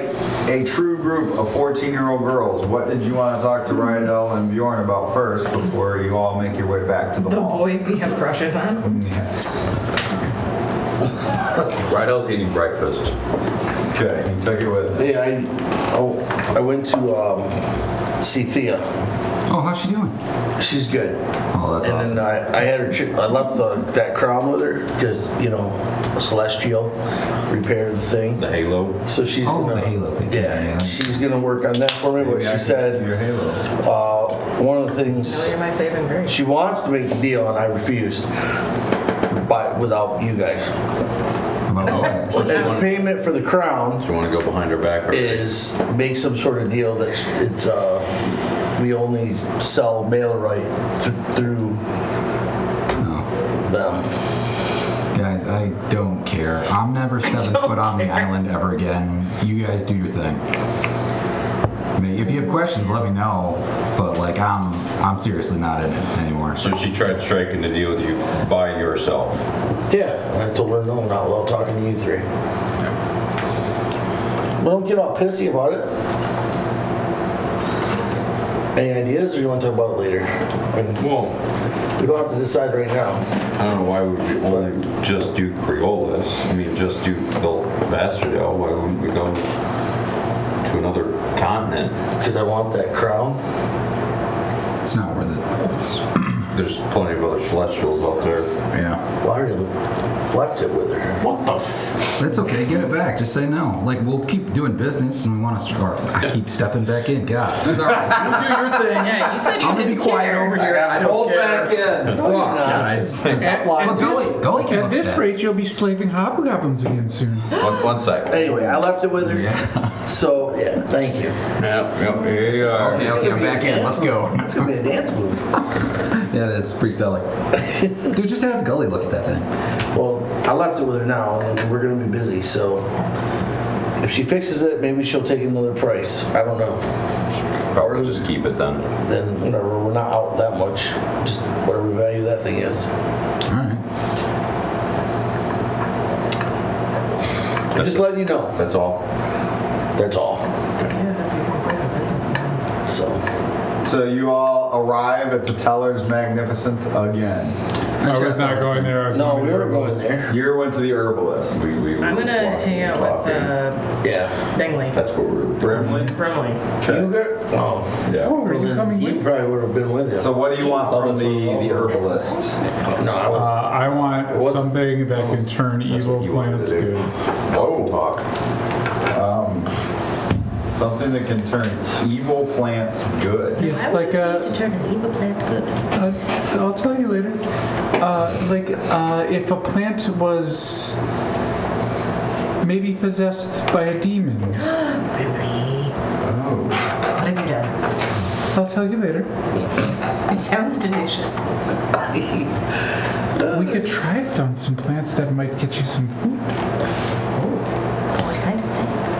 A: a true group of 14-year-old girls, what did you want to talk to Rydell and Bjorn about first before you all make your way back to the
C: The
A: mall?
C: boys we have crushes on.
A: Yes.
E: Rydell's eating breakfast.
A: Okay, you took it with you.
G: Yeah, I went to see Thea.
H: Oh, how's she doing?
G: She's good.
H: Oh, that's
G: and
H: awesome.
G: then I had her. I left that crown with her because Celestial repaired the thing.
E: The halo.
G: So she's
H: Oh,
G: gonna,
H: the Halo thing.
G: Yeah, she's gonna work on that for me. But
A: Maybe I
G: she
A: can
G: said
A: see your halo.
G: one of the things
C: No, you're my saving grace.
G: she wants to make the deal, and I refused. But without you guys,
H: Oh,
G: as a payment for the crown,
E: Do you want to go behind her back? Or
G: is make some sort of deal that it's we only sell mail right through them.
H: guys, I don't care. I'm never stepping foot on the island ever again. You guys do your thing. I mean, if you have questions, let me know. But like, I'm seriously not in it anymore.
E: So she tried striking the deal with you by yourself.
G: Yeah, I told her no, not without talking to you three. But don't get all pissy about it. Any ideas, or you want to talk about it later?
E: Well,
G: We don't have to decide right now.
E: I don't know why we would only just do Creolis. I mean, just do the Bastardale. Why wouldn't we go to another continent?
G: Because I want that crown.
H: It's not worth it.
E: There's plenty of other Celestials out there.
H: Yeah.
G: Well, I already left it with her.
E: What the f?
H: That's okay. Get it back. Just say no. Like, we'll keep doing business and we want to, or I keep stepping back in. God. It's all right. You do your thing.
C: Yeah, you said you
H: I'm going to
C: didn't
H: be quiet
C: care.
H: over here. I don't
A: Hold
H: care.
A: back in.
H: Fuck, guys. Well, Gully can
I: At
H: look
I: this
H: at
I: rate, you'll be slaving hobgoblins again soon.
E: One sec.
G: Anyway, I left it with her.
H: Yeah.
G: So, yeah, thank you.
E: Yep, here you are.
H: Okay, I'm back in. Let's go.
G: It's going to be a dance move.
H: Yeah, it's pretty stellar. Dude, just have Gully look at that thing.
G: Well, I left it with her now, and we're going to be busy, so If she fixes it, maybe she'll take another price. I don't know.
E: Probably just keep it then.
G: Then whatever, we're not out that much. Just whatever value that thing is.
H: All right.
G: Just letting you know.
E: That's all.
G: That's all.
C: Yeah, that's become quite the business, man.
A: So you all arrive at the Teller's Magnificence again.
I: I was not going there. I was
G: No,
I: going
G: we
I: to
G: were
I: the
G: going
I: herbalist.
G: there.
A: You went to the herbalist.
C: I'm gonna hang out with
G: Yeah.
C: Dingley.
E: That's what we're.
A: Brimley?
C: Brimley.
G: You got? Oh.
E: Yeah.
I: Oh, are
G: Well,
I: you
G: then
I: coming
G: he
I: with?
G: probably would have been with you.
A: So what do you want from the herbalist?
G: No, I was.
I: I want
G: What?
I: something that can turn evil
E: what you wanted
I: plants
E: to do.
I: good.
E: Oh, talk.
A: Something that can turn evil plants good.
I: Yes,
J: Why
I: like
J: would you need to turn an evil plant good?
I: I'll tell you later. If a plant was maybe possessed by a demon,
J: Really?
A: Oh.
J: What have you done?
I: I'll tell you later.
J: It sounds delicious.
I: We could try it on some plants that might get you some food.
J: What kind of plants?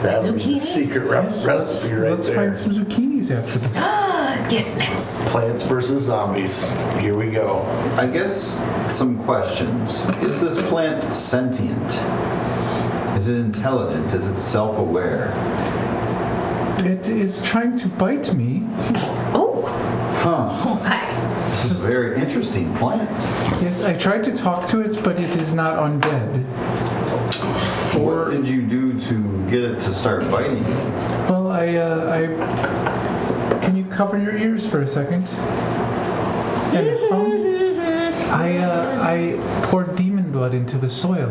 G: That was the
J: Zucchinis?
G: secret
I: Yes,
G: recipe right
I: let's
G: there.
I: find some zucchinis after this.
J: Yes, let's.
G: Plants versus zombies. Here we go.
A: I guess some questions. Is this plant sentient? Is it intelligent? Is it self-aware?
I: It is trying to bite me.
J: Oh,
A: Huh.
J: hi.
A: This is a very interesting plant.
I: Yes, I tried to talk to it, but it is not undead.
A: What did you do to get it to start biting you?
I: Well, can you cover your ears for a second? And I poured demon blood into the soil.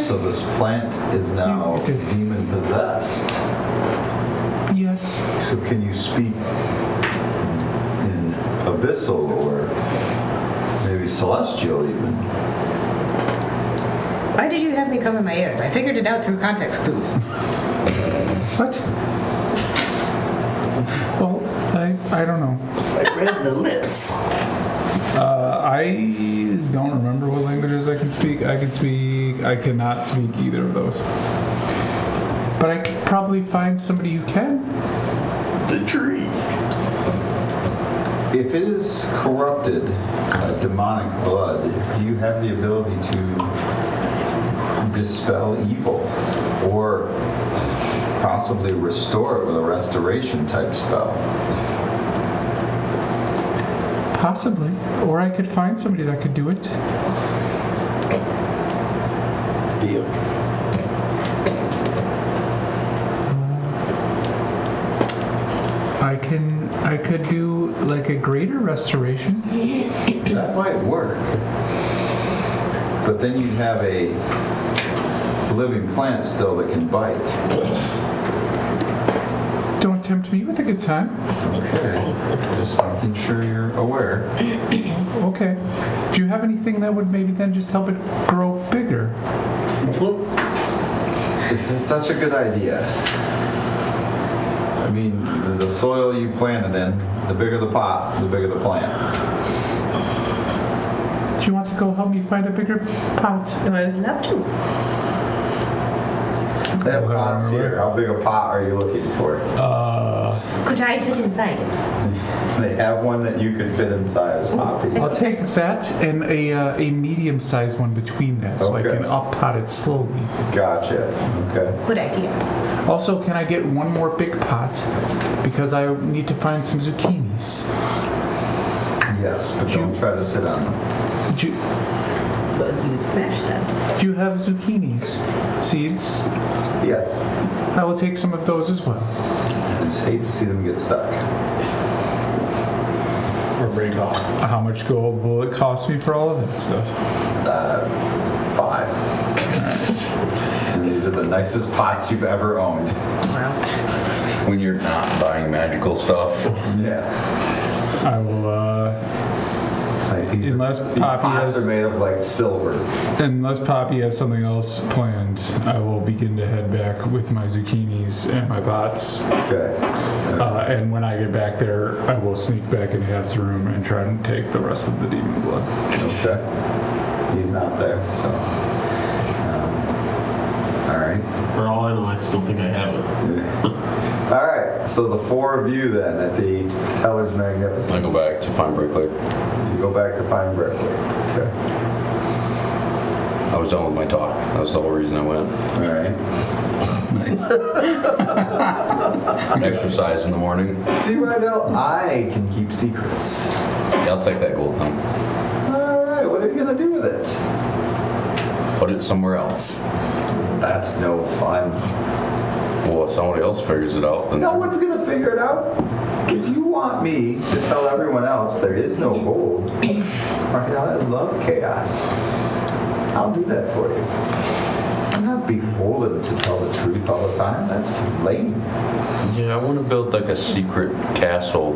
A: So this plant is now demon possessed.
I: Yes.
A: So can you speak in abyssal or maybe celestial even?
J: Why did you have me cover my ears? I figured it out through context clues.
I: What? Well, I don't know.
G: I read the lips.
I: I don't remember what languages I can speak. I cannot speak either of those. But I could probably find somebody who can.
G: The tree.
A: If it is corrupted by demonic blood, do you have the ability to dispel evil or possibly restore it with a restoration type spell?
I: Possibly. Or I could find somebody that could do it.
G: Deal.
I: I could do like a greater restoration.
A: That might work. But then you'd have a living plant still that can bite.
I: Don't tempt me with a good time.
A: Okay. Just making sure you're aware.
I: Okay. Do you have anything that would maybe then just help it grow bigger?
A: It's such a good idea. I mean, the soil you planted in, the bigger the pot, the bigger the plant.
I: Do you want to go help me find a bigger pot?
J: I would love to.
A: They have pots here. How big a pot are you looking for?
J: Could I fit inside it?
A: They have one that you could fit inside as Poppy.
I: I'll take that and a medium-sized one between that, so
A: Okay.
I: I can up-pot it slowly.
A: Gotcha. Okay.
J: Good idea.
I: Also, can I get one more big pot? Because I need to find some zucchinis.
A: Yes, but don't try to sit on them.
I: Do you,
J: But you'd smash them.
I: do you have zucchinis? Seeds?
A: Yes.
I: I will take some of those as well.
A: I just hate to see them get stuck.
F: Or break off.
I: How much gold will it cost me for all of that stuff?
A: 5. And these are the nicest pots you've ever owned.
J: Wow.
K: When you're not buying magical stuff.
A: Yeah.
I: I will,
A: Like these
I: Unless
A: these
I: Poppy
A: pots
I: has-
A: are made of like silver.
I: unless Poppy has something else planned, I will begin to head back with my zucchinis and my pots.
A: Okay.
I: And when I get back there, I will sneak back in Hat's room and try and take the rest of the demon blood.
A: Okay. He's not there, so. right.
B: For all I know, I still think I have it.
A: All right, so the four of you then at the Teller's Magnificent.
E: I go back to find Brickley.
A: You go back to find Brickley. Okay.
E: I was done with my talk. That was the whole reason I went.
A: All right.
H: Nice.
E: Exercise in the morning.
A: See, Rydell, I can keep secrets.
E: Yeah, I'll take that gold then.
A: All right, what are you going to do with it?
E: Put it somewhere else.
A: That's no fun.
E: Well, if somebody else figures it out, then
A: No one's going to figure it out. If you want me to tell everyone else there is no gold, Rydell, I love chaos. I'll do that for you. I'm not beholden to tell the truth all the time. That's lame.
E: yeah, I want to build like a secret castle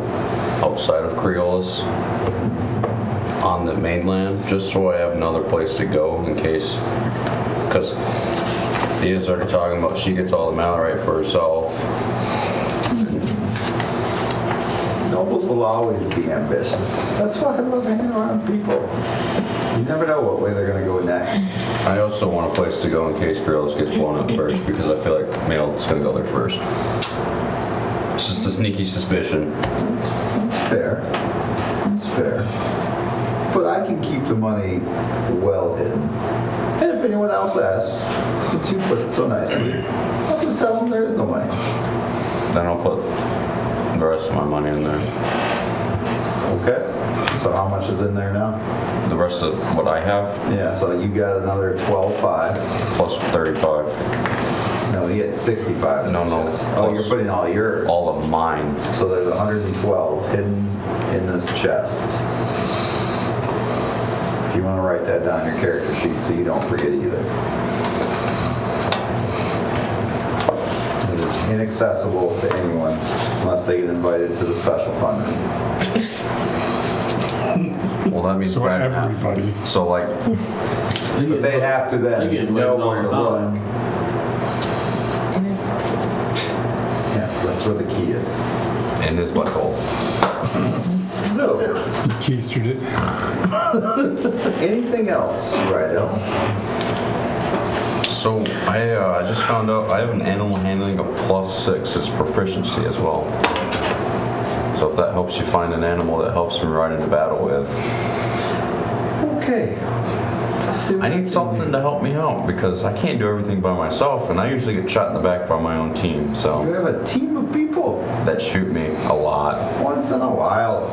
E: outside of Creolis on the mainland, just so I have another place to go in case. Because Thea started talking about she gets all the malorite for herself.
A: Nobles will always be ambitious. That's why I love hanging around people. You never know what way they're going to go next.
E: I also want a place to go in case Creolis gets blown up first, because I feel like Mail's going to go there first. It's just a sneaky suspicion.
A: That's fair. That's fair. But I can keep the money well hidden. And if anyone else asks, since you put it so nicely, I'll just tell them there is no money.
E: Then I'll put the rest of my money in there.
A: Okay. So how much is in there now?
E: The rest of what I have,
A: Yeah, so you got another 12.5.
E: plus 35.
A: No, you get 65.
E: No.
A: Oh,
E: Plus
A: you're putting all yours.
E: all of mine.
A: So there's 112 hidden in this chest. If you want to write that down on your character sheet so you don't forget either. It is inaccessible to anyone unless they get invited to the special fund.
E: Well, that means
I: So
E: Brad and half.
I: everybody.
E: So like,
A: But they have to then know where to look. Yes, that's where the key is.
E: in his butthole.
A: So,
I: You keistered it.
A: anything else, Rydell?
E: So I just found out I have an animal handling of +6 as proficiency as well. So if that helps you find an animal that helps me ride into battle with.
A: Okay.
E: I need something to help me out because I can't do everything by myself, and I usually get shot in the back by my own team.
A: You
E: So
A: have a team of people.
E: that shoot me a lot,
A: Once in a while.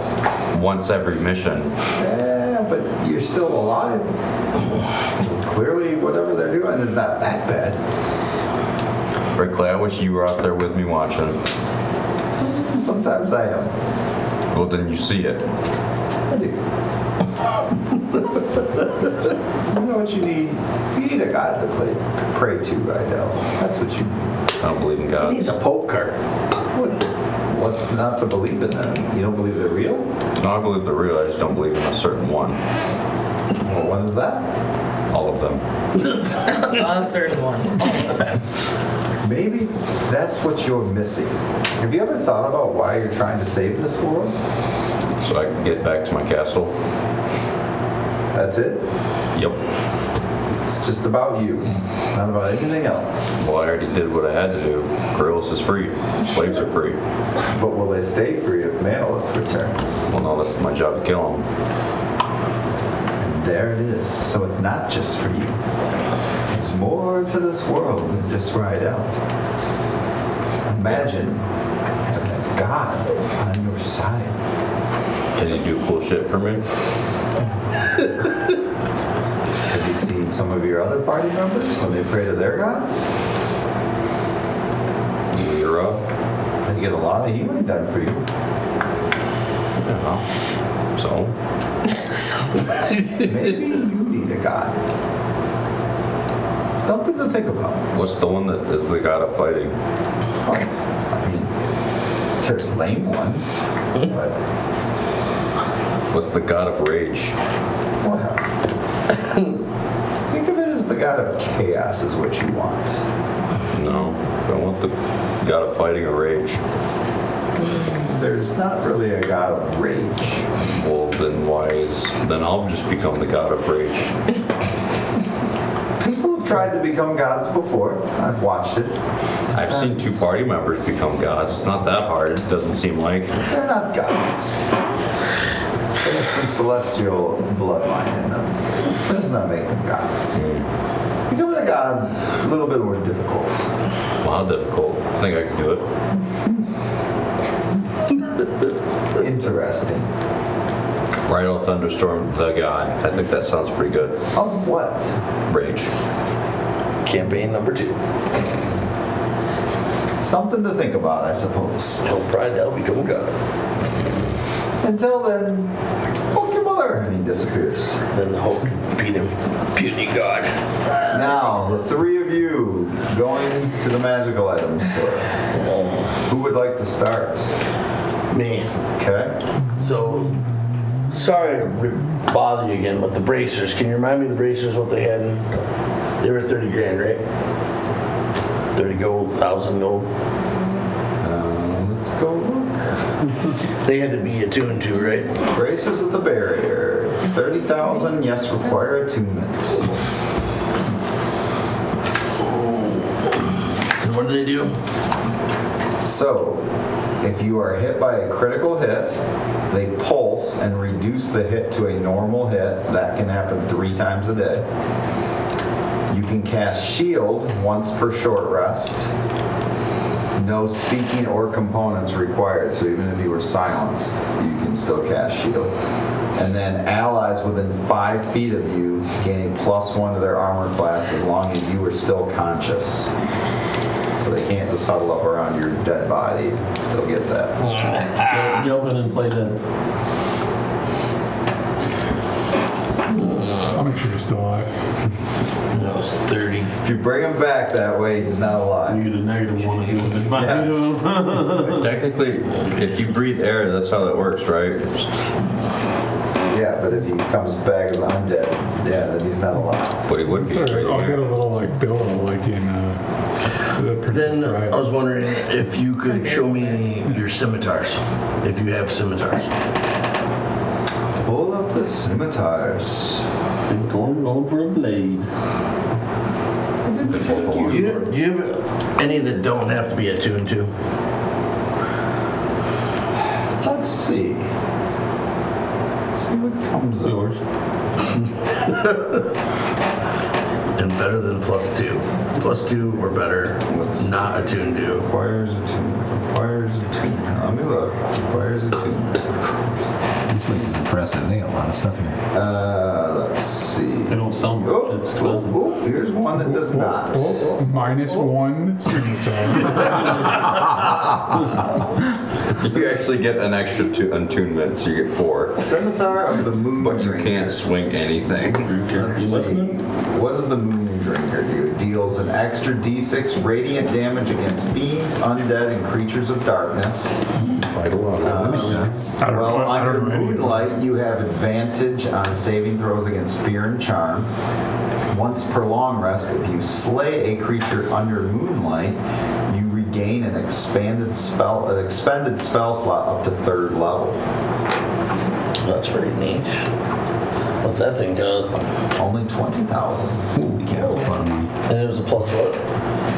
E: once every mission.
A: Yeah, but you're still alive. Clearly, whatever they're doing is not that bad.
E: Brickley, I wish you were out there with me watching.
A: Sometimes I am.
E: Well, then you see it.
A: I do. You know what you need? You need a god to pray to right now. That's what you need.
E: I don't believe in
G: He
E: God.
G: needs a Pope card.
A: What's not to believe in them? You don't believe they're real?
E: No, I believe they're real. I just don't believe in a certain one.
A: What one is that?
E: All of them.
C: A certain one.
A: Maybe that's what you're missing. Have you ever thought about why you're trying to save this world?
E: So I can get back to my castle.
A: That's it?
E: Yep.
A: It's just about you. It's not about anything else.
E: Well, I already did what I had to do. Grills is free. Slaves are free.
A: But will they stay free if Malith returns?
E: Well, no, that's my job to kill them.
A: And there it is. So it's not just for you. There's more to this world than just ride out. Imagine having a god on your side.
E: Can you do cool shit for me?
A: Have you seen some of your other party members when they pray to their gods?
E: Mira?
A: They get a lot of healing done for you.
E: Yeah. So?
A: Maybe you need a god. Something to think about.
E: What's the one that is the god of fighting?
A: I mean, there's lame ones, but
E: What's the god of rage?
A: well, think of it as the god of chaos is what you want.
E: No, I want the god of fighting or rage.
A: There's not really a god of rage.
E: Well, then then I'll just become the god of rage.
A: People have tried to become gods before. I've watched it.
E: I've seen 2 party members become gods. It's not that hard, it doesn't seem like.
A: They're not gods. They have some celestial bloodline in them. That does not make them gods. Becoming a god, a little bit more difficult.
E: Well, how difficult? I think I can do it.
A: Interesting.
E: Rhino Thunderstorm, the god. I think that sounds pretty good.
A: Of what?
E: Rage.
G: Campaign number 2.
A: Something to think about, I suppose.
G: Help Rydell become god.
A: Until then, fuck your mother, and he disappears.
G: Then the Hulk beat him. Puny god.
A: Now, the 3 of you going to the magical item store. Who would like to start?
G: Me.
A: Okay.
G: So, sorry to bother you again, but the bracers, can you remind me of the bracers, what they had? They were 30 grand, right? 30 gold, 1,000 gold.
A: Let's go look.
G: They had to be a 2 and 2, right?
A: Bracers of the barrier. 30,000, yes, require attunement.
G: And what do they do?
A: So, if you are hit by a critical hit, they pulse and reduce the hit to a normal hit. That can happen 3 times a day. You can cast shield once per short rest. No speaking or components required, so even if you were silenced, you can still cast shield. And then allies within 5 feet of you gain a +1 to their armor class as long as you are still conscious. So they can't just huddle up around your dead body. Still get that.
B: Jump in and play dead.
I: I'll make sure you're still alive.
G: That was 30.
A: If you bring him back that way, he's not
B: You
A: alive.
B: get a -1 if you live.
A: Yes.
E: Technically, if you breathe air, that's how that works, right?
A: Yeah, but if he comes back as undead, yeah, then he's not alive.
E: But he would be
I: Sorry,
E: straight
I: I'll get a
E: away.
I: little like Bill, like in the Princess
G: Then
I: Bride.
G: I was wondering if you could show me your scimitars, if you have scimitars.
A: Pull up the scimitars.
B: Tancoren going for a blade.
G: Do you have any that don't have to be a 2 and 2?
A: Let's see. See what comes up.
B: Yours.
G: And better than +2. +2 or better.
A: What's
G: not a 2 and 2?
A: Requires attunement. Requires attunement. Let me look. Requires attunement.
H: This place is impressive. They got a lot of stuff here.
A: Let's see.
B: They don't sell much.
A: Oh,
B: It's expensive.
A: oh, here's one that does not.
I: -1 scimitar.
E: You actually get an extra 2 attunement, so you get 4.
A: Scimitar of the Moon
E: But you
A: Drinker.
E: can't swing anything.
A: Let's see. What does the Moon Drinker do? It deals an extra D6 radiant damage against fiends, undead, and creatures of darkness.
E: Fight a lot.
H: That makes sense.
I: I don't
A: Well,
I: know. I
A: under
I: don't know any of
A: Moonlight,
I: those.
A: you have advantage on saving throws against fear and charm. Once per long rest, if you slay a creature under Moonlight, you regain an expended spell slot up to 3rd level.
G: That's pretty neat. What's that thing cost?
A: Only 20,000
H: Holy cow, that's a lot of money.
G: And it was a +what?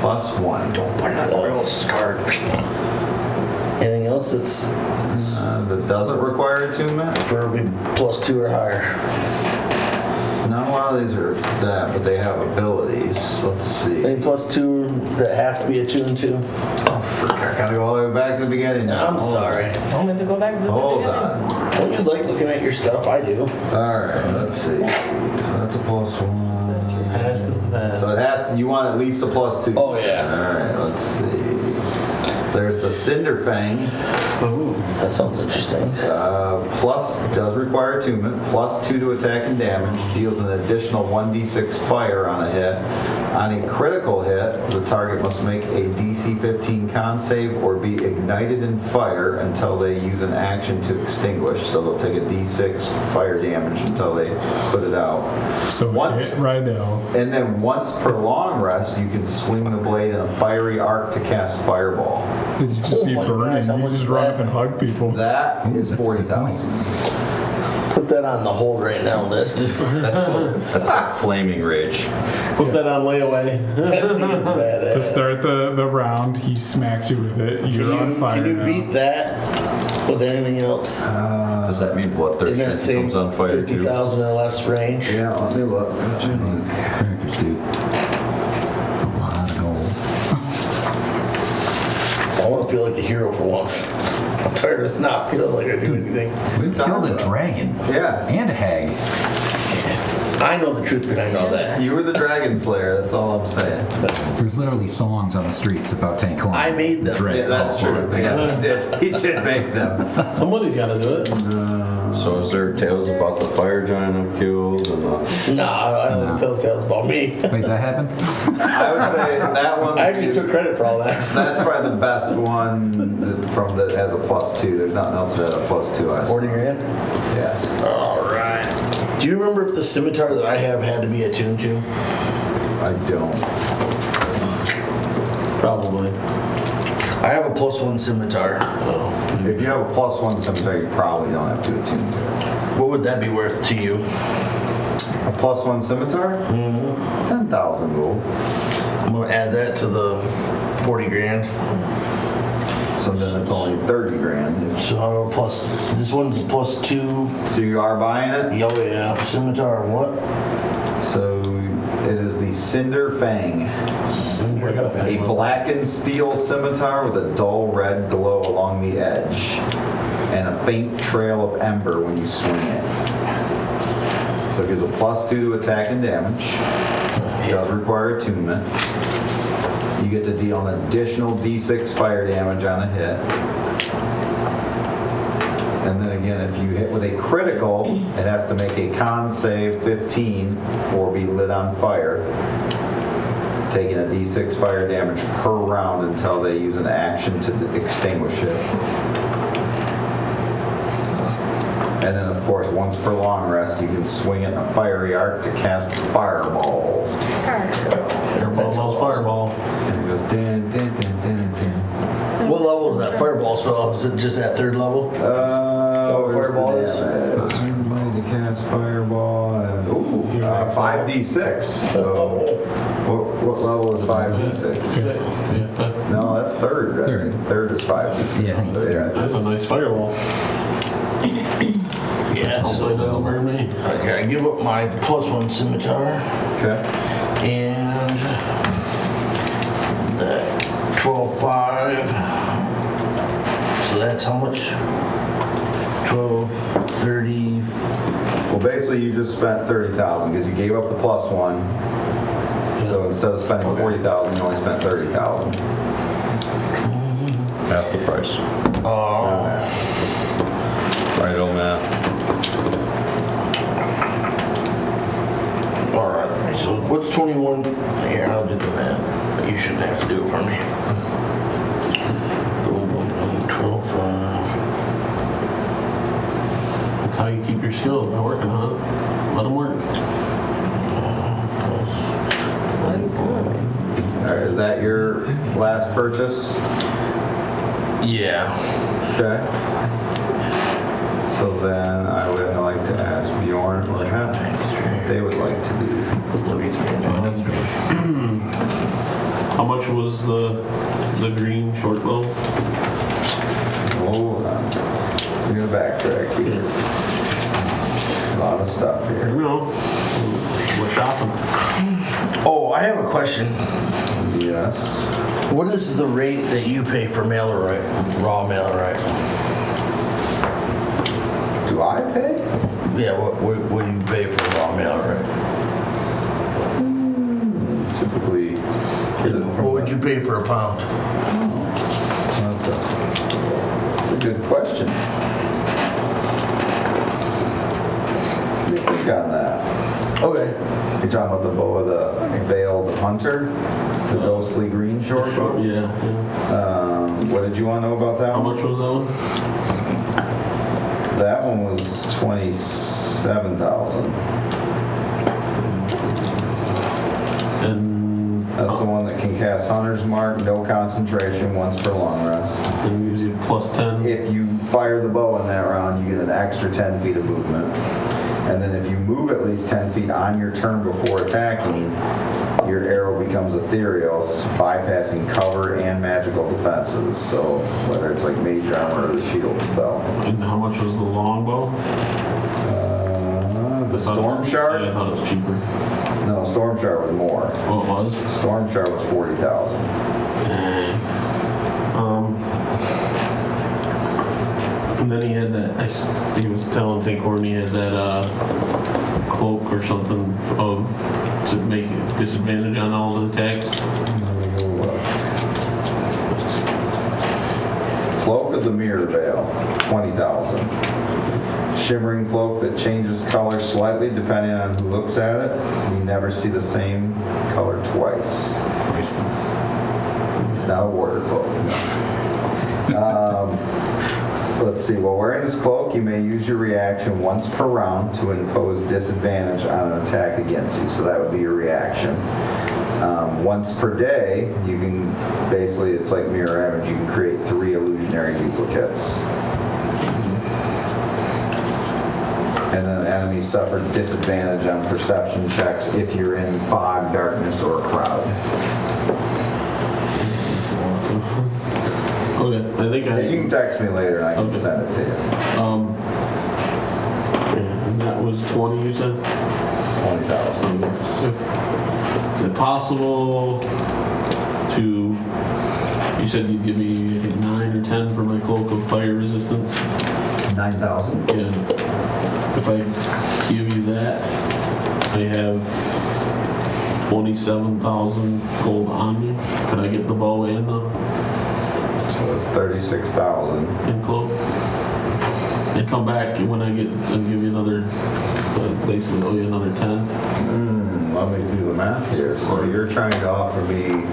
A: +1.
G: Don't put it on everyone else's card. Anything else that's
A: That doesn't require attunement.
G: for +2 or higher?
A: Not a lot of these are that, but they have abilities. Let's see.
G: Any +2 that have to be a 2 and 2?
A: Oh, frick, I gotta go all the way back to the beginning now.
G: I'm
A: Hold
G: sorry.
C: Want me to go back to the
A: Hold
C: beginning?
A: on.
G: Don't you like looking at your stuff? I do.
A: Alright, let's see. So that's a +1.
B: Fast is the best.
A: So it has to, you want at least a +2.
G: Oh, yeah.
A: Alright, let's see. There's the Cinder Fang.
B: Ooh.
G: That sounds interesting.
A: Plus, does require attunement. +2 to attack and damage. Deals an additional 1d6 fire on a hit. On a critical hit, the target must make a DC 15 con save or be ignited in fire until they use an action to extinguish. So they'll take a d6 fire damage until they put it out.
I: So
A: Once-
I: hit right now.
A: And then once per long rest, you can swing the blade in a fiery arc to cast Fireball.
I: Did you just be
G: Oh my
I: burning?
G: gosh, how
I: You
G: much
I: just
G: is
I: run
G: that?
I: up and hug people.
A: That
H: Ooh,
A: is
H: that's a good
A: 40,000.
G: Put that on the hold right now list.
E: That's called Flaming Rage.
B: Put that on layaway.
G: That thing is badass.
I: To start the round, he smacks you with it. You're on fire
G: Can you
I: now.
G: beat that with anything else?
E: Does that mean bloodthirsty
G: In that same
E: comes on fire too?
G: 50,000 or less range?
A: Yeah, let me look.
H: Crackers, dude. It's a lot of gold.
G: I want to feel like a hero for once. I'm tired of not feeling like I do anything.
H: We killed a dragon.
A: Yeah.
H: And a hag.
G: I know the truth behind all that.
A: You were the dragon slayer, that's all I'm saying.
H: There's literally songs on the streets about Tancoren.
G: I made them.
H: Dread.
A: Yeah, that's true.
H: I guess
A: He did make them.
B: Somebody's got to do it.
E: So is there tales about the fire giant I killed and the...
G: Nah, I don't tell tales about me.
H: Wait, that happened?
A: I would say that one.
G: I actually took credit for all that.
A: That's probably the best one that has a +2. There's nothing else that has a +2. I
G: 40 grand?
A: Yes.
G: All right. Do you remember if the scimitar that I have had to be attuned to?
A: I don't.
B: Probably.
G: I have a +1 scimitar.
A: If you have a +1 scimitar, you probably don't have to attune to it.
G: What would that be worth to you?
A: A +1 scimitar? 10,000 gold.
G: I'm gonna add that to the 40 grand.
A: So then it's only 30 grand.
G: So I have a plus. This one's a +2.
A: So you are buying it?
G: Oh yeah, scimitar. What?
A: So it is the Cinder Fang. A blackened steel scimitar with a dull red glow along the edge and a faint trail of ember when you swing it. So it gives a +2 to attack and damage. It does require attunement. You get to deal an additional d6 fire damage on a hit. And then again, if you hit with a critical, it has to make a con save 15 or be lit on fire, taking a d6 fire damage per round until they use an action to extinguish it. And then, of course, once per long rest, you can swing it in a fiery arc to cast Fireball.
B: Fireball, fireball.
A: And it goes din, din, din, din, din.
G: What level is that fireball spell? Is it just at 3rd level?
A: Where's
G: Fireball
A: the
G: is?
A: damage? Somebody to cast Fireball. Ooh, 5d6. So, what level is 5d6? No, that's 3rd. I think 3rd is 5d6.
H: Yeah, I think it's third.
B: That's a nice fireball.
G: Yeah.
B: Hopefully it doesn't burn me.
G: Okay, I give up my +1 scimitar
A: Okay.
G: and that 12.5. So that's how much? 12, 30.
A: Well, basically, you just spent 30,000 because you gave up the +1. So instead of spending 40,000, you only spent 30,000.
E: Half the price.
G: Oh.
E: Right, old man.
G: All right. So what's 21? Here, I'll do the math. You shouldn't have to do it for me. 12.5.
B: That's how you keep your skills by working on it. Let them work.
A: All right, is that your last purchase?
G: Yeah.
A: Okay. So then I would like to ask Bjorn or Hannah what they would like to do.
B: How much was the green short bow?
A: Hold on. We're gonna backtrack here. A lot of stuff
B: You
A: here.
B: know, we're shopping.
G: Oh, I have a question.
A: Yes.
G: What is the rate that you pay for Mailerite, raw Mailerite?
A: Do I pay?
G: Yeah, what do you pay for raw Mailerite?
A: Typically.
G: What would you pay for a pound?
A: That's a good question. What do you think on that?
G: Okay.
A: You're talking about the bow of the veiled hunter? The ghostly green short bow?
B: Yeah.
A: What did you want to know about that
B: How
A: one?
B: much was that one?
A: That one was 27,000.
B: And
A: That's the one that can cast Hunter's Mark, no concentration, once per long rest.
B: And gives you plus 10.
A: If you fire the bow in that round, you get an extra 10 feet of movement. And then if you move at least 10 feet on your turn before attacking, your arrow becomes ethereal, bypassing cover and magical defenses. So whether it's like mage armor or the shield spell.
B: And how much was the longbow?
A: The Storm Shard?
B: I thought it was cheaper.
A: No, Storm Shard was more.
B: Oh, it was?
A: Storm Shard was 40,000.
B: And then he had that, he was telling Tancoren he had that cloak or something to make it disadvantage on all the attacks.
A: Cloak of the Mirror Veil, 20,000. Shimmering cloak that changes color slightly depending on who looks at it. You never see the same color twice.
H: Priceless.
A: It's not a warrior cloak. Let's see. While wearing this cloak, you may use your reaction once per round to impose disadvantage on an attack against you. So that would be your reaction. Once per day, you can basically, it's like mirror image, you can create 3 illusionary duplicates. And then enemies suffer disadvantage on perception checks if you're in fog, darkness, or a crowd.
B: Okay, I think
A: You can text me later and I can send it to you.
B: And that was 20, you said?
A: 20,000.
B: Is it possible to, you said you'd give me, I think, 9 or 10 for my cloak of fire resistance?
A: 9,000?
B: Yeah. If I give you that, I have 27,000 gold on me. Could I get the bow and the
A: So that's 36,000.
B: cloak? And come back when I get and give you another, basically owe you another 10.
A: Let me see the math here. So you're trying to offer me,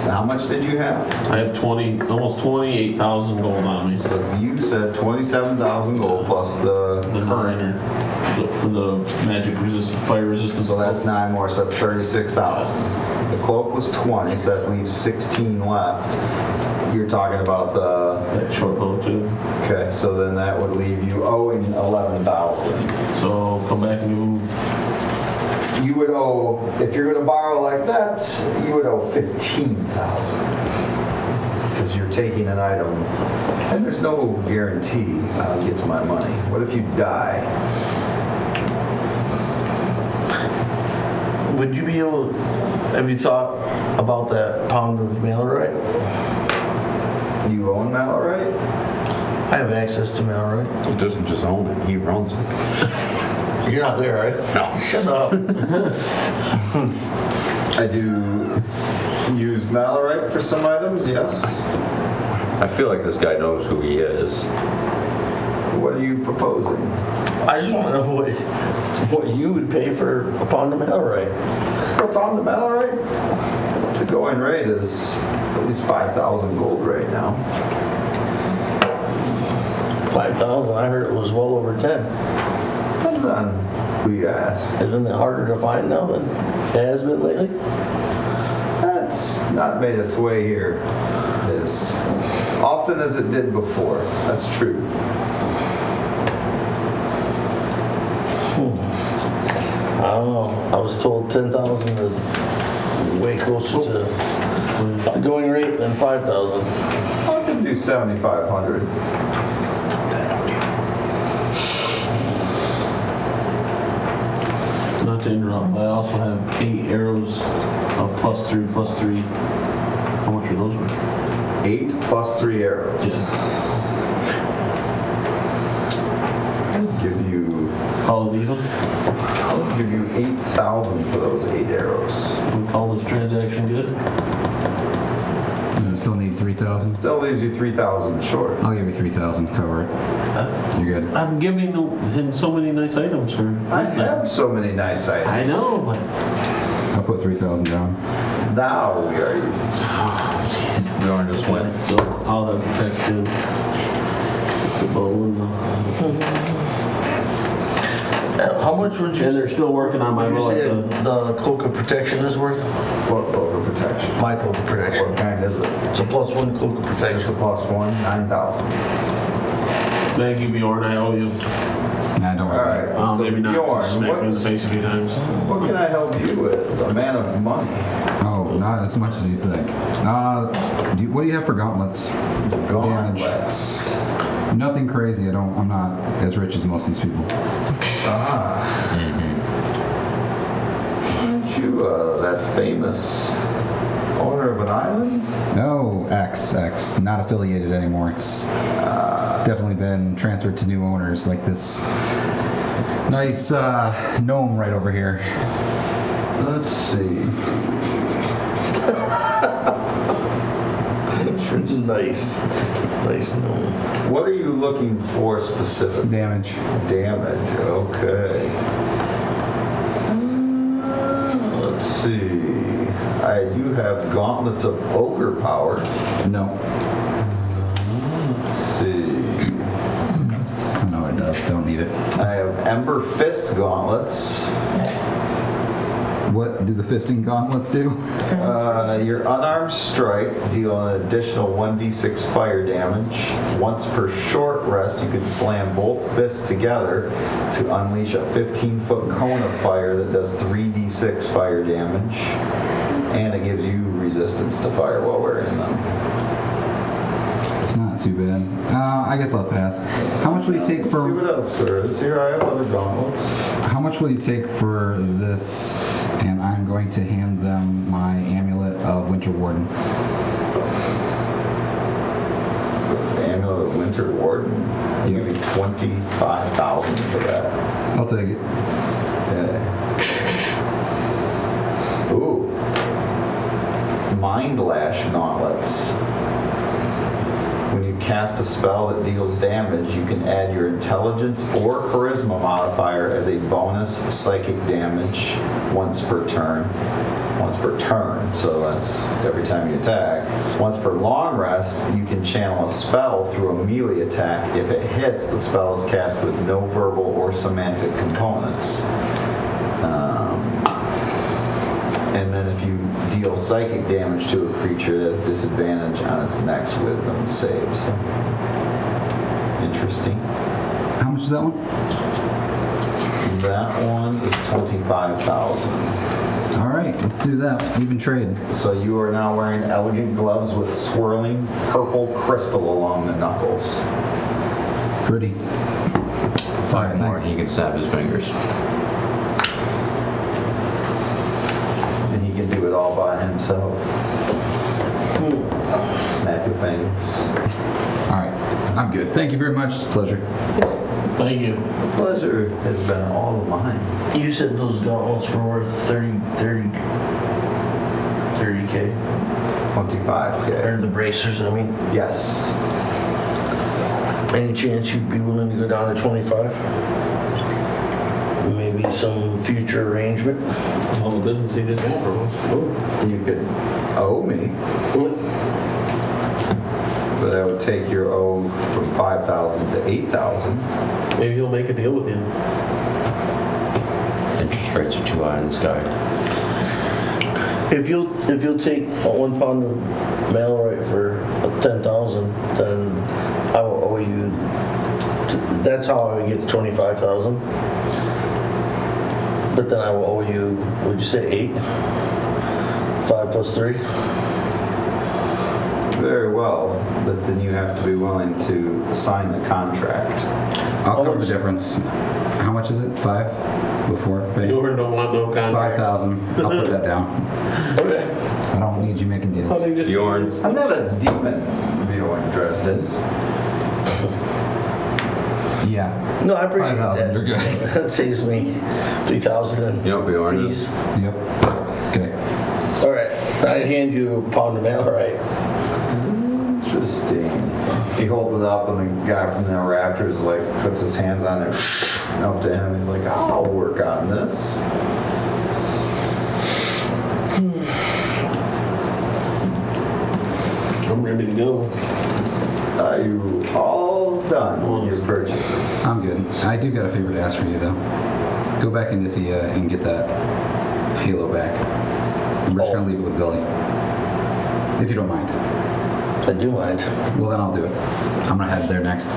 A: how much did you have?
B: I have almost 28,000 gold on me.
A: So you said 27,000 gold plus the current.
B: For the magic resistant, fire resistance.
A: So that's 9 more, so that's 36,000. The cloak was 20, so that leaves 16 left. You're talking about
B: that short bow too.
A: Okay, so then that would leave you owing 11,000.
B: So come back and give them.
A: You would owe, if you're going to borrow like that, you would owe 15,000 because you're taking an item, and there's no guarantee I'll get to my money. What if you die?
G: Would you be able, have you thought about that pound of Malorite?
A: You own Malorite?
G: I have access to Malorite.
E: He doesn't just own it, he runs it.
G: You're not there, right?
E: No.
G: Shut up.
A: I do use Malorite for some items, yes.
E: I feel like this guy knows who he is.
A: What are you proposing?
G: I just want to know what you would pay for a pound of Malorite.
A: For a pound of Malorite? The going rate is at least 5,000 gold right now.
G: 5,000. I heard it was well over 10.
A: Depends on who you ask.
G: Isn't it harder to find now than it has been lately?
A: That's not made its way here as often as it did before. That's true.
G: I don't know. I was told 10,000 is way closer to the going rate than 5,000.
A: I can do 7,500.
B: Not to interrupt, but I also have 8 arrows of +3/+3. How much are those worth?
A: 8 plus 3 arrows.
B: Yeah.
A: I'll give you.
B: Call it even?
A: I'll give you 8,000 for those 8 arrows.
B: We call this transaction good?
H: You still need 3,000.
A: Still leaves you 3,000 short.
H: I'll give you 3,000. Cover it. You're good.
B: I'm giving him so many nice items for
A: I
B: his
A: have
B: night.
A: so many nice items.
B: I know, but
H: I'll put 3,000 down.
A: Now we are.
E: Bjorn just went.
B: so I'll have the text in. The bow and the...
G: How much would you?
B: And they're still working on my
G: Would you
B: boat.
G: say the cloak of protection is worth?
A: What over protection?
G: My cloak of protection.
A: What kind is it?
G: It's a +1 cloak of
A: Just a
G: protection.
A: +1, 9,000.
B: Thank you, Bjorn. I owe you.
H: Nah, don't
A: All
H: worry.
A: right.
B: Oh,
A: so
B: maybe not.
A: Bjorn,
B: Smack me in the
A: what's-
B: face a few times.
A: what can I help you with? A man of money.
H: Oh, not as much as you think. What do you have for gauntlets?
A: Gauntlets.
H: Nothing crazy. I'm not as rich as most of these people.
A: Aren't you that famous owner of an island?
H: No, X. Not affiliated anymore. It's definitely been transferred to new owners, like this nice gnome right over here.
A: Let's see.
G: Nice. Nice gnome.
A: What are you looking for specifically?
H: Damage.
A: Damage, okay. Let's see. I do have gauntlets of ogre power.
H: No.
A: Let's see.
H: No, it does. Don't need it.
A: I have ember fist gauntlets.
H: What do the fisting gauntlets do?
A: Your unarmed strike deal an additional 1d6 fire damage. Once per short rest, you can slam both fists together to unleash a 15-foot cone of fire that does 3d6 fire damage. And it gives you resistance to fire while wearing them.
H: It's not too bad. I guess I'll pass. How much will you take
A: Let's see
H: for?
A: what else there is. Here I have other gauntlets.
H: How much will you take for this? And I'm going to hand them my amulet of Winter Warden.
A: The amulet of Winter Warden. I'll give you 25,000 for that.
H: I'll take it.
A: Yeah. Ooh. Mind Lash gauntlets. When you cast a spell that deals damage, you can add your intelligence or charisma modifier as a bonus psychic damage once per turn. So that's every time you attack. Once per long rest, you can channel a spell through a melee attack. If it hits, the spell is cast with no verbal or semantic components. And then if you deal psychic damage to a creature, it has disadvantage on its next wisdom saves. Interesting.
H: How much is that one?
A: That one is 25,000.
H: All right, let's do that. Even trade.
A: So you are now wearing elegant gloves with swirling purple crystal along the knuckles.
H: Pretty.
E: 5 more,
H: thanks.
E: and he can snap his fingers.
A: And he can do it all by himself. Snap your fingers.
H: All right, I'm good. Thank you very much. It's a pleasure.
B: Thank you.
A: The pleasure has been all of mine.
G: You said those gauntlets were worth 30K?
A: 25K.
G: Or the bracers, I mean.
A: Yes.
G: Any chance you'd be willing to go down to 25? Maybe some future arrangement?
B: All the business he just got from us.
A: You could owe me, but I would take your owe from 5,000 to 8,000.
B: Maybe he'll make a deal with you.
E: Interest rates are too high in the sky.
G: If you'll take 1 pound of malorite for 10,000, then I will owe you. That's how I would get to 25,000. But then I will owe you. Would you say 8? 5 plus 3.
A: Very well, but then you have to be willing to sign the contract.
H: I'll cover the difference. How much is it? 5 before pay?
B: You don't want no contracts.
H: 5,000. I'll put that down.
G: Okay.
H: I don't need you making deals.
E: Bjorn.
A: I'm not a demon, Bjorn Dresden.
H: Yeah.
G: No, I appreciate
H: 5,000.
G: that.
H: You're good.
G: That saves me 3,000
E: You know what Bjorn
G: fees.
E: is?
H: Yep. Okay.
G: All right, I hand you a pound of malorite.
A: Interesting. He holds it up, and the guy from the Raptors is like puts his hands on it, up to him. He's like, "I'll work on this."
B: I'm ready to go.
A: Are you all done with your purchases?
H: I'm good. I do got a favor to ask for you, though. Go back into Thea and get that halo back. And we're just gonna leave it with Gully. If you don't mind.
G: I do mind.
H: Well, then I'll do it. I'm gonna head there next.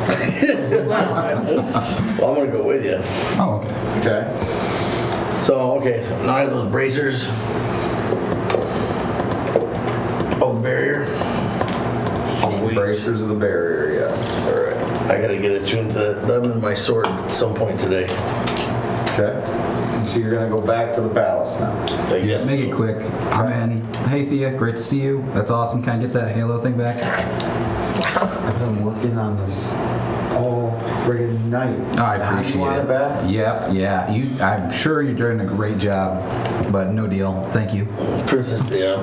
G: Well, I'm gonna go with you.
H: Oh, okay.
A: Okay.
G: So, okay, now I have those bracers. Oh, the barrier.
A: Bracers of the barrier, yes.
G: All right, I gotta get attuned to them and my sword at some point today.
A: Okay. So you're gonna go back to the palace now.
G: Yes.
H: Make it quick. I'm in. Hey, Thea, great to see you. That's awesome. Can I get that halo thing back?
A: I've been working on this all friggin' night.
H: Oh, I
A: Now you
H: appreciate
A: want
H: it.
A: back?
H: Yeah. I'm sure you're doing a great job, but no deal. Thank you.
G: Princess Thea,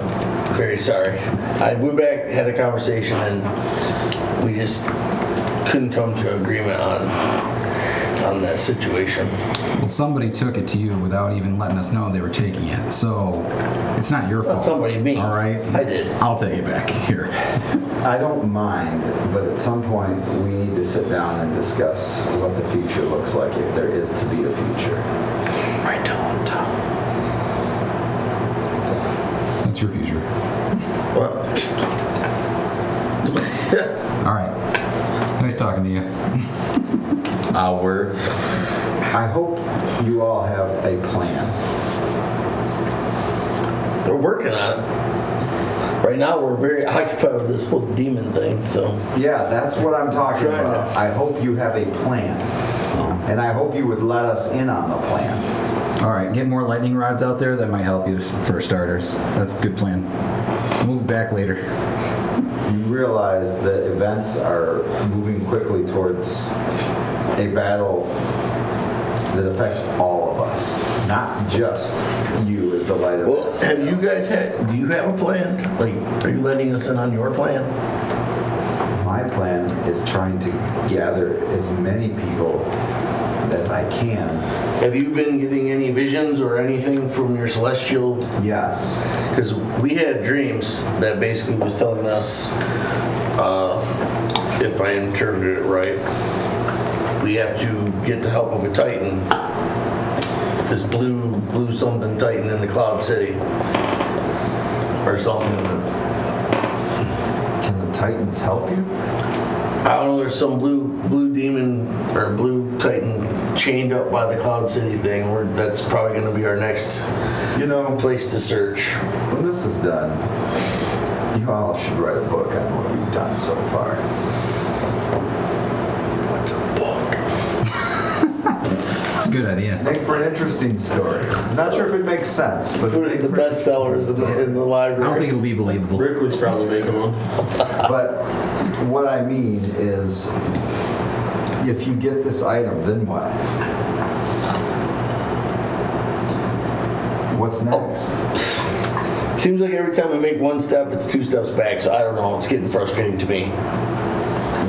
G: very sorry. I went back, had a conversation, and we just couldn't come to agreement on that situation.
H: Well, somebody took it to you without even letting us know they were taking it, so it's not your fault.
G: Somebody, me.
H: All right?
G: I did.
H: I'll take it back. Here.
A: I don't mind, but at some point we need to sit down and discuss what the future looks like if there is to be a future.
H: I don't. That's your future.
G: What?
H: All right. Nice talking to you.
A: I hope you all have a plan.
G: We're working on it. Right now, we're very occupied with this whole demon thing, so.
A: Yeah, that's what I'm talking
G: Trying to-
A: about. I hope you have a plan. And I hope you would let us in on the plan.
H: All right, get more lightning rods out there. That might help you for starters. That's a good plan. We'll be back later.
A: You realize that events are moving quickly towards a battle that affects all of us, not just you as the light of
G: Well,
A: this.
G: have you guys do you have a plan? Like, are you letting us in on your plan?
A: My plan is trying to gather as many people as I can.
G: Have you been getting any visions or anything from your celestial?
A: Yes.
G: Because we had dreams that basically was telling us, if I interpreted it right, we have to get the help of a titan. This blue something titan in the Cloud City. Or something.
A: Can the Titans help you?
G: I don't know, there's some blue demon or blue titan chained up by the Cloud City thing. That's probably going to be our next place to search.
A: When this is done, you all should write a book on what you've done so far.
G: What's a book?
H: It's a good idea.
A: Make for an interesting story. I'm not sure if it makes sense, but
G: Put it in the bestsellers in the library.
H: I don't think it'll be believable.
B: Ripley's probably making one.
A: But what I mean is, if you get this item, then what? What's next?
G: Seems like every time we make one step, it's two steps back. So I don't know. It's getting frustrating to me.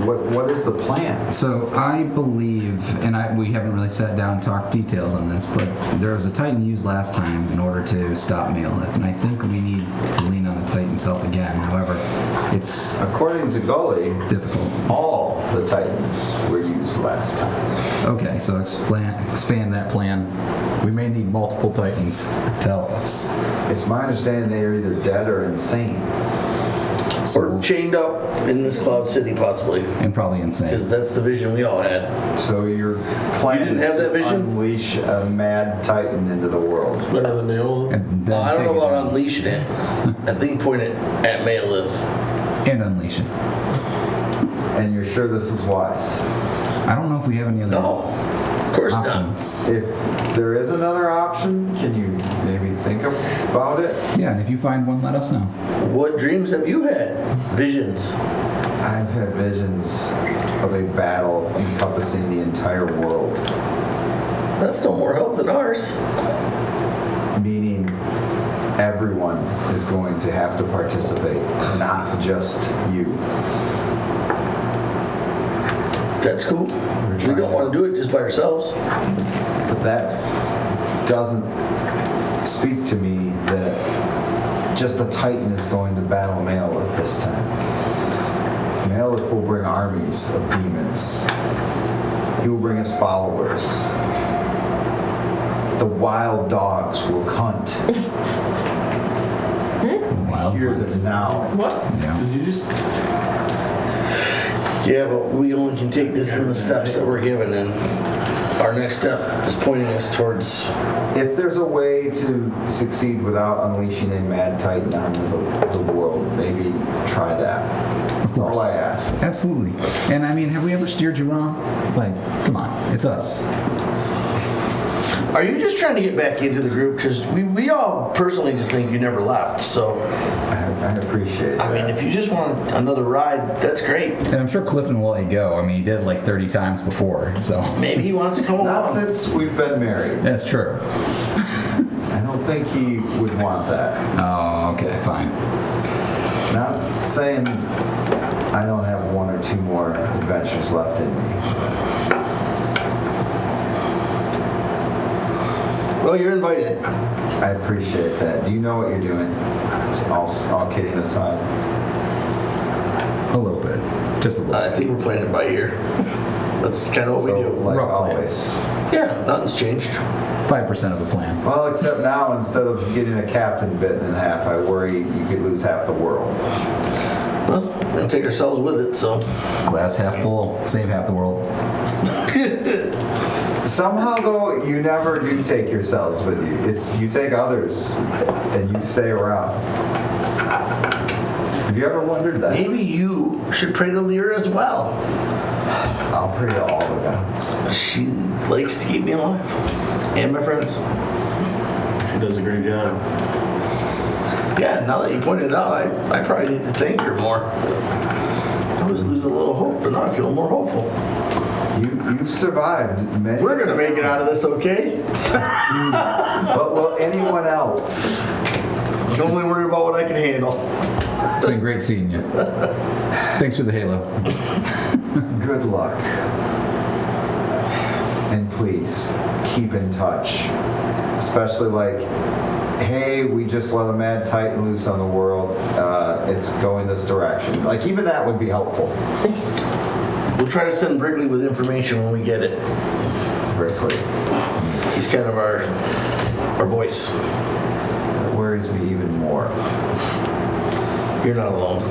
A: What is the plan?
H: So I believe, and we haven't really sat down and talked details on this, but there was a Titan used last time in order to stop Maleth, and I think we need to lean on the Titan's help again. However, it's
A: According to Gully,
H: difficult.
A: all the Titans were used last time.
H: Okay, so expand that plan. We may need multiple Titans to help us.
A: It's my understanding they are either dead or insane.
G: Or chained up in this Cloud City, possibly.
H: And probably insane.
G: Because that's the vision we all had.
A: So your plan
G: You didn't
A: is
G: have that
A: to
G: vision?
A: unleash a mad Titan into the world.
B: Better than Nail.
H: And then
G: I don't
H: take
G: know
H: it
G: about
H: down.
G: unleashing it. I think point it at Maleth.
H: And unleash it.
A: And you're sure this is wise?
H: I don't know if we have any other
G: No, of course not.
H: options.
A: If there is another option, can you maybe think about it?
H: Yeah, and if you find one, let us know.
G: What dreams have you had? Visions.
A: I've had visions of a battle encompassing the entire world,
G: That's no more help than ours.
A: meaning everyone is going to have to participate, not just you.
G: That's cool. We don't want to do it just by ourselves.
A: But that doesn't speak to me that just a Titan is going to battle Maleth this time. Maleth will bring armies of demons. He will bring his followers. The wild dogs will hunt.
H: Wild
A: Hear
H: hunt.
A: them now.
C: What?
H: Yeah.
B: Did you just?
G: Yeah, but we only can take this in the steps that we're given, and our next step is pointing us towards.
A: If there's a way to succeed without unleashing a mad titan on the world, maybe try that. That's all I ask.
H: Absolutely. And I mean, have we ever steered you wrong? Like, come on, it's us.
G: Are you just trying to get back into the group? Because we all personally just think you never left. So,
A: I appreciate
G: I
A: that.
G: mean, if you just want another ride, that's great.
H: And I'm sure Clifton will let you go. I mean, he did like 30 times before, so.
G: Maybe he wants to come
A: Not
G: along.
A: since we've been married.
H: That's true.
A: I don't think he would want that.
H: Oh, okay, fine.
A: Not saying I don't have one or two more adventures left in me.
G: Well, you're invited.
A: I appreciate that. Do you know what you're doing? All kidding aside.
H: A little bit. Just a little.
G: I think we're playing it by ear. That's kind of what we
A: So,
G: do.
A: like
H: Rough plan.
A: always.
G: Yeah, nothing's changed.
H: 5% of the plan.
A: Well, except now, instead of getting a captain bitten in half, I worry you could lose half the world.
G: Well, we're going to take ourselves with it, so.
H: Glass half full, save half the world.
A: Somehow, though, you never do take yourselves with you. It's you take others, and you stay around. Have you ever wondered that?
G: Maybe you should pray to Lyra as well.
A: I'll pray to all the gods.
G: She likes to keep me alive. And my friends.
B: She does a great job.
G: Yeah, now that you pointed it out, I probably need to thank her more. I was losing a little hope, but now I feel more hopeful.
A: You've survived many.
G: We're going to make it out of this, okay?
A: But will anyone else?
G: Can only worry about what I can handle.
H: It's been great seeing you. Thanks for the halo.
A: Good luck. And please, keep in touch. Especially like, hey, we just let a mad titan loose on the world. It's going this direction. Like, even that would be helpful.
G: We'll try to send Brigley with information when we get it.
A: Brigley.
G: He's kind of our voice.
A: That worries me even more.
G: You're not alone.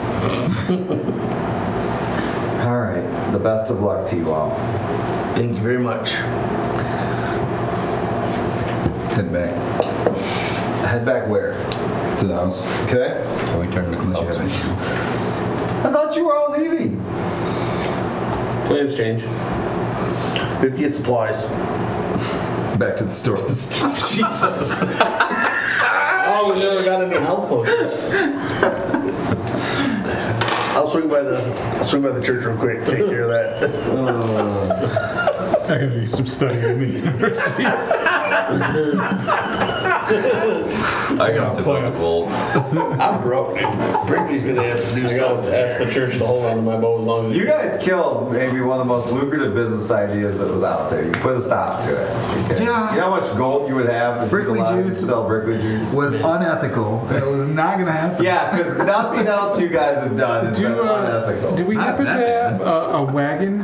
A: All right. The best of luck to you all.
G: Thank you very much.
H: Head back
A: Head back where?
H: to the house.
A: Okay.
K: Can we turn to
H: Unless you have
K: Khaos?
H: anything else.
A: I thought you were all leaving.
B: Plans change.
G: We have to get supplies.
H: Back to the stores.
G: Jesus.
B: Oh, we never got any health potions.
G: I'll swing by the church real quick. Take care of that.
F: I gotta do some studying in the university.
K: I got to
F: Plants.
K: Volt.
G: I'm broke. Brigley's gonna have to do
B: I
G: something.
B: gotta ask the church to hold on to my bow as long as
A: You guys killed maybe one of the most lucrative business ideas that was out there. You put a stop to it. Okay.
H: Yeah.
A: You know how much gold you would have if
H: Brickley
A: you allowed
H: juice
A: to sell Brickley juice?
H: Was unethical. It was not gonna happen.
A: Yeah, because nothing else you guys have done has been unethical.
F: Do we
H: Not
F: happen to
H: that
F: have a wagon?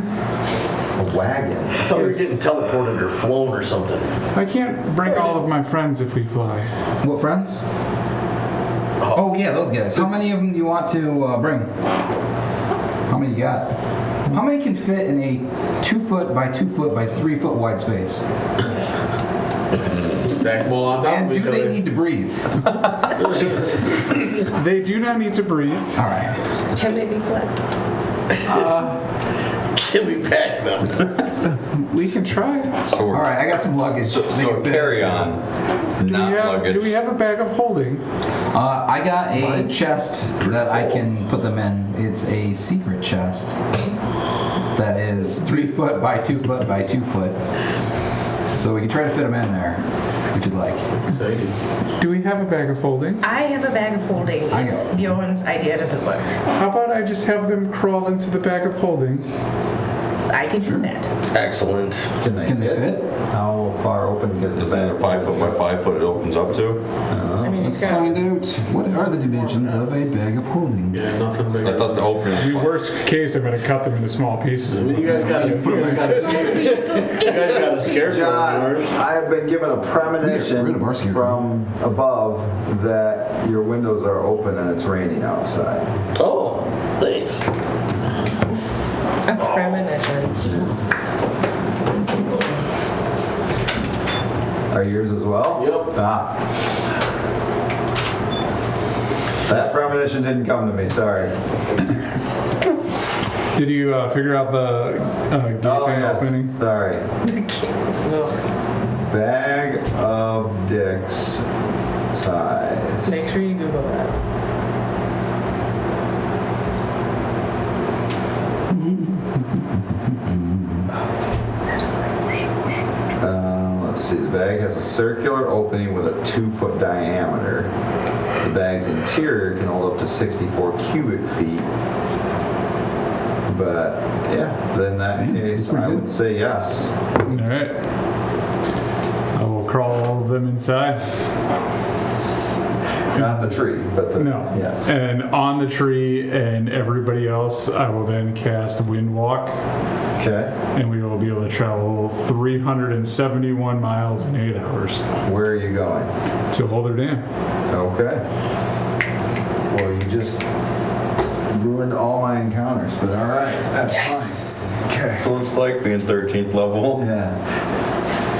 A: A wagon.
G: I thought we were getting teleported or flown or something.
F: I can't bring all of my friends if we fly.
H: What friends? Oh yeah, those guys. How many of them do you want to bring? How many you got? How many can fit in a 2 foot by 2 foot by 3 foot wide space?
B: stack them all on top
H: And
B: of
H: do
B: each
H: they
B: other.
H: need to breathe?
F: They do not need to breathe.
H: All right.
C: Can they be flipped?
G: Can we pack them?
F: We can try.
H: All right. I got some luggage.
K: So carry on, not luggage.
F: Do we have a bag of holding?
H: I got a chest that I can put them in. It's a secret chest that is 3 foot by 2 foot by 2 foot. So we can try to fit them in there if you'd like.
B: Exciting.
F: Do we have a bag of holding?
C: I have a bag of holding
H: I
C: if
H: got-
C: Bjorn's idea doesn't work.
F: How about I just have them crawl into the bag of holding?
C: I can do that.
G: Excellent.
A: Can they fit? How far open? Because
E: Is that a 5 foot by 5 foot it opens up to?
C: I mean,
H: Let's find out what are the dimensions of a bag of holding.
B: Yeah, nothing big.
E: I thought the opening
I: The
E: was
I: worst case, I'm going to cut them into small pieces.
B: I mean, you guys got a scarecrow
A: John,
B: in yours.
A: I have been given a
H: Get rid
A: premonition
H: of our scarecrow.
A: from above that your windows are open and it's raining outside.
G: Oh, thanks.
C: A premonition.
A: Are yours as well?
B: Yep.
A: Ah. That premonition didn't come to me, sorry.
I: Did you figure out the gaping opening?
A: Sorry.
C: No.
A: Bag of dicks size.
C: Make sure you Google that.
A: Let's see, the bag has a circular opening with a 2-foot diameter. The bag's interior can hold up to 64 cubic feet. But yeah, then in that case, I would say yes.
I: All right. I will crawl them inside.
A: Not the tree, but the
I: No.
A: yes.
I: And on the tree and everybody else, I will then cast Wind Walk,
A: Okay.
I: and we will be able to travel 371 miles in 8 hours
A: Where are you going?
I: to Holderdam.
A: Okay. Well, you just ruined all my encounters, but all right, that's fine. Okay.
E: So it's like being 13th level.
A: Yeah.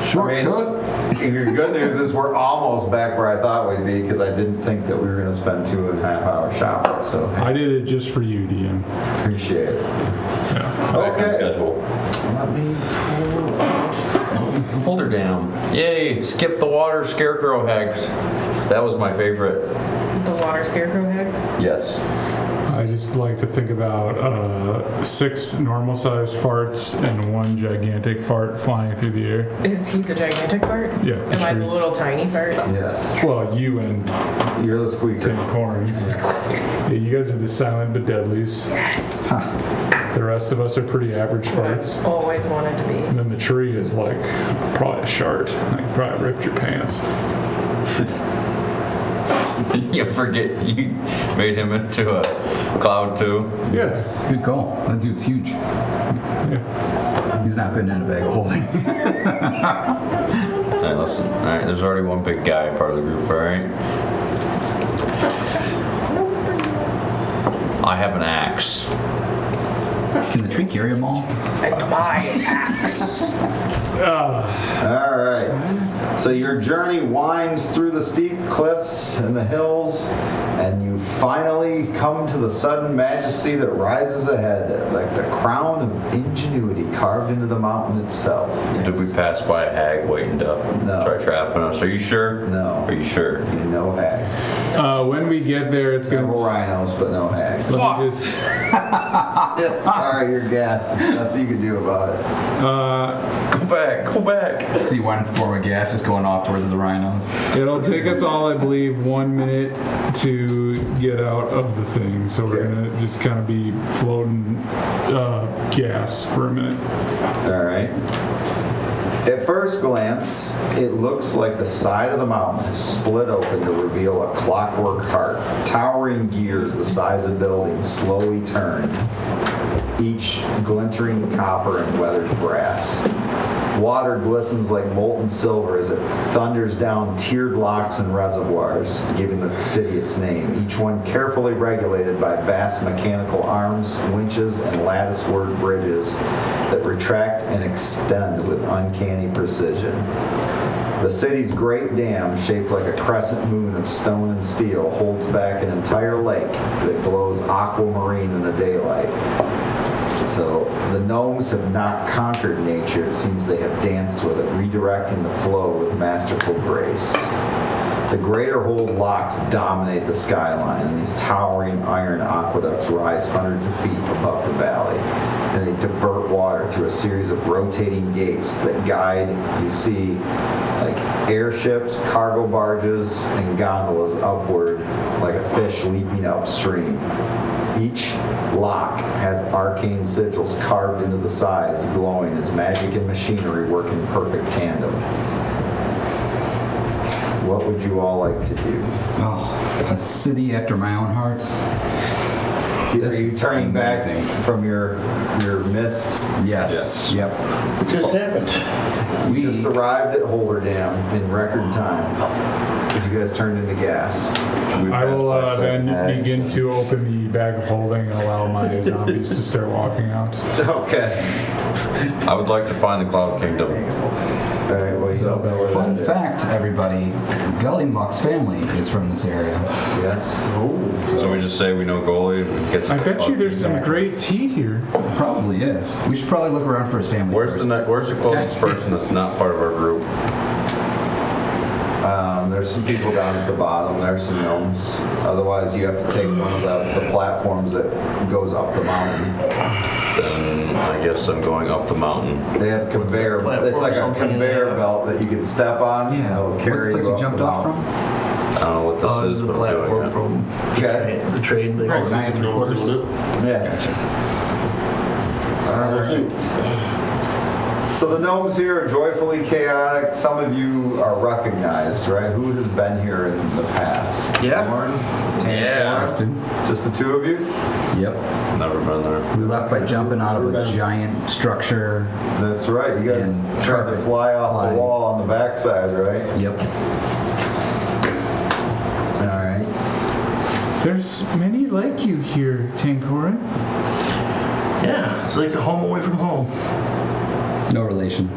H: Shortcut.
A: Your good news is we're almost back where I thought we'd be because I didn't think that we were going to spend 2.5 hours shopping. So
I: I did it just for you, DM.
A: appreciate it.
I: Yeah.
E: Back on schedule.
A: Let me pull up.
E: Holderdam. Yay! Skip the water scarecrow hags. That was my favorite.
C: The water scarecrow hags?
E: Yes.
I: I just like to think about 6 normal-sized farts and 1 gigantic fart flying through the air.
C: Is he the gigantic fart?
I: Yeah.
C: Am I the little tiny fart?
A: Yes.
I: Well, you and
A: You're the squeaker.
I: Tancoren. Yeah, you guys are the silent but deadlies.
C: Yes.
I: The rest of us are pretty average farts.
C: Always wanted to be.
I: And then the tree is like probably a shart. Like probably ripped your pants.
E: You forget you made him into a cloud too.
I: Yes.
H: Good call. That dude's huge.
I: Yeah.
H: He's not fitting in a bag of holding.
E: Alright, listen. Alright, there's already one big guy part of the group, alright? I have an axe.
H: Can the tree carry them all?
C: My axe.
A: All right. So your journey winds through the steep cliffs and the hills, and you finally come to the sudden majesty that rises ahead, like the crown of ingenuity carved into the mountain itself.
E: Did we pass by a hag waiting to try trapping us? Are you sure?
A: No.
E: Are you sure?
A: No hags.
I: When we get there, it's going
A: Several
I: to...
A: rhinos, but no hags.
I: Let me just...
A: Sorry, you're gassed. Nothing you can do about it.
E: Go back, go back.
H: See one form of gas just going off towards the rhinos.
I: It'll take us all, I believe, 1 minute to get out of the thing. So we're going to just kind of be floating gas for a minute.
A: All right. At first glance, it looks like the side of the mountain is split open to reveal a clockwork heart. Towering gears the size of buildings slowly turn, each glinting copper and weathered brass. Water glistens like molten silver as it thunders down tiered locks and reservoirs, giving the city its name, each one carefully regulated by vast mechanical arms, winches, and lattice-work bridges that retract and extend with uncanny precision. The city's great dam, shaped like a crescent moon of stone and steel, holds back an entire lake that glows aquamarine in the daylight. So the gnomes have not conquered nature. It seems they have danced with it, redirecting the flow with masterful grace. The greater hold locks dominate the skyline, and these towering iron aqueducts rise hundreds of feet above the valley. And they divert water through a series of rotating gates that guide, you see, like airships, cargo barges, and gondolas upward like a fish leaping upstream. Each lock has arcane sigils carved into the sides, glowing as magic and machinery work in perfect tandem. What would you all like to do?
H: Oh, a city after my own heart.
A: Are you turning back from your mist?
H: Yes. Yep.
G: What just happened?
A: We just arrived at Holderdam in record time. As you guys turned into gas.
F: I will then begin to open the bag of holding and allow my zombies to start walking out.
A: Okay.
E: I would like to find the Cloud Kingdom.
A: All right, well, you don't know where
H: Fun
A: that is.
H: fact, everybody, Gullymuck's family is from this area.
A: Yes.
E: So we just say we know Goalie and get
F: I
E: some.
F: bet you there's some great tea here.
H: Probably is. We should probably look around for his family
E: Where's
H: first.
E: where's the closest person that's not part of our group?
A: There's some people down at the bottom. There's some gnomes. Otherwise, you have to take one of the platforms that goes up the mountain.
E: Then I guess I'm going up the mountain.
A: They have conveyor. It's like a conveyor belt that you can step on.
H: Yeah.
A: It'll
H: What's
A: carry
H: the place
A: you
H: we
A: up
H: jumped
A: the
H: off
A: mountain.
H: from?
E: I don't know what this
G: This
E: is,
G: is the
E: but I'm doing
G: platform
E: it.
G: from
A: Okay.
G: the train thing.
H: Oh, 9 3/4.
A: Yeah.
H: Gotcha.
A: All right. So the gnomes here are joyfully chaotic. Some of you are recognized, right? Who has been here in the past?
G: Yeah.
A: Lauren?
G: Yeah.
H: Austin.
A: Just the two of you?
H: Yep.
E: Never been there.
H: We left by jumping out of a giant structure.
A: That's right. You guys
H: And
A: tried to
H: carpet
A: fly off
H: flying.
A: the wall on the backside, right?
H: Yep.
A: All right.
F: There's many like you here, Tancoren.
G: Yeah, it's like a home away from home.
H: No relation.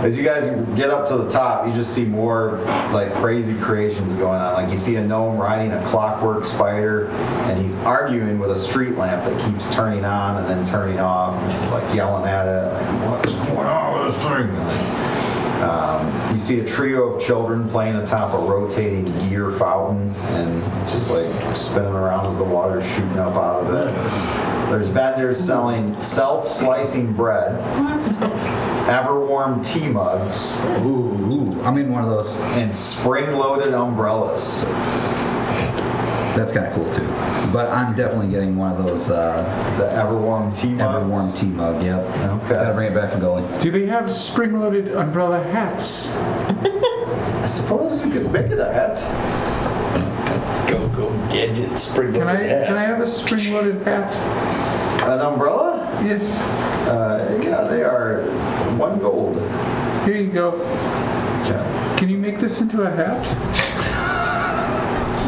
A: As you guys get up to the top, you just see more like crazy creations going on. Like you see a gnome riding a clockwork spider, and he's arguing with a street lamp that keeps turning on and then turning off. He's like yelling at it, like, "What's going on with this thing?" You see a trio of children playing atop a rotating gear fountain, and it's just like spinning around as the water's shooting up out of it. There's vendors selling self-slicing bread, ever-warm tea mugs,
H: Ooh, I'm in one of those.
A: and spring-loaded umbrellas.
H: That's kind of cool too. But I'm definitely getting one of those
A: The ever-warm tea mugs.
H: ever-warm tea mug. Yep.
A: Okay.
H: Gotta bring it back from Gully.
F: Do they have spring-loaded umbrella hats?
A: I suppose you could make it a hat.
G: Go gadget spring.
F: Can I have a spring-loaded hat?
A: An umbrella?
F: Yes.
A: Yeah, they are 1 gold.
F: Here you go.
A: Okay.
F: Can you make this into a hat?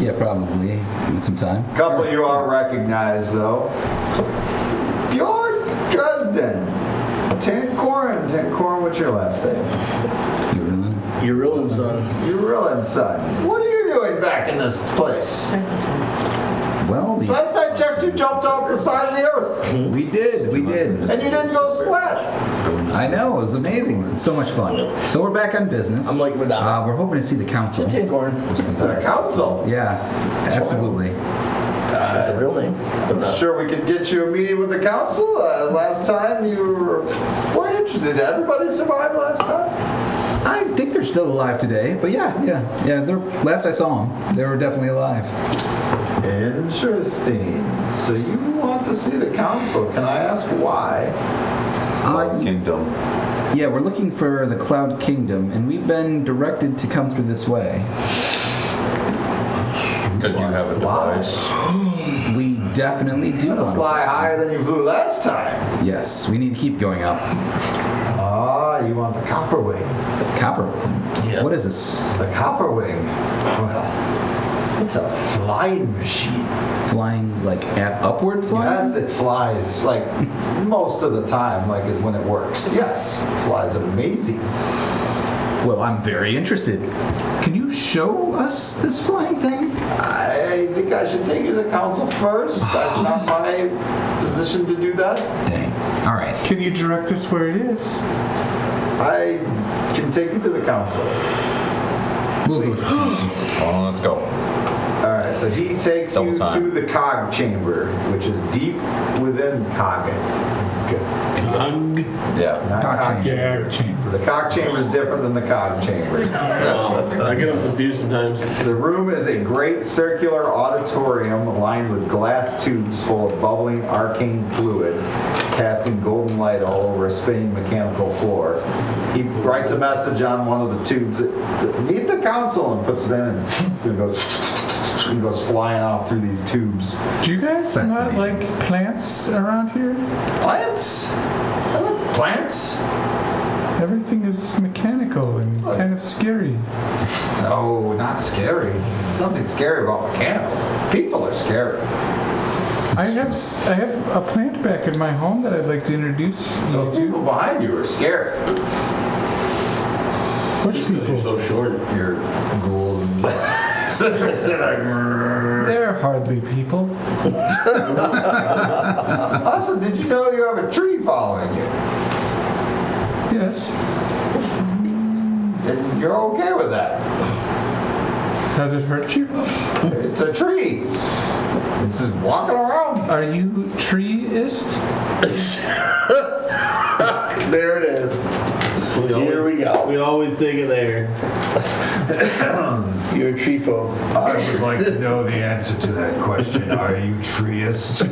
H: Yeah, probably. In some time.
A: A couple of you are recognized, though. Bjorn Dresden. Tancoren. Tancoren, what's your last name?
H: You really?
G: You're real son.
A: Urillin's son. What are you doing back in this place?
H: Well,
A: Last I checked, you jumped off the side of the earth.
H: we did.
A: And you didn't go splash.
H: I know, it was amazing. It's so much fun. So we're back on business.
G: I'm like Madonna.
H: We're hoping to see the council.
G: Tancoren.
A: The council.
H: Yeah, absolutely.
G: That's a real name. I'm not.
A: Sure, we could get you a meeting with the council. Last time you were quite interested. Did everybody survive last time?
H: I think they're still alive today, but yeah. Last I saw them, they were definitely alive.
A: Interesting. So you want to see the council. Can I ask why?
E: Kingdom.
H: Yeah, we're looking for the Cloud Kingdom, and we've been directed to come through this way.
E: Because you have a device.
H: We definitely do
A: Gonna
H: want
A: fly higher than you flew last time.
H: Yes, we need to keep going up.
A: Ah, you want the copper wing.
H: Copper.
G: Yeah.
H: What is this?
A: The copper wing. Well, it's a flying machine.
H: Flying like at upward flying?
A: Yes, it flies like most of the time, like when it works. Yes, it flies amazing.
H: Well, I'm very interested. Can you show us this flying thing?
A: I think I should take you to the council first. That's not my position to do that.
H: Dang. All right.
F: Can you direct us where it is?
A: I can take you to the council.
H: We'll go to the council.
E: Oh, let's go.
A: Alright, so he takes
K: Double
A: you
K: time.
A: to the cog chamber, which is deep within cog.
K: Yeah.
A: Not
H: Cog
A: cog
I: Gag chamber.
A: The cog chamber is different than the cog chamber.
B: I get them confused sometimes.
A: The room is a great circular auditorium lined with glass tubes full of bubbling arcane fluid, casting golden light all over a spinning mechanical floor. He writes a message on one of the tubes, "Need the council," and puts it in, and it goes flying off through these tubes.
I: Do you guys not
H: Fascinating.
I: like plants around here?
A: Plants? I like plants.
I: Everything is mechanical and kind of scary.
A: No, not scary. There's nothing scary about mechanical. People are scary.
I: I have a plant back in my home that I'd like to introduce you
A: Those people
I: to.
A: behind you are scary.
I: Which
B: Because you're
I: people?
B: so short.
A: Your ghouls and sit like.
I: They're hardly people.
A: Also, did you know you have a tree following you?
I: Yes.
A: And you're okay with that?
I: Does it hurt you?
A: It's a tree. It's just walking around.
I: Are you treeist?
G: There it is. Here we go.
B: We always take it there.
G: You're a tree folk.
A: I would like to know the answer to that question. Are you treeist?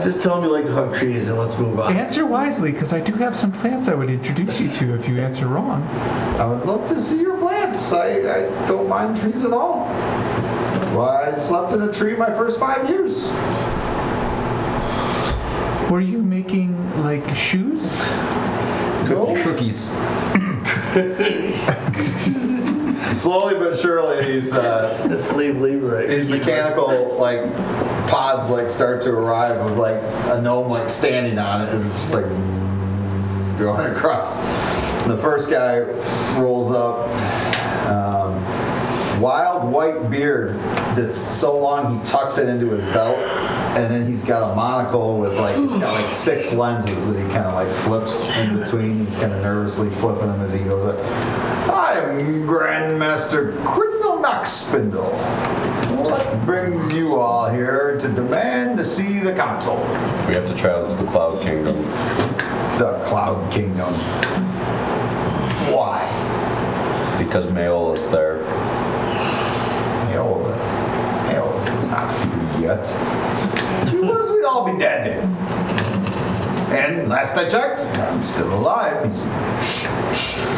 G: Just tell me you like to hug trees and let's move on.
I: Answer wisely, because I do have some plants I would introduce you to if you answer wrong.
A: I would love to see your plants. I don't mind trees at all. Well, I slept in a tree my first 5 years.
I: Were you making, like, shoes?
H: Cookies.
A: Slowly but surely, these
G: Slave labor. Right?
A: these mechanical like pods like start to arrive with like a gnome like standing on it as it's just like going across. The first guy rolls up. Wild white beard that's so long he tucks it into his belt, and then he's got a monocle with like it's got like 6 lenses that he kind of like flips in between. He's kind of nervously flipping them as he goes up. I'm Grandmaster Crindle Spindle. What brings you all here to demand to see the council?
E: We have to travel to the Cloud Kingdom.
A: The Cloud Kingdom. Why?
E: Because Mael is there.
A: Eolith is not free yet. If he was, we'd all be dead. And last I checked, I'm still alive.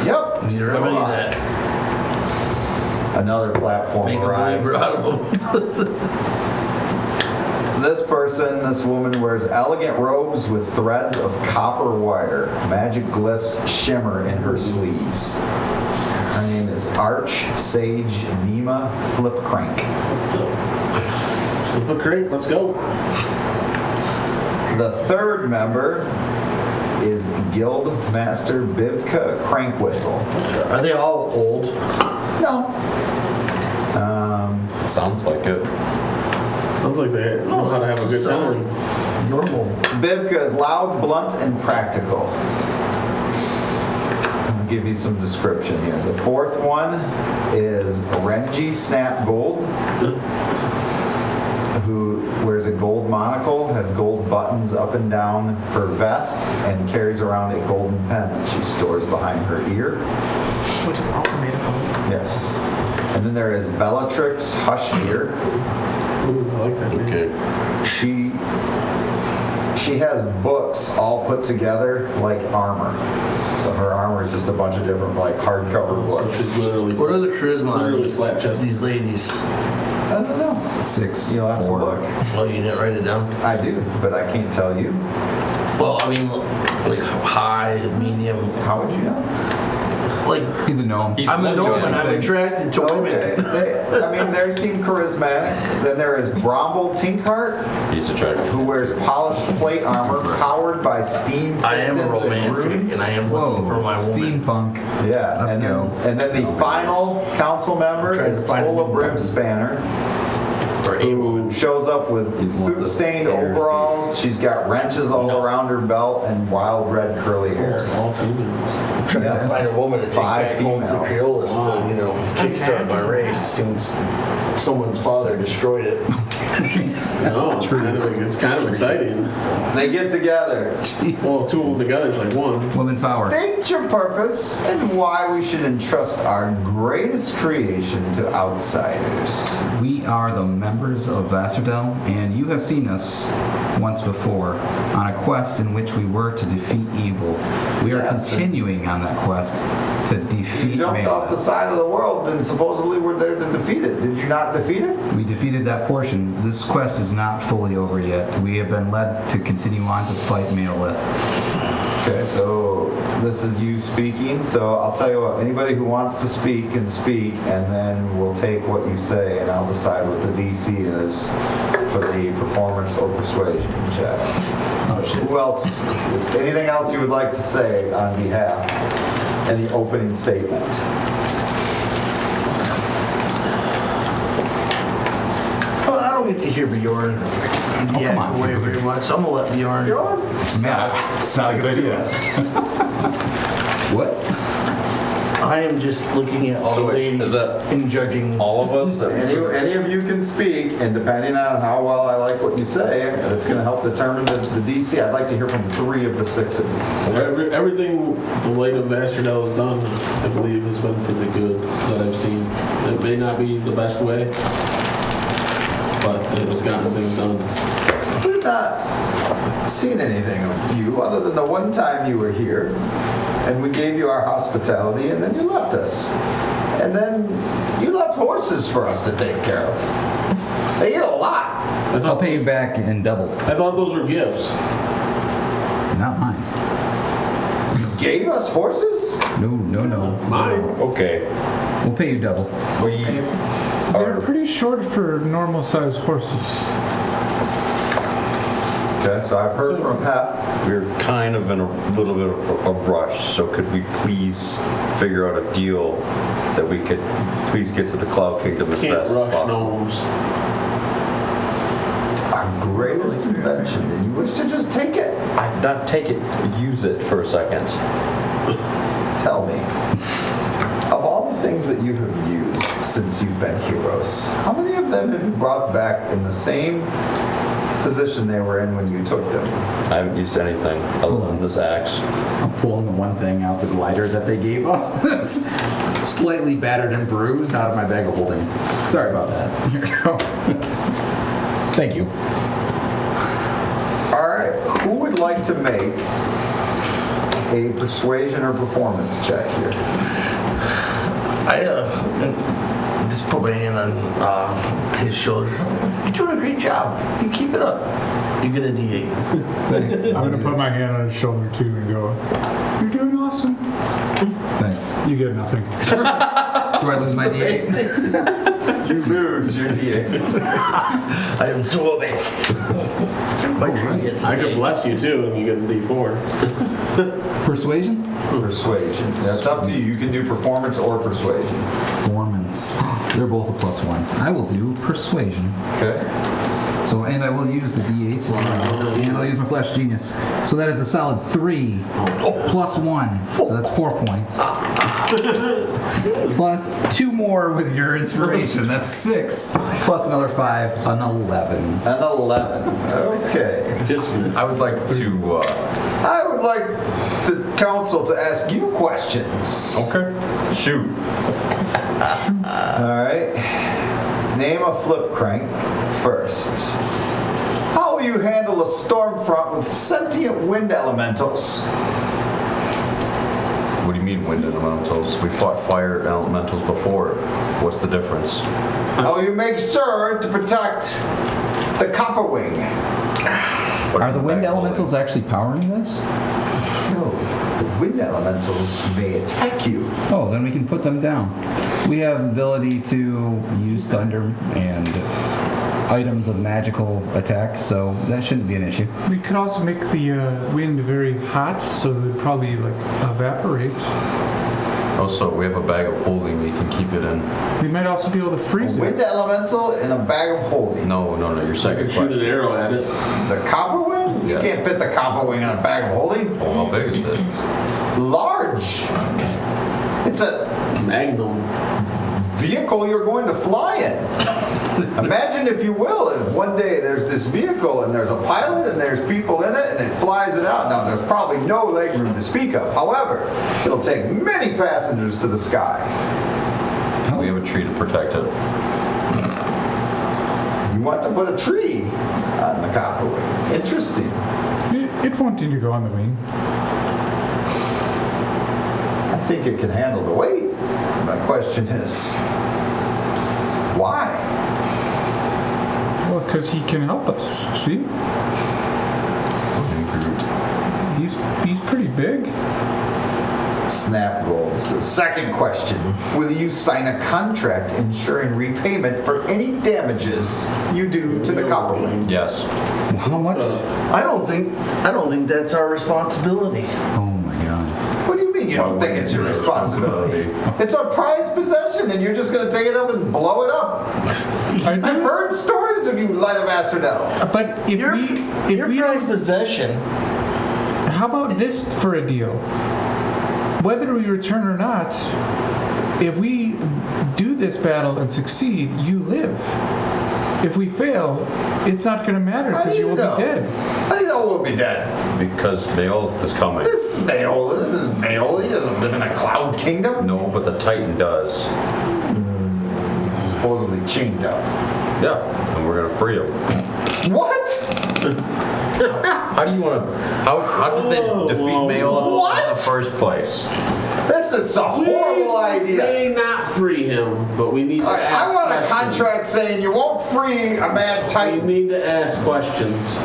A: Yep, I'm
G: You
A: still
G: remedy
A: alive.
G: that.
A: Another platform
G: Make a
A: arrives.
G: believer out of them.
A: This woman wears elegant robes with threads of copper wire. Magic glyphs shimmer in her sleeves. Her name is Arch Sage Nima Flipcrank.
B: Flip a crank, let's go.
A: The third member is Guild Master Bivka Crankwhistle.
G: Are they all old?
A: No.
E: Sounds like it.
B: Sounds like they know how to have a good time.
G: Normal.
A: Bivka is loud, blunt, and practical. I'll give you some description here. The fourth one is Renji Snapgold, who wears a gold monocle, has gold buttons up and down her vest, and carries around a golden pen that she stores behind her ear.
C: Which is also made of gold.
A: Yes. And then there is Bellatrix Hushdeer.
B: Ooh, I like that.
E: Okay.
A: She has books all put together like armor. So her armor is just a bunch of different like hardcover books.
B: She's literally,
G: What are the charisma on
B: literally
G: these,
B: flat chested.
G: these ladies?
A: I don't know.
H: 6,
A: You'll have
H: 4.
A: to look.
G: Well, you didn't write it down.
A: I do, but I can't tell you.
G: Well, I mean, like high, medium.
A: How would you know?
G: Like,
H: He's a gnome.
G: I'm a gnome and I'm attracted to
A: Okay.
G: women.
A: They seem charismatic. Then there is Bromble Tinkhart,
E: He's attractive.
A: who wears polished plate armor powered by steam
G: I am
A: pistons and
G: romantic
A: runes.
G: and I am looking for
H: Whoa,
G: my woman.
H: steampunk.
A: Yeah,
H: Let's
A: and
H: go.
A: Then the final council member
G: trying to
A: is
G: find a
A: Tola
G: new
A: Brimspanner,
G: Or a woman.
A: Shows up with
K: want the
A: soot-stained
K: hairs.
A: overalls. She's got wrenches all around her belt and wild red curly hair.
B: All females.
G: Trying to find a woman to take
A: 5
G: back home to
A: females.
G: Creolis to, you know, kickstart my race since someone's father destroyed it.
B: No, it's kind of exciting.
A: They get together.
B: Well, two of them together is like one.
H: Woman power.
A: State your purpose and why we should entrust our greatest creation to outsiders.
H: We are the members of Vassardel, and you have seen us once before on a quest in which we were to defeat evil. We are
A: Yes,
H: continuing on that quest to defeat
A: You jumped off the
H: Melee.
A: side of the world and supposedly were there to defeat it. Did you not defeat it?
H: We defeated that portion. This quest is not fully over yet. We have been led to continue on to fight Meolith.
A: Okay, so this is you speaking. So I'll tell you what, anybody who wants to speak can speak, and then we'll take what you say, and I'll decide what the DC is for the performance or persuasion check.
H: Oh shit.
A: Who else? Is anything else you would like to say on behalf in the opening statement?
G: Well, I don't get to hear Bjorn
H: come on.
G: away very much, so I'm gonna let Bjorn.
H: Yeah, it's not a good idea. What?
G: I am just looking at all
K: So
G: the
K: wait,
G: ladies
K: is that
G: and judging.
K: All of us?
A: Any of you can speak, and depending on how well I like what you say, it's going to help determine the DC. I'd like to hear from 3 of the 6 of you.
B: Everything the Light of Vastardel has done, I believe, has been for the good that I've seen. It may not be the best way, but it has gotten things done.
A: We've not seen anything of you other than the one time you were here, and we gave you our hospitality, and then you left us. And then you left horses for us to take care of. They eat a lot.
H: I'll pay you back in double.
B: I thought those were gifts.
H: Not mine.
A: You gave us horses?
H: No.
B: Mine.
K: Okay.
H: We'll pay you double.
I: They're pretty short for normal-sized horses.
A: Okay, so I've heard from Pat.
K: We're kind of in a little bit of a rush, so could we please figure out a deal that we could please get to the Cloud Kingdom as
B: Can't
K: fast as
B: rush
K: possible?
B: gnomes.
A: Our greatest invention, and you wish to just take it.
K: I'd not take it, use it for a second.
A: Tell me, of all the things that you have used since you've been heroes, how many of them have you brought back in the same position they were in when you took them?
K: I haven't used anything other than this axe.
H: I'm pulling the one thing out, the glider that they gave us. Slightly battered and bruised out of my bag of holding. Sorry about that. Here you go. Thank you.
A: All right, who would like to make a persuasion or performance check here?
G: I just put my hand on his shoulder. You're doing a great job. You keep it up. You get a D8.
H: Thanks.
I: I'm gonna put my hand on his shoulder too and go, "You're doing awesome."
H: Thanks.
I: You get nothing.
H: Do I lose my D8?
A: You lose your D8.
G: I absorb it. My tree gets
B: I
G: an
B: could
G: A.
B: bless you too, and you get a D4.
H: Persuasion?
A: Persuasion. That's up to you. You can do performance or persuasion.
H: Performance. They're both a +1. I will do persuasion.
A: Okay.
H: So, and I will use the D8 as well. And I'll use my Flash Genius. So that is a solid 3 +1. So that's 4 points. Plus 2 more with your inspiration. That's 6. Plus another 5, an 11.
A: An 11. Okay.
B: Just
K: I would like to,
A: I would like the council to ask you questions.
K: okay, shoot.
A: All right. Name a flip crank first. How will you handle a storm front with sentient wind elementals?
K: What do you mean wind elementals? We fought fire elementals before. What's the difference?
A: How will you make sure to protect the copper wing?
H: Are the wind elementals actually powering this?
A: No, the wind elementals may attack you.
H: Oh, then we can put them down. We have the ability to use thunder and items of magical attack, so that shouldn't be an issue.
I: We could also make the wind very hot, so it would probably like evaporate.
E: Also, we have a bag of holding we can keep it in.
I: We might also be able to freeze
A: Wind
I: it.
A: elemental in a bag of holding.
E: No, your second
B: Shoot an
E: question.
B: arrow at it.
A: The copper wing? You
E: Yeah.
A: can't fit the copper wing in a bag of holding.
E: Well, how big is it?
A: Large. It's a
B: Magnum.
A: vehicle you're going to fly in. Imagine, if you will, if one day there's this vehicle and there's a pilot and there's people in it and it flies it out. Now, there's probably no legroom to speak of. However, it'll take many passengers to the sky.
E: We have a tree to protect it.
A: You want to put a tree on the copper wing. Interesting.
I: It won't need to go on the wing.
A: I think it can handle the weight. My question is, why?
I: Well, because he can help us. See? He's pretty big.
A: Snap rolls. The second question. Will you sign a contract ensuring repayment for any damages you do to the copper wing?
E: Yes.
H: How much?
G: I don't think that's our responsibility.
H: Oh my god.
A: What do you mean you don't think it's your responsibility? It's a prized possession and you're just going to take it up and blow it up. I've heard stories of you, Light of Astrodel.
I: But if
G: Your
I: we
G: prized
I: don't,
G: possession.
I: how about this for a deal? Whether we return or not, if we do this battle and succeed, you live. If we fail, it's not going to matter because you will be dead.
A: How do you know we'll be dead?
E: Because Beowulf is coming.
A: This is Mael. He doesn't live in a cloud kingdom.
E: No, but the Titan does.
A: Supposedly chained up.
E: Yeah, and we're gonna free him.
A: What?
E: How do you want to? How did they defeat Beowulf in the first place?
A: This is a horrible idea.
B: May not free him, but we need to ask
A: I want a
B: questions.
A: contract saying you won't free a mad
B: We
A: titan.
B: need to ask questions.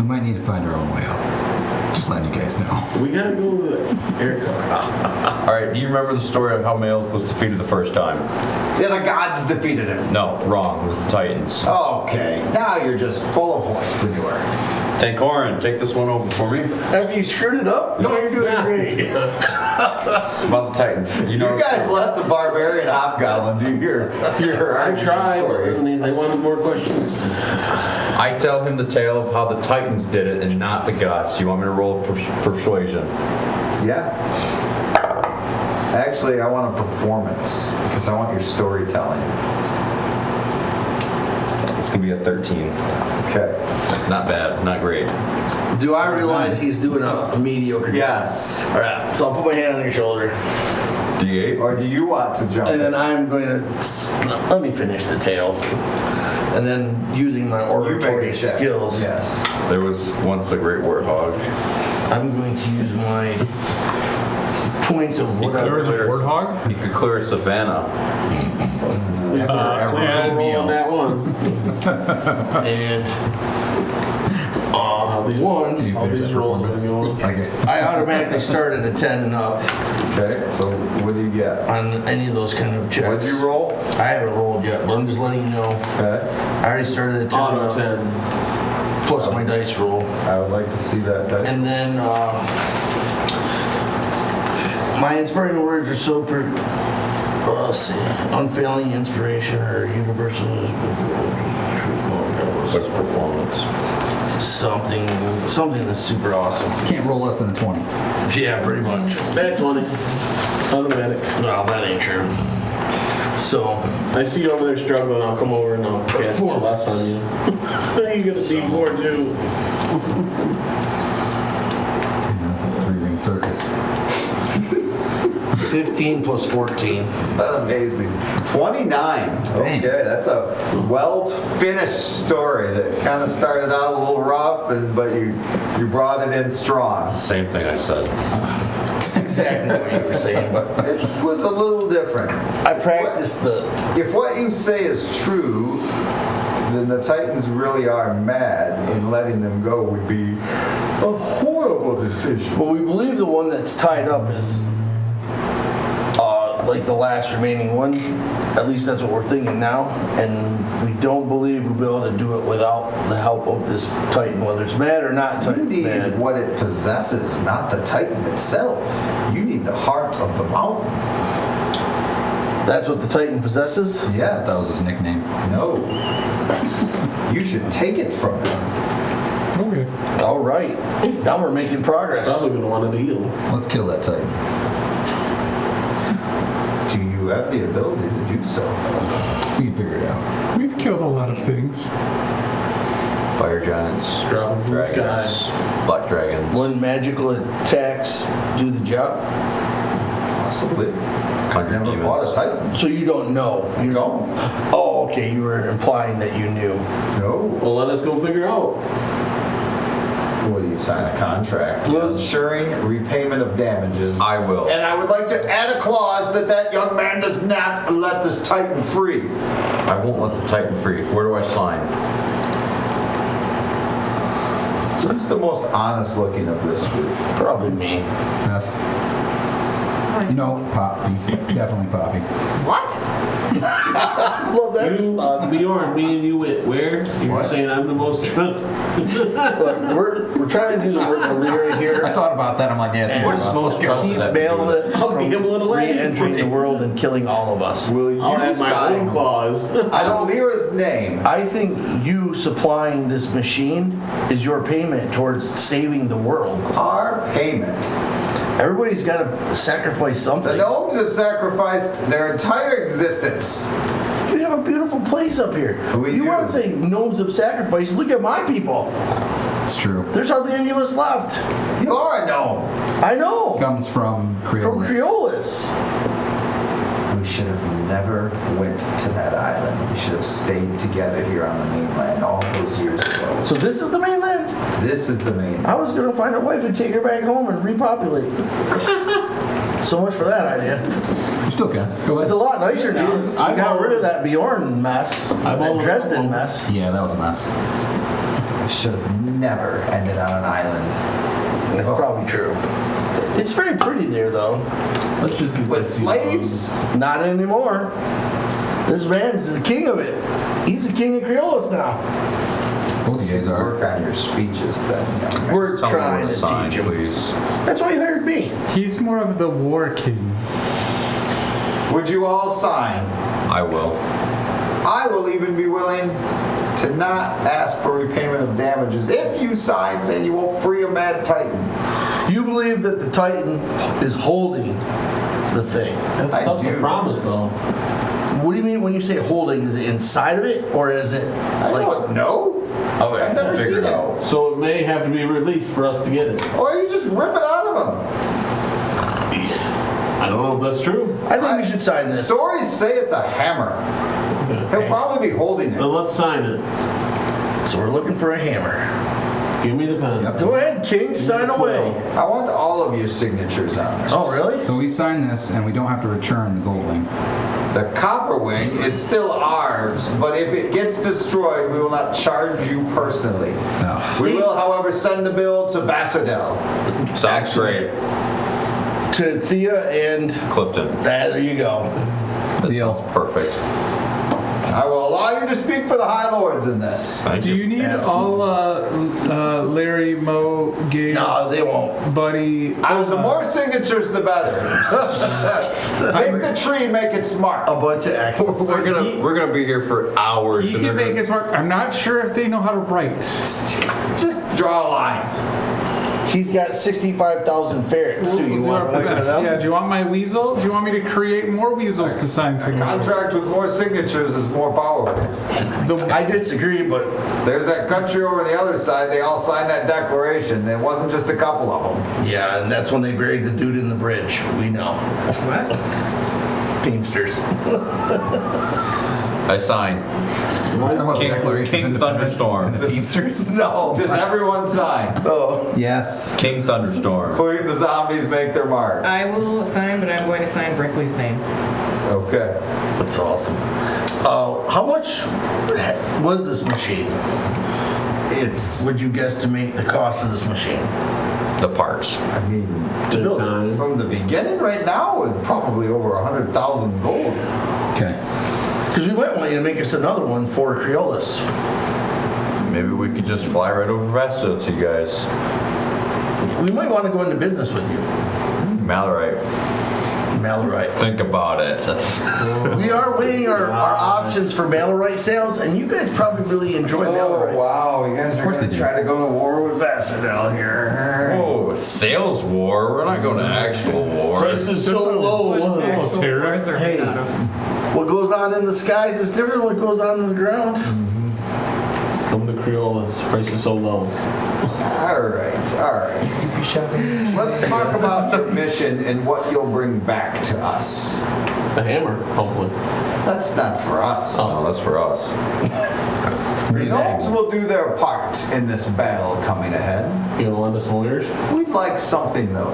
H: We might need to find our own way out. Just letting you guys know.
B: We gotta go to the aircraft.
E: All right. Do you remember the story of how Beowulf was defeated the first time?
A: Yeah, the gods defeated him.
E: No, wrong. It was the Titans.
A: Okay, now you're just full of horse manure.
E: Tancoren, take this one over for me.
G: Have you screwed it up? No, you're doing great.
E: About the Titans. You know.
A: You guys let the barbarian hobgoblin do your
B: I tried, but they wanted more questions.
E: I tell him the tale of how the Titans did it and not the gods. Do you want me to roll persuasion?
A: Yeah. Actually, I want a performance because I want your storytelling.
E: It's gonna be a 13.
A: Okay.
E: Not bad. Not great.
G: Do I realize he's doing a mediocre job?
A: Yes.
G: All right, so I'll put my hand on your shoulder,
E: D8.
A: Or do you want to jump
G: and then
A: in?
G: I'm going to let me finish the tale, and then using my
A: You make
G: oratory
A: a check.
G: skills,
A: Yes.
E: There was once a great warthog.
G: I'm going to use my point of
I: There
G: whatever.
I: was a warthog?
E: He could clear a savannah.
B: Roll on that one.
G: And one,
H: Can you
B: All
H: finish
B: these
H: that
B: rolls
H: performance?
B: are gonna be
H: Okay.
G: I automatically start at a 10 and up
A: Okay, so what do you get?
G: on any of those kind of checks.
A: What did you roll?
G: I haven't rolled yet, but I'm just letting you know.
A: Okay.
G: I already started at 10 and
B: Auto
G: up,
B: 10.
G: plus my dice roll.
A: I would like to see that dice.
G: And then my inspiring words are so let's see, unfailing inspiration or universal.
E: What's performance?
G: Something that's super awesome.
H: Can't roll less than a 20.
G: Yeah, pretty much.
B: Back 20. Automatic.
G: Well, that ain't true. So,
B: I see you over there struggling, I'll come over and I'll cast more less on you. You get a D4 too.
H: Yeah, that's a 3-ring circus.
G: 15 plus 14.
A: That's amazing. 29. Okay, that's a well-finished story that kind of started out a little rough, but you brought it in strong.
E: Same thing I said.
G: That's exactly what you were saying, but
A: It was a little different.
G: I practiced the.
A: If what you say is true, then the Titans really are mad, and letting them go would be a horrible decision.
G: Well, we believe the one that's tied up is like the last remaining one. At least that's what we're thinking now. And We don't believe we'll be able to do it without the help of this Titan, whether it's mad or not
A: You
G: Titan.
A: need
G: Mad.
A: what it possesses, not the Titan itself. You need the heart of the mountain.
G: That's what the Titan possesses?
A: Yes.
H: That was his nickname.
A: No. You should take it from him.
I: Okay.
G: All right. Now we're making progress.
B: Probably gonna want to deal.
H: Let's kill that Titan.
A: Do you have the ability to do so?
H: We can figure it out.
I: We've killed a lot of things.
E: Fire giants,
B: Drop them from the
E: dragons,
B: sky.
E: black dragons.
G: When magical attacks do the job.
A: Possibly. I've
E: 100
A: never
E: demons.
A: fought a Titan.
G: So you don't know.
A: You don't?
G: Oh, okay. You were implying that you knew.
A: No.
B: Well, let us go figure out.
A: Will you sign a contract
G: Well-
A: ensuring repayment of damages?
E: I will.
A: And I would like to add a clause that that young man does not let this Titan free.
E: I won't let the Titan free. Where do I sign?
A: Who's the most honest looking of this group?
G: Probably me.
H: Beth? No, Poppy. Definitely Poppy.
C: What?
G: Love that
B: You,
G: response.
B: Bjorn, me and you went where? You were
H: What?
B: saying I'm the most trusted.
G: Look, we're trying to do the work of Lyra here.
H: I thought about that. I'm like, yeah, it's
G: And
H: one of us. Let's go.
G: keep Bailiff
B: I'll gamble it
G: from
B: away.
G: re-entering the world and killing all of us.
A: Will you
B: I'll have my
A: sign
B: own clause.
A: on Lyra's name?
G: I think you supplying this machine is your payment towards saving the world.
A: Our payment.
G: Everybody's got to sacrifice
A: The
G: something.
A: gnomes have sacrificed their entire existence.
G: You have a beautiful place up here.
A: We
G: You
A: do.
G: want to say gnomes have sacrificed? Look at my people.
H: It's true.
G: There's hardly any of us left.
A: You are a gnome.
G: I know.
H: Comes from Creole.
G: From Creolis.
A: We should have never went to that island. We should have stayed together here on the mainland all those years ago.
G: So this is the mainland?
A: This is the mainland.
G: I was going to find a wife and take her back home and repopulate. So much for that idea.
H: You still can. Go
G: It's
H: ahead.
G: a lot nicer, dude. I got rid of that Bjorn mess. That
B: all-
G: Dresden mess.
H: Yeah, that was a mess.
A: We should have never ended on an island.
G: That's probably true. It's very pretty there, though.
B: Let's just get
A: With
B: this
A: slaves?
G: Not anymore. This man's the king of it. He's the king of Creolis now.
H: Both of you guys are.
A: Work on your speeches then. young man.
G: We're
E: Tell me
G: trying
E: where
G: to
E: sign,
G: teach him.
E: please.
G: That's why you hired me.
I: He's more of the war king.
A: Would you all sign?
E: I will.
A: I will even be willing to not ask for repayment of damages if you sign saying you won't free a mad Titan.
G: You believe that the Titan is holding the thing.
B: That's
A: I
B: tough
A: do.
B: to promise, though.
G: What do you mean when you say holding? Is it inside of it, or is it
A: I
G: like?
A: don't know.
G: Okay,
A: I've never
E: figure
A: seen
E: it
A: it.
E: out.
B: So it may have to be released for us to get it.
A: Or you just rip it out of him.
B: I don't know if that's true.
G: I think we should sign this.
A: Stories say it's a hammer. He'll probably be holding
B: Then
A: it.
B: let's sign it.
G: So we're looking for a hammer.
B: Give me the pen.
H: Yep.
G: Go ahead, King. Sign away.
A: I want all of your signatures on it.
G: Oh, really?
H: So we sign this, and we don't have to return the gold wing.
A: The copper wing is still ours, but if it gets destroyed, we will not charge you personally.
H: No.
A: We will, however, send the bill to Bassadel.
E: Sounds great.
G: To Thea and
E: Clifton.
G: there you go.
E: That
H: Deal.
E: sounds perfect.
A: I will allow you to speak for the High Lords in this.
E: Thank
I: Do you need all Larry, Mo, Gabe,
G: No, they won't.
I: Buddy?
A: The more signatures, the better. Make the tree make it smart.
G: A bunch of X's.
E: We're gonna be here for hours.
I: He
E: and
I: can
E: they're
I: make his mark. I'm not sure if they know how to write.
A: Just draw a line.
G: He's got 65,000 ferrets too. You
I: We'll do
G: want
I: our
G: to wait for
I: best.
G: them?
I: Yeah, do you want my weasel? Do you want me to create more weasels to sign signatures?
A: Contract with more signatures is more powerful.
G: I disagree, but
A: There's that country over on the other side, they all signed that declaration. It wasn't just a couple of them.
G: yeah, and that's when they buried the dude in the bridge. We know.
C: What?
G: Teamsters.
E: I sign.
H: Talking about the
E: King-
H: Declaration
E: King
H: of Independence
E: Thunderstorm.
H: and the Teamsters.
G: No.
A: Does everyone sign?
G: Oh.
H: Yes.
E: King Thunderstorm.
A: Including the zombies make their mark.
C: I will sign, but I'm going to sign Brickley's name.
A: Okay.
G: That's awesome. How much was this machine?
A: It's,
G: Would you guesstimate the cost of this machine?
E: The parts.
A: I mean,
G: To build it.
B: Time.
A: from the beginning right now, it's probably over 100,000 gold.
H: Okay.
G: Because we might want you to make us another one for Creolis.
E: Maybe we could just fly right over Vasto to you guys.
G: We might want to go into business with you.
E: Malorite. Think about it.
G: We are weighing our options for Malorite sales, and you guys probably really enjoy Malorite.
A: Wow, you guys are going to try to go to war with Vassardel here.
E: Oh, sales war? We're not going to actual war.
B: Price is so low.
I: Tariffs.
G: Hey, what goes on in the skies is different than what goes on in the ground.
B: Come to Creola's. Price is so low.
A: All right. Let's talk about your mission and what you'll bring back to us.
B: A hammer, hopefully.
A: That's not for us.
E: Oh, that's for us.
A: The gnomes will do their part in this battle coming ahead.
B: You gonna lend us some wares?
A: We'd like something, though.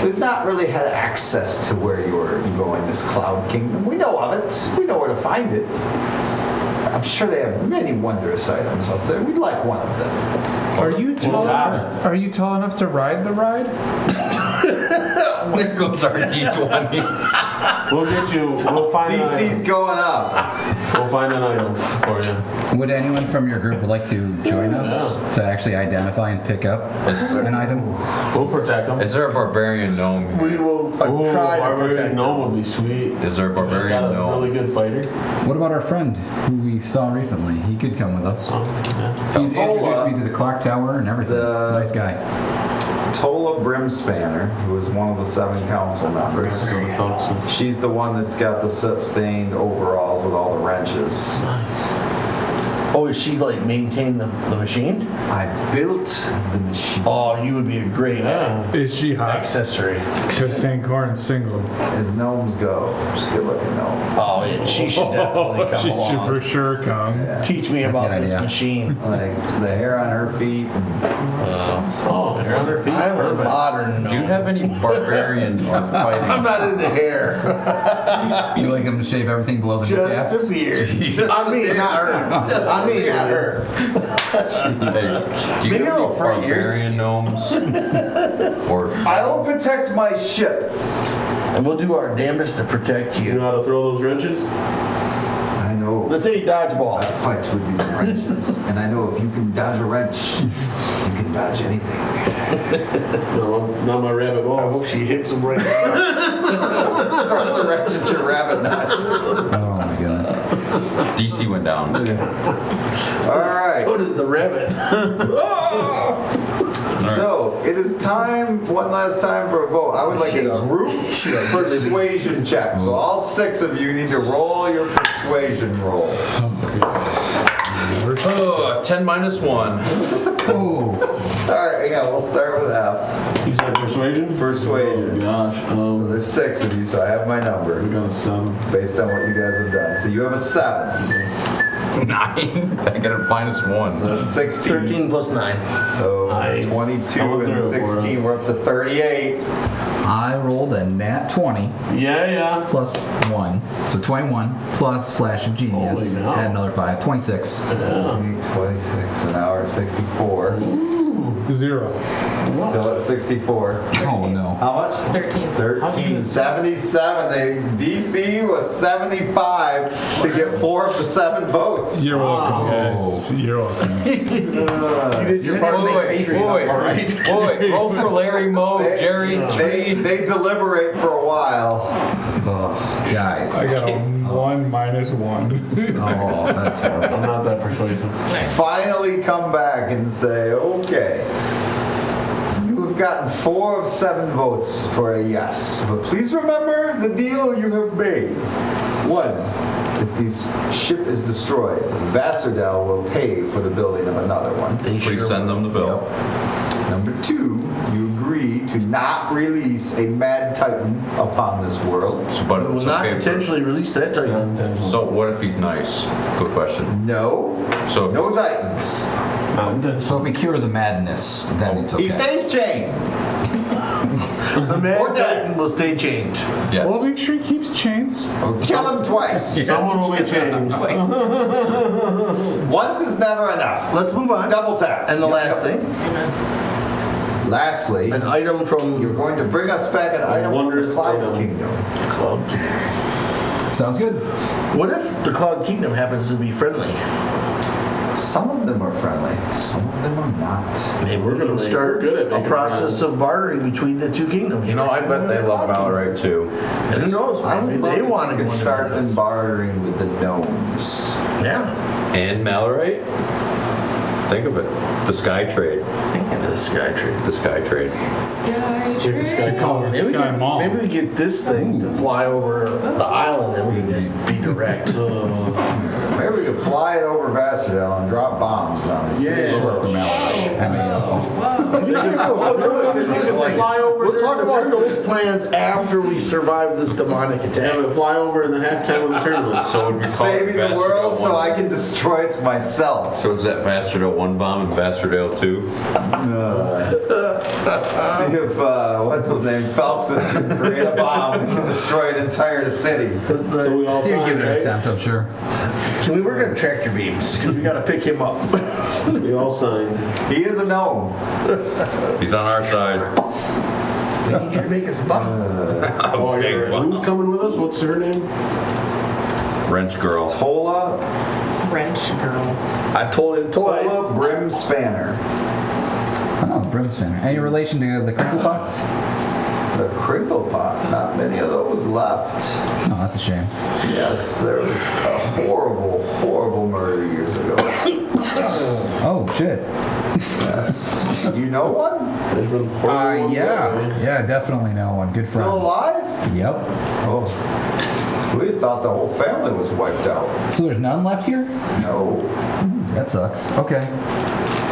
A: We've not really had access to where you're going, this Cloud Kingdom. We know of it. We know where to find it. I'm sure they have many wondrous items up there. We'd like one of them.
I: Are you tall enough to ride the ride?
E: There goes our D20.
B: We'll get you. We'll find
A: DC's going up.
B: We'll find an item for you.
H: Would anyone from your group like to join us to actually identify and pick up an item?
B: We'll protect them.
E: Is there a barbarian gnome?
G: We will try to protect
B: gnome would be sweet.
E: Is there a
B: He's got
E: barbarian
B: a
E: gnome?
B: really good fighter.
H: What about our friend who we saw recently? He could come with us.
B: Oh, yeah.
H: He's introduced me to the clock tower and everything. Nice guy.
A: Tola Brimspanner, who is one of the 7 council members. She's the one that's got the stained overalls with all the wrenches.
G: Oh, is she like maintain the machine?
A: I built the machine.
G: Oh, you would be a great
I: Is she hot?
G: accessory.
I: Because Tancoren's single.
A: As gnomes go, she's a good looking gnome.
G: Oh, yeah, she should definitely come
I: She
G: along.
I: should for sure come.
G: Teach me
H: That's a
G: about
H: good
G: this
H: idea.
G: machine.
A: Like the hair on her feet.
B: Oh, they're on their feet.
G: I'm a
B: Perfect.
G: modern
E: Do you have any barbarian or
G: I'm
E: fighting?
G: not into hair.
H: You like them to shave everything below the
G: Just
H: kneecaps?
G: the beard. I mean, not her. I mean, not her.
E: Hey, do you
G: Maybe
E: have
G: little
E: any
G: front ears.
E: barbarian gnomes? Or
A: I'll protect my ship.
G: And we'll do our damnedest to protect
B: You
G: you.
B: know how to throw those wrenches?
A: I know.
G: Let's say dodgeball.
A: I fight with these wrenches, and I know if you can dodge a wrench, you can dodge anything.
B: No, not my rabbit
G: I
B: balls.
G: hope she hits him right.
A: Throw some wrench at your rabbit nuts.
H: Oh my goodness.
E: DC went down.
A: All right.
G: So does the rabbit.
A: So it is time, one last time for a vote. I would like a group persuasion check. So all 6 of you need to roll your persuasion roll.
E: 10 minus 1.
H: Oh,
A: All right, yeah, we'll start with F.
B: You said persuasion?
A: Persuasion.
B: Oh, gosh.
A: So there's 6 of you, so I have my number
B: We got a 7.
A: based on what you guys have done. So you have a 7.
E: 9. I got a minus 1.
A: So that's 16.
G: 13 plus 9.
A: So
B: Nice.
A: 22
B: Coming
A: and
B: through for
A: 16.
B: us.
A: We're up to 38.
H: I rolled a nat 20
B: Yeah.
H: plus 1. So 21 plus Flash of Genius.
B: Holy cow.
H: Add another 5. 26.
B: Yeah.
A: 26, so now we're at 64.
I: 0.
A: Still at 64.
H: Oh no.
A: How much?
C: 13.
A: 13, 77. The DC was 75 to get 4 of the 7 votes.
I: You're welcome,
B: Wow.
I: guys. You're welcome.
G: You did your part.
E: Wait, roll for Larry Moe, Jerry.
A: They deliberate for a while.
H: Oh, guys.
I: I got a 1 minus 1.
H: Oh, that's horrible.
B: I'm not that persuasive.
A: Finally come back and say, okay, you have gotten 4 of 7 votes for a yes. But please remember the deal you have made. 1, if this ship is destroyed, Vassardel will pay for the building of another one.
E: Please send them the bill.
A: Number 2, you agree to not release a mad titan upon this world.
E: But
G: We will
E: it's
G: not
E: okay for-
G: intentionally release that titan.
E: So what if he's nice? Good question.
A: No,
E: So if
A: no titans.
B: Not intentional.
H: So if we cure the madness, then it's okay.
A: He stays chained.
G: The mad titan will stay chained.
E: yes.
I: Well, make sure he keeps chains.
A: Kill him twice.
B: Someone will be changed.
A: Once is never enough.
G: Let's move on.
A: Double tap.
G: And the
A: Yep,
G: last
A: yep.
G: thing,
A: Lastly,
G: an item from
A: you're going to bring us back an item from the
B: wondrous
A: Cloud
B: item.
A: Kingdom.
G: Cloud.
H: Sounds good.
G: What if the Cloud Kingdom happens to be friendly?
A: Some of them are friendly, some of them are not.
G: Maybe we're going to start a process of bartering between the two kingdoms.
E: You know, I bet they love Malorite too.
G: And who knows?
A: I would
G: Maybe
A: love
G: they
A: if
G: want
A: we
G: to
A: could
G: go
A: start
G: into this.
A: them bartering with the gnomes.
G: Yeah.
E: And Malorite? Think of it. The Sky Trade.
G: The Sky Trade.
E: The Sky Trade.
C: Sky trade.
I: Call it
G: Maybe,
I: Sky Mall.
G: maybe we get this thing to fly over the island and we can just be direct.
A: Maybe we could fly it over Vasterdale and drop bombs on it.
G: Yeah.
H: Short for Mallory.
G: We'll talk about those plans after we survive this demonic attack.
B: Have it fly over in the halftime of the tournament.
E: So would we call
A: Saving
E: it
A: the world
E: Vasterdale
A: so
E: 1?
A: I can destroy it myself.
E: So is that Vasterdale 1 bomb and Vasterdale 2?
A: See if, what's his name, Phelpson can create a bomb that can destroy an entire city.
B: So we all
H: You can
B: signed,
H: give it an
B: right?
H: attempt, I'm sure.
G: Can we work on tractor beams? Because we got to pick him up.
B: We all signed.
A: He is a gnome.
E: He's on our side.
G: We need you to us a bomb.
B: Oh, I got it. Who's coming with us? What's her name?
E: Wrench Girl.
A: Tola,
C: Wrench girl.
G: I told him twice.
A: Tola Brim Spanner.
H: Oh, Brimspanner. Any relation to the crinkle pots?
A: The crinkle pots, not many of those left.
H: Oh, that's a shame.
A: Yes, there was a horrible, horrible murder years ago.
H: Oh, shit.
A: Yes. You know one?
B: There's been
H: Yeah. Yeah, definitely know one. Good friends.
A: Still alive?
H: Yep.
A: Oh. We thought the whole family was wiped out.
H: So there's none left here?
A: No.
H: That sucks. Okay.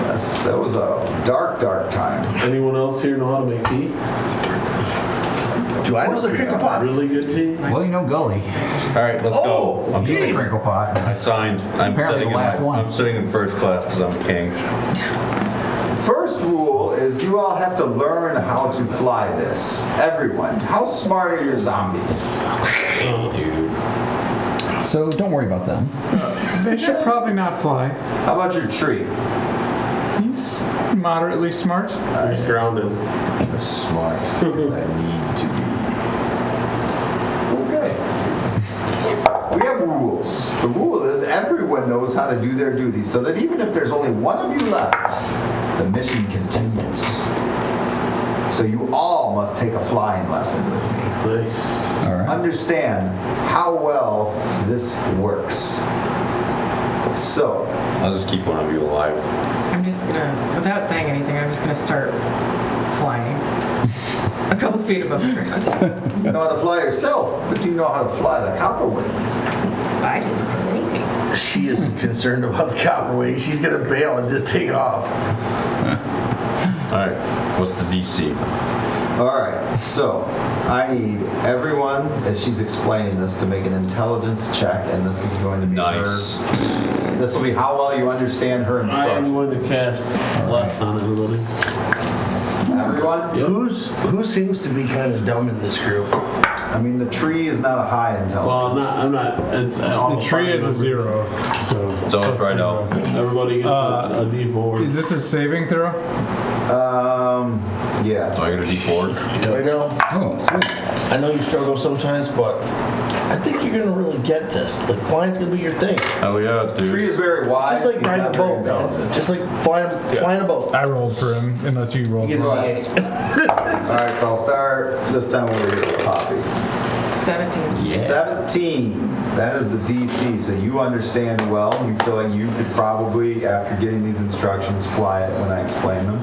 A: Yes, that was a dark, dark time.
B: Anyone else here know how to make tea?
G: Do I know the crinkle pots?
B: Really good tea?
H: Well, you know Gully.
E: All right, let's go. I'm
H: He's a
E: sitting,
H: crinkle pot.
E: I signed. I'm
H: Apparently
E: sitting
H: the last one.
E: I'm sitting in first class because I'm king.
A: First rule is you all have to learn how to fly this. Everyone. How smart are your zombies?
H: So don't worry about them.
I: They should probably not fly.
A: How about your tree?
I: He's moderately smart.
B: He's grounded.
A: Smart, because I need to be. Okay. We have rules. The rule is everyone knows how to do their duties so that even if there's only one of you left, the mission continues. So you all must take a flying lesson with me.
B: Nice.
H: All right.
A: Understand how well this works. So,
E: I'll just keep one of you alive.
C: I'm just gonna, without saying anything, I'm just gonna start flying. A couple feet above the ground.
A: you know how to fly yourself, but do you know how to fly the copperwing?
C: I didn't say anything.
G: She isn't concerned about the copperwing. She's going to bail and just take off.
E: All right, what's the DC?
A: All right, so I need everyone, as she's explaining this, to make an intelligence check, and this is going to be
E: Nice.
A: This will be how well you understand her
B: I am
A: instructions.
B: going to cast less on everybody.
A: Everyone?
G: Who seems to be kind of dumb in this group?
A: I mean, the tree is not a high intelligence.
B: Well, I'm not. It's all
I: The tree is a
B: members.
I: 0. So
E: So it's right out.
B: Everybody gets a D4.
I: Is this a saving throw?
A: Yeah.
E: So I get a D4.
G: Right now,
H: Oh, sweet.
G: I know you struggle sometimes, but I think you're going to really get this. Like, flying's going to be your thing.
E: Oh yeah,
A: The tree
E: dude.
A: is very wise.
G: Just like
A: he's
G: riding a
A: not very
G: boat, man.
A: intelligent.
G: Just like flying a boat.
I: I rolled for him, unless you rolled
G: You
I: for
G: get
I: him.
G: an 8.
A: All right, so I'll start this time over here with Poppy.
C: 17.
A: 17. That is the DC, so you understand well. You feel like you could probably, after getting these instructions, fly it when I explain them.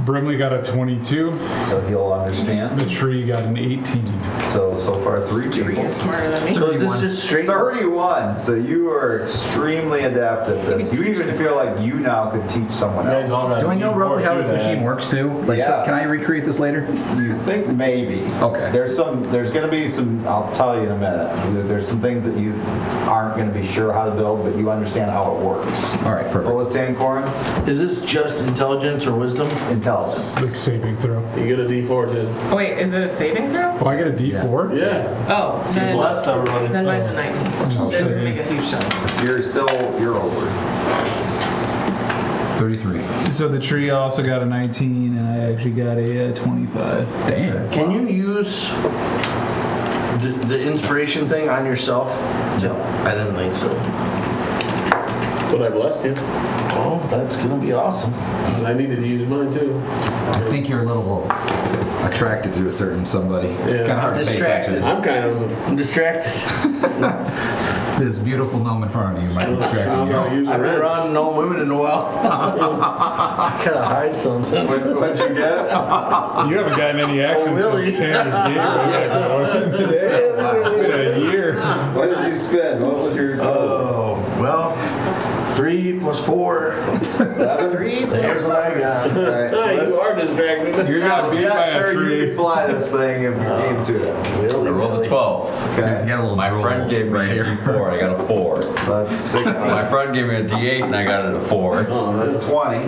I: Brimley got a 22.
A: So he'll understand.
I: The tree got an 18.
A: So far 3
C: Tree
A: people.
C: is smarter than me.
G: So is this just straight?
A: 31. So you are extremely adept at this. You even feel like you now could teach someone
B: You guys all
A: else.
B: got
H: Do I know
B: D4
H: roughly how
B: too,
H: this
B: man.
H: machine works too? Like, so
A: Yeah.
H: can I recreate this later?
A: You think maybe.
H: Okay.
A: There's going to be some, I'll tell you in a minute. There's some things that you aren't going to be sure how to build, but you understand how it works.
H: All right,
A: What
H: perfect.
A: was Tancoren?
G: Is this just intelligence or wisdom?
A: Intelligence.
I: Like saving throw.
B: You get a D4 too.
C: Oh, wait, is it a saving throw?
I: Oh, I get a D4?
B: Yeah.
C: Oh, then,
B: Last time everybody.
C: then mine's a 19.
I: Just
C: It doesn't
I: saying.
C: make a huge difference.
A: You're over.
H: 33.
I: So the tree also got a 19, and I actually got a 25.
H: Damn.
G: Can you use the inspiration thing on yourself?
A: No.
G: I didn't think so.
B: But I blessed you.
G: Oh, that's gonna be awesome.
B: And I needed to use mine too.
H: I think you're a little attracted to a certain somebody. It's kind of hard to pay
G: Distracted.
H: attention.
B: I'm kind of.
G: I'm distracted.
H: This beautiful gnome in front of you might distract
B: I'm
H: you.
B: gonna use
G: I've been
B: it.
G: around no women in a while. I gotta hide something.
A: What'd you get?
I: You haven't gotten any action
G: really?
I: since Tanner's game. It's been a year.
A: What did you spend? What was your
G: Oh, well, 3 plus 4.
A: 7?
G: There's what I got.
A: All right, so
B: You
A: let's-
B: are distracted.
A: You're not
I: beat by a
A: sure you
I: tree.
A: can fly this thing if you came to it.
G: Really,
E: I rolled a
G: really?
E: 12.
H: You
A: Okay.
H: got a little
E: My
H: drool
E: friend gave me
H: right
E: a
H: here.
E: D4. I got a 4.
A: So that's 16.
E: My friend gave me a D8 and I got it a 4.
B: Oh,
A: So that's 20.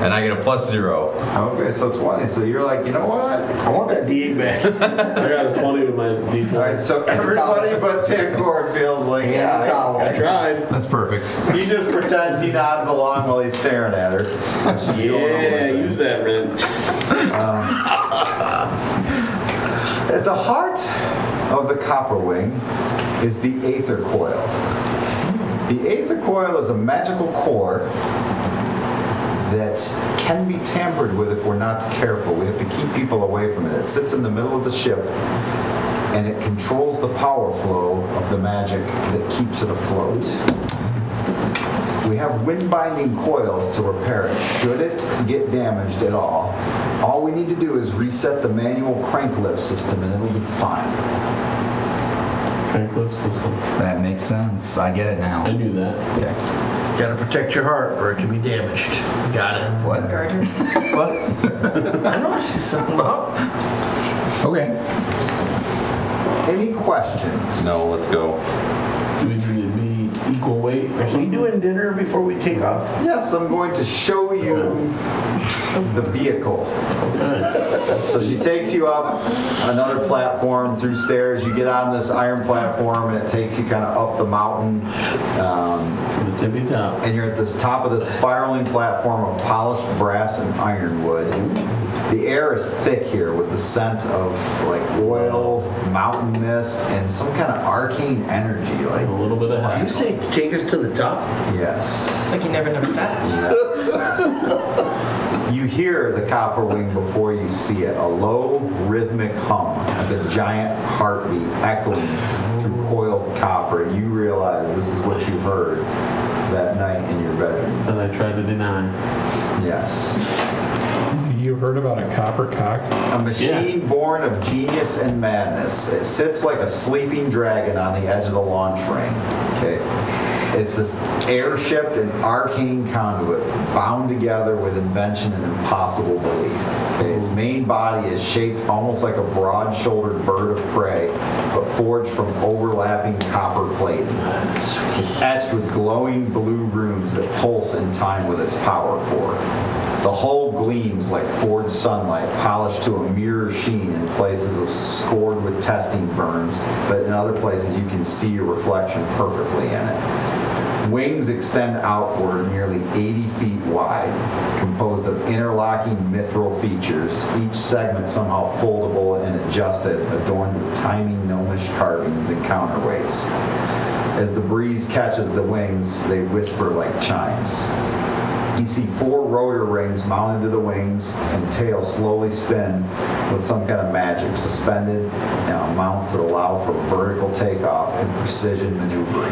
E: And I get a +0.
A: Okay, so 20. So you're like, you know what?
G: I want that D8 back.
B: I got a 20 with my D4.
A: All right, so everybody but Tancoren feels like,
G: Hand the towel.
B: I tried.
H: That's perfect.
A: he just pretends he nods along while he's staring at her. And she's going over
B: Yeah,
A: things.
B: use that wrench.
A: At the heart of the Copperwing is the Aether Coil. The Aether Coil is a magical core that can be tampered with if we're not careful. We have to keep people away from it. It sits in the middle of the ship and it controls the power flow of the magic that keeps it afloat. We have wind-binding coils to repair it should it get damaged at all. All we need to do is reset the manual crank lift system and it'll be fine.
B: Crank lift system.
H: That makes sense. I get it now.
B: I knew that.
H: Okay.
G: Gotta protect your heart or it can be damaged. Got it.
H: What?
C: Guard your
G: What? I know what she's talking about.
H: Okay.
A: Any questions?
E: No, let's go.
B: Do we need to be equal weight or
G: Are we
B: something?
G: doing dinner before we take off?
A: Yes, I'm going to show you the vehicle. So she takes you up another platform through stairs. You get on this iron platform and it takes you kind of up the mountain.
B: The tippy top.
A: And you're at this top of this spiraling platform of polished brass and ironwood. The air is thick here with the scent of like oil, mountain mist, and some kind of arcane energy. Like
B: A little bit of
G: You
B: hack.
G: say take us to the top?
A: yes.
C: like you never noticed that.
A: Yeah. You hear the Copperwing before you see it, a low rhythmic hum of the giant heartbeat echoing through coiled copper, and you realize this is what you heard that night in your bedroom.
B: And I tried to deny.
A: Yes.
I: You heard about a copper cock?
A: A machine born of genius and madness. It sits like a sleeping dragon on the edge of the launch ring. Okay. It's this airship and arcane conduit bound together with invention and impossible belief. Okay. Its main body is shaped almost like a broad-shouldered bird of prey, but forged from overlapping copper plating. It's etched with glowing blue runes that pulse in time with its power core. The hull gleams like forged sunlight, polished to a mirror sheen in places of scored with testing burns, but in other places you can see your reflection perfectly in it. Wings extend outward nearly 80 feet wide, composed of interlocking mithril features, each segment somehow foldable and adjusted, adorned with tiny gnomish carvings and counterweights. As the breeze catches the wings, they whisper like chimes. You see 4 rotor rings mounted to the wings and tail slowly spin with some kind of magic suspended mounts that allow for vertical takeoff and precision maneuvering.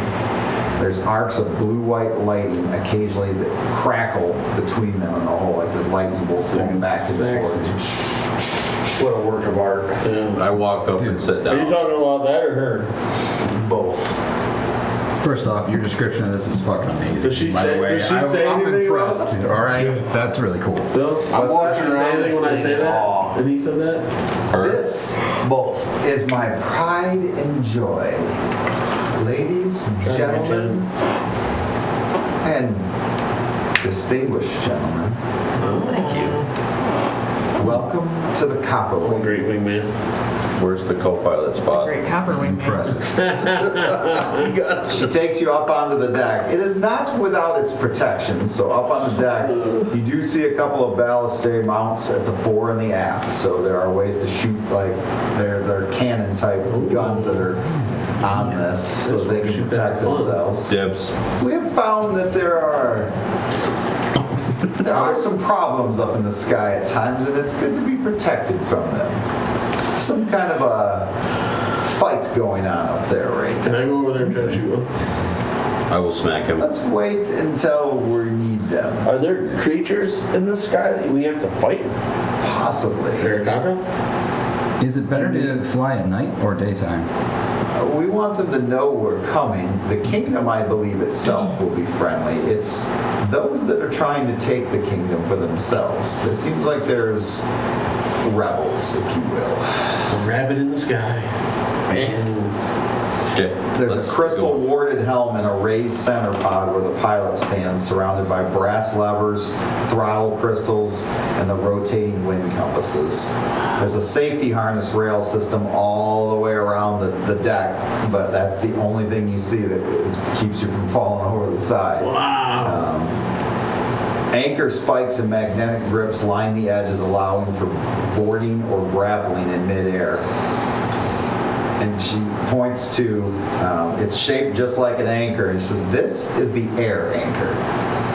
A: There's arcs of blue-white lighting occasionally that crackle between them and the whole, like this lightning bolt swinging back and forth.
G: What a work of art.
B: Yeah.
E: I walk up and sit
B: Are you
E: down.
B: talking about that or her?
G: Both.
H: First off, your description of this is fucking amazing.
B: Does she
H: by the
B: say-
H: way.
B: does she say
H: I'm
B: anything
H: impressed.
B: about
H: All right, that's really cool.
B: Bill?
G: I'm
B: Did
G: walking
B: she say
G: around
B: anything when I
G: this
B: say
G: thing in
B: that?
G: awe.
B: And he said that?
A: This
G: Both.
A: is my pride and joy. Ladies, gentlemen, and distinguished gentlemen.
G: Thank you.
A: Welcome to the Copper Wing.
B: Great wingman.
E: Where's the co-pilot spot?
C: Great copper wing.
H: Impressive.
A: She takes you up onto the deck. It is not without its protection. So up on the deck, you do see a couple of ballistae mounts at the fore and the aft. So there are ways to shoot like they're cannon type guns that are on this, so they can protect themselves.
K: Dibs.
A: We have found that there are some problems up in the sky at times, and it's good to be protected from them. Some kind of a fight going on up there right now.
B: Can I go over there and try to shoot him?
E: I will smack him.
A: Let's wait until we need them.
G: Are there creatures in the sky that we have to fight?
A: Possibly.
B: Aarakocra?
H: Is it better to fly at night or daytime?
A: We want them to know we're coming. The kingdom, I believe, itself will be friendly. It's those that are trying to take the kingdom for themselves. It seems like there's rebels, if you will.
B: A rabbit in the sky. Man.
E: Okay,
A: There's
E: let's
A: a crystal
E: go.
A: warded helm and a raised center pod where the pilot stands, surrounded by brass levers, throttle crystals, and the rotating wind compasses. There's a safety harness rail system all the way around the deck, but that's the only thing you see that keeps you from falling over the side.
B: Wow.
A: Anchor spikes and magnetic grips line the edges, allowing for boarding or grappling in midair. And she points to, it's shaped just like an anchor, and she says, this is the air anchor.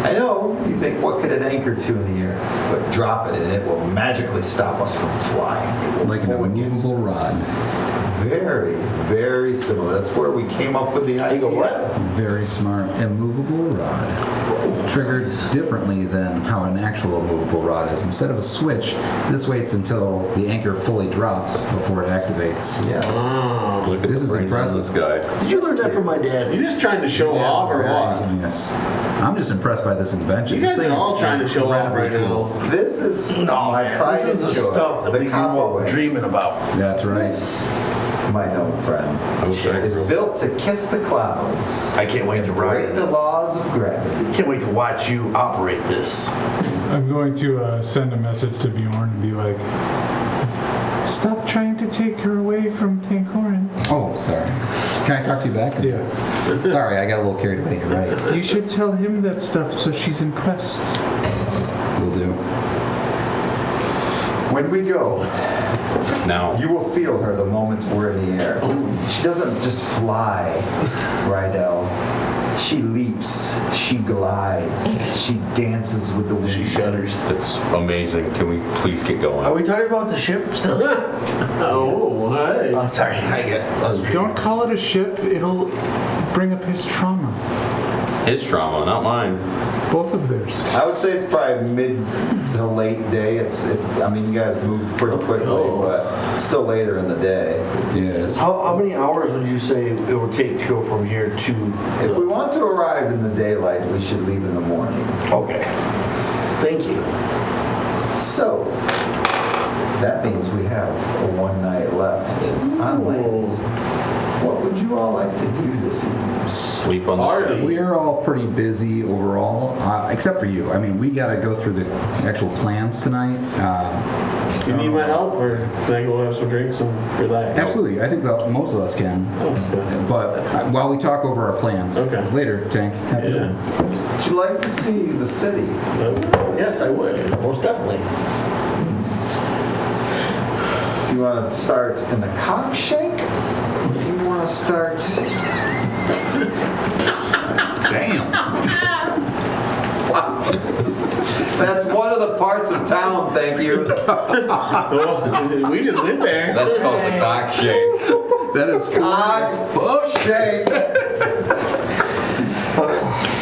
A: I know, you think, what could it anchor to in the air? But drop it and it will magically stop us from flying. It will
H: Like an
A: pull against
H: immovable
A: us.
H: rod.
A: Very, very similar. That's where we came up with the idea.
G: You go, what?
H: Very smart. Immovable rod. Triggered differently than how an actual immovable rod is. Instead of a switch, this waits until the anchor fully drops before it activates.
A: Yeah.
B: Wow.
E: Look at
H: This
E: the
H: is
E: brains on
H: impressive.
E: this guy.
G: Did you learn that from my dad?
B: You just trying to show
H: Dad
B: off
H: was
B: or
H: very
B: what?
H: ingenious. I'm just impressed by this invention.
B: You
H: This
B: guys
H: thing
B: are
H: is
B: all trying to show off
H: incredibly
B: right
H: cool.
B: now.
A: This is my pride
G: This is the
A: and joy.
G: stuff that
A: The
G: we grew
A: Copper
G: up
A: Wing.
G: dreaming about.
H: That's right.
A: This, my gnome friend,
E: I wish I could
A: is
E: roll.
A: built to kiss the clouds.
G: I can't wait to ride
A: Break the
G: this.
A: laws of gravity.
G: Can't wait to watch you operate this.
I: I'm going to send a message to Bjorn and be like, stop trying to take her away from Tancoren.
H: Oh, sorry. Can I talk to you back?
I: Yeah.
H: Sorry, I got a little carried away. You're right.
I: You should tell him that stuff so she's impressed.
H: Will do.
A: When we go,
E: Now,
A: you will feel her the moment we're in the air. She doesn't just fly, Rydell. She leaps, she glides, she dances with the wind.
G: She shudders.
E: that's amazing. Can we please get going?
G: Are we talking about the ship still?
B: Oh, hey.
G: Oh, sorry. I was
I: Don't call it a ship. It'll bring up his trauma.
E: His trauma, not mine.
I: Both of theirs.
A: I would say it's probably mid to late day. It's. I mean, you guys moved pretty quickly, but it's still later in the day.
H: Yes.
G: How many hours would you say it would take to go from here to...
A: If we want to arrive in the daylight, we should leave in the morning.
G: Okay. Thank you.
A: So, that means we have one night left on land. What would you all like to do this evening?
E: Sleep on the
B: Party.
E: ship.
H: We're all pretty busy overall, except for you. I mean, we got to go through the actual plans tonight.
B: You need my help, or can I go have some drinks and relax?
H: Absolutely. I think that most of us can.
B: Okay.
H: But while we talk over our plans,
B: Okay.
H: later, Tank. Have a good
B: Yeah.
H: one.
A: Would you like to see the city?
G: Yes, I would. Most definitely.
A: Do you want to start in the Cogshanked? Or do you want to start...
H: Damn.
A: That's one of the parts of town, thank you.
B: Well, we just went there.
E: That's called the cock shake.
H: That is
A: Cogshanked.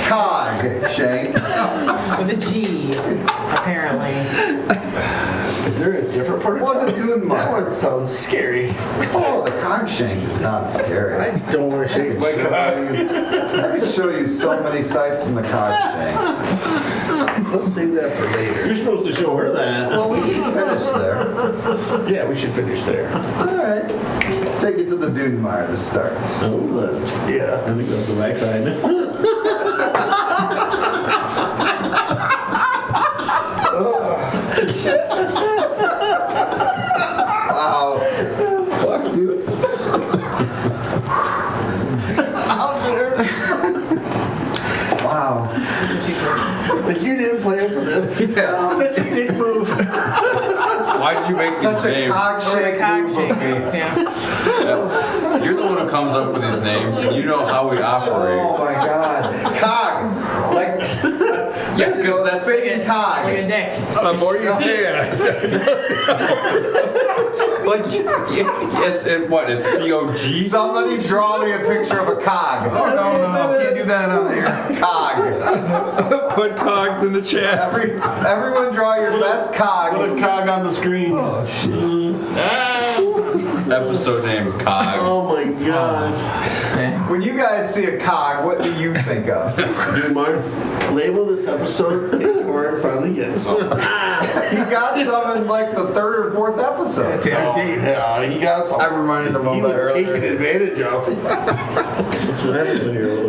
A: Cogshanked.
C: With a G, apparently.
G: Is there a different part of
A: What
G: town?
A: the doing,
G: That
A: Mark?
G: one sounds scary.
A: Oh, the Cogshanked is not scary.
G: I don't want to shake my cock.
A: I can show you so many sights in the Cogshanked.
G: Let's save that for later.
B: You're supposed to show her that.
A: Well, we can finish there.
G: Yeah, we should finish there.
A: All right. Take it to the Dunemire to start.
G: Let's, yeah.
B: I think that's the backside.
A: know.
C: That's what she said.
G: Like you didn't plan for this.
H: Yeah.
G: Such a dick move.
E: Why did you make these
A: Such a
E: names?
A: Cogshanked move of me.
C: Yeah.
E: You're the one who comes up with these names, and you know how we operate.
A: Oh my God. Cog. Like,
E: Yeah, because that's
A: spitting
C: Like
A: cog.
C: a dick.
I: The more you say it,
E: like it's what? It's COG.
A: Somebody draw me a picture of a cog.
H: Oh, no, can't do that on there.
A: Cog.
I: put cogs in the chat.
A: Everyone draw your best
B: Put a
A: cog.
B: cog on the screen.
H: Oh, shit.
E: Episode name Cog.
B: Oh my god.
A: When you guys see a cog, what do you think of?
B: Do mine?
G: Label this episode Tancoren finally gets some.
A: You got some in like the third or fourth episode.
G: Yeah, he got some.
E: I reminded him of
G: He
E: that
G: was
E: earlier.
G: taken advantage of.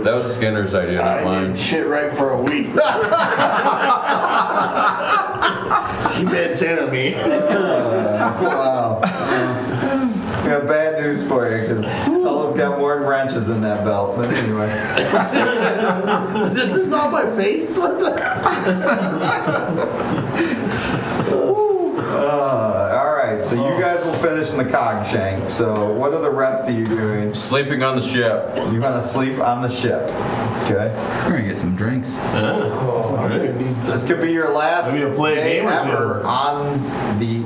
E: That was Skinner's idea, not
G: I
E: mine.
G: did shit right for a week. She bad Santa me.
A: Wow. We have bad news for you because Tulla's got more than wrenches in that belt. But anyway.
G: This is on my face? What the?
A: All right, so you guys will finish in the Cogshanked. So what are the rest of you doing?
E: Sleeping on the ship.
A: You're gonna sleep on the ship. Okay.
H: We're gonna get some drinks.
G: Oh, I'm gonna need
A: This could be your last
B: Maybe you'll play a
A: day
B: game or
A: ever
B: two.
A: on the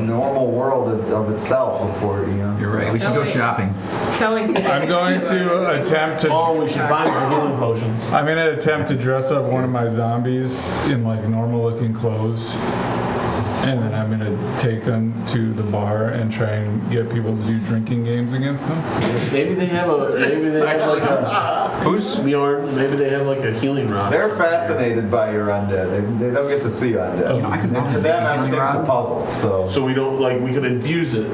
A: normal world of itself before you know.
H: You're right. We should go shopping.
C: Selling tickets.
I: I'm going to attempt to.
B: Oh, we should find some healing potions.
I: I'm gonna attempt to dress up one of my zombies in like normal-looking clothes, and then I'm gonna take them to the bar and try and get people to do drinking games against them.
B: Maybe they have like a
E: Who's?
B: Bjorn. Maybe they have like a healing rod.
A: They're fascinated by your undead. They don't get to see undead.
H: You know, I could
A: and to
H: make a
A: them,
H: healing
A: everything's a
H: rod.
A: puzzle. So
B: we don't like we could infuse it.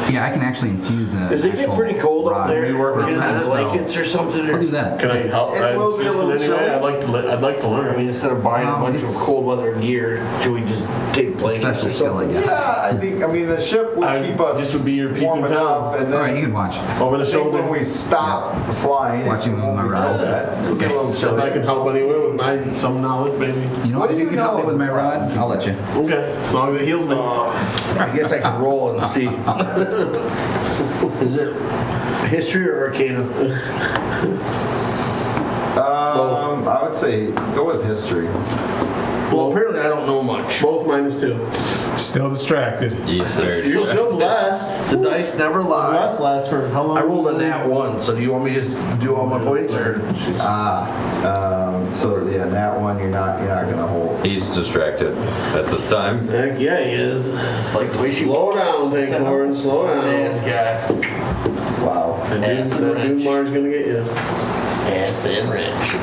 H: Yeah, I can actually infuse a.
G: Does it get
H: actual
G: pretty cold up
H: rod
G: there?
B: We work
H: for
B: on
H: a
G: Get
H: spell.
G: blankets or something?
H: I'll do that.
B: Can I help?
A: It
B: I
A: will be a
B: assist in
A: little
B: any way?
A: chilly.
B: I'd like to learn.
G: I mean, instead of buying a bunch of
H: it's-
G: cold weather gear, should we just take
H: It's a
G: blankets
H: special
G: or
H: skill, I
G: something?
H: guess.
A: yeah, I mean the ship will keep us
B: This would be your peep
A: warm
B: in town.
A: enough, and
H: All right, you
A: then
H: can watch.
B: Over the
A: I think
B: shoulder.
A: when we stop flying,
H: Watching
A: it won't
H: my
A: be so
H: rod.
A: bad. It'll be a little
B: If
A: chilly.
B: I can help anywhere with my some knowledge, maybe.
H: You know
A: What
H: what?
A: do
H: If you
A: you
H: can help me
A: know?
H: with my rod, I'll let you.
B: Okay, as long as it heals me.
G: I guess I can roll and see. Is it history or arcana?
A: I would say go with history.
G: Well, apparently I don't know much.
B: Both -2.
I: Still distracted.
E: He's very
B: You're still blessed.
G: The dice never lie.
B: Blessed lasts for how long?
G: I rolled a nat 1, so do you want me to just do all my points or?
A: So yeah, that one you're not gonna hold.
E: He's distracted at this time.
B: Heck yeah, he is.
G: It's like the way she
B: Slow down, Tancoren. Slow down.
G: Ass guy.
A: Wow.
G: Ass and
B: That
G: wrench.
B: dude Mar's gonna get you.
G: Ass and wrench.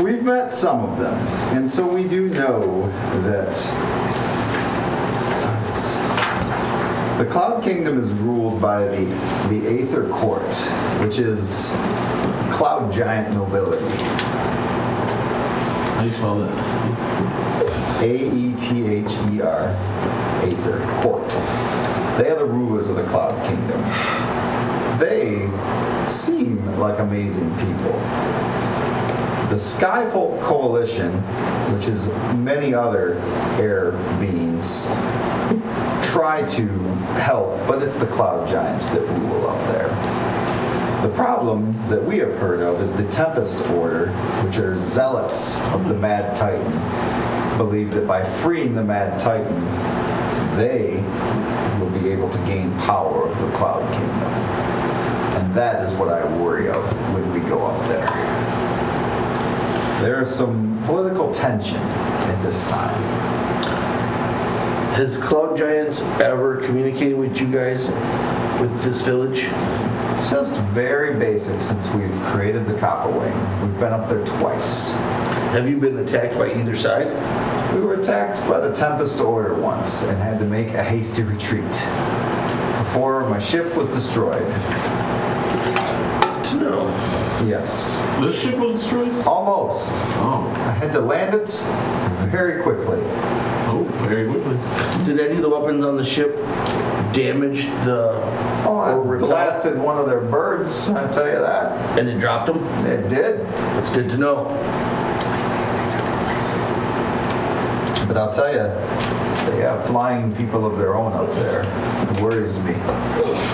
A: We've met some of them, and so we do know that the Cloud Kingdom is ruled by the Aether Court, which is Cloud Giant nobility.
B: How do you spell that?
A: Aether, Aether Court. They are the rulers of the Cloud Kingdom. They seem like amazing people. The Skyfolk Coalition, which is many other air beings, try to help, but it's the Cloud Giants that rule up there. The problem that we have heard of is the Tempest Order, which are zealots of the Mad Titan, believe that by freeing the Mad Titan, they will be able to gain power of the Cloud Kingdom. And that is what I worry of when we go up there. There is some political tension at this time.
G: Has Cloud Giants ever communicated with you guys with this village?
A: Just very basic since we've created the Copper Wing. We've been up there twice.
G: Have you been attacked by either side?
A: We were attacked by the Tempest Order once and had to make a hasty retreat before my ship was destroyed.
G: No.
A: Yes,
B: This ship was destroyed?
A: almost.
B: Oh.
A: I had to land it very quickly.
B: Oh, very quickly.
G: Did any of the weapons on the ship damage the...
A: Oh, I
G: or repel?
A: blasted one of their birds, I tell you that.
G: And it dropped them?
A: It did.
G: That's good to know.
A: But I'll tell you, they have flying people of their own up there. It worries me.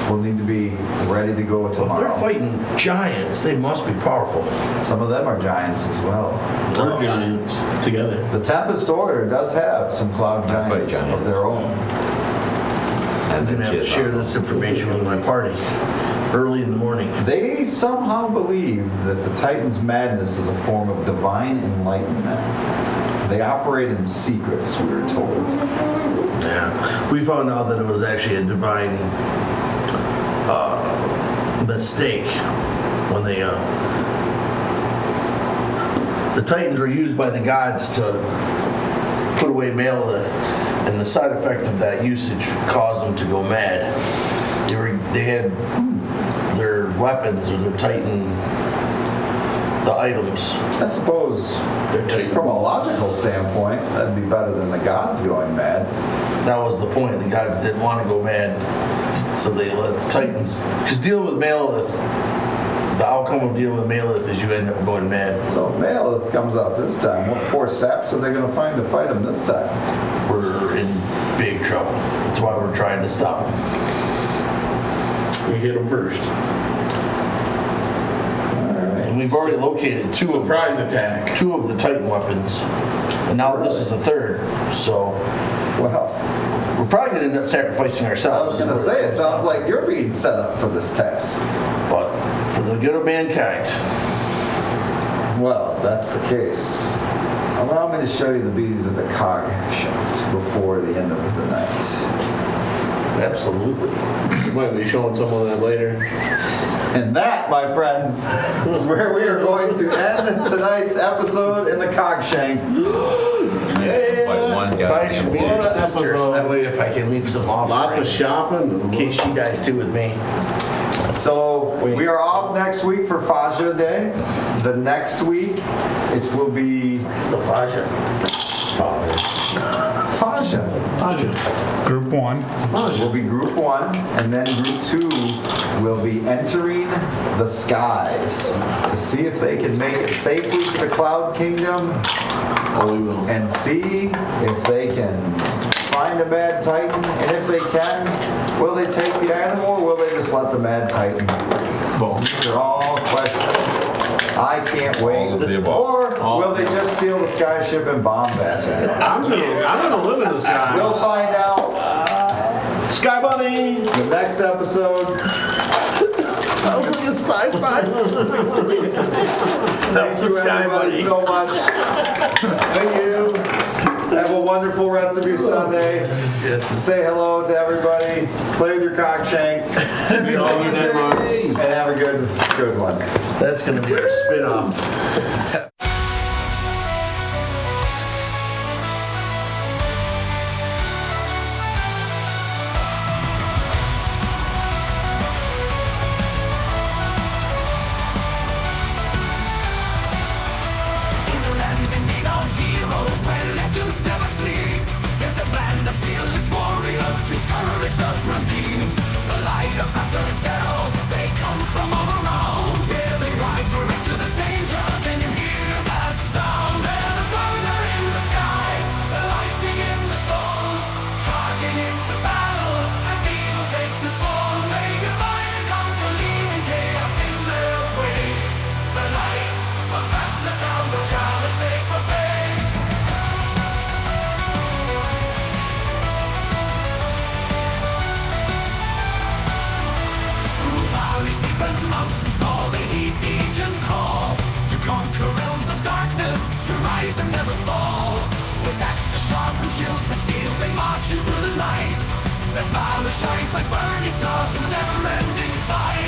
A: We'll need to be ready to go
G: If
A: tomorrow.
G: they're fighting giants, they must be powerful.
A: Some of them are giants as well.
B: We're giants together.
A: The Tempest Order does have some cloud giants of
K: giants.
A: their own.
G: I'm going to have to share this information with my party early in the morning.
A: They somehow believe that the Titan's madness is a form of divine enlightenment. They operate in secrets, we were told.
G: Yeah. We found out that it was actually a divine mistake when they... the Titans were used by the gods to put away Malolith, and the side effect of that usage caused them to go mad. They had their weapons or their Titan, the items.
A: I suppose, from a logical standpoint, that'd be better than the gods going mad.
G: That was the point. The gods didn't want to go mad, so they let the Titans. Because dealing with Malolith, the outcome of dealing with Malolith is you end up going mad.
A: So if Malolith comes out this time, what poor saps are they going to find to fight him this time?
G: We're in big trouble. That's why we're trying to stop him.
B: We hit them first.
G: And we've already located
B: Surprise attack.
G: two of the Titan weapons, and now this is the third. So,
A: Well,
G: we're probably going to end up sacrificing
A: I
G: ourselves.
A: was going to say, it sounds like you're being set up for this task.
G: But for the good of mankind.
A: Well, if that's the case, allow me to show you the beauties of the Cogshanked before the end of the night.
G: Absolutely.
B: You might be showing some of that later.
A: And that, my friends, is where we are going to end tonight's episode in the Cogshanked.
K: By one guy.
G: Probably should meet her
B: What an
G: sister, so
B: episode.
G: that way if I can leave some off.
B: Lots of shopping.
G: in case she dies too with me.
A: So we are off next week for Faja Day. The next week, it will be
G: It's a Faja.
A: Faja.
I: Group 1.
A: Will be Group 1, and then Group 2 will be entering the skies to see if they can make it safely to the Cloud Kingdom
B: Oh, we will.
A: and see if they can find a Mad Titan, and if they can, will they take the animal or will they just let the Mad Titan free?
B: Boom.
A: These are all questions. I can't wait.
K: All of the above.
A: Or will they just steal the sky ship and bomb Basset?
B: I'm gonna live in the sky.
A: We'll find out
B: Sky Bunny.
A: the next episode.
G: Sounds like a sci-fi.
A: Thank you everybody so much. Thank you. Have a wonderful rest of your Sunday. Say hello to everybody. Play with your Cogshank.
B: See all you Denmarks.
A: And have a good one.
G: That's going to be our spin-off.
L: And never fall. With axes sharp and shields of steel, they march into the night. Their valor shines like burning stars in a never-ending fight.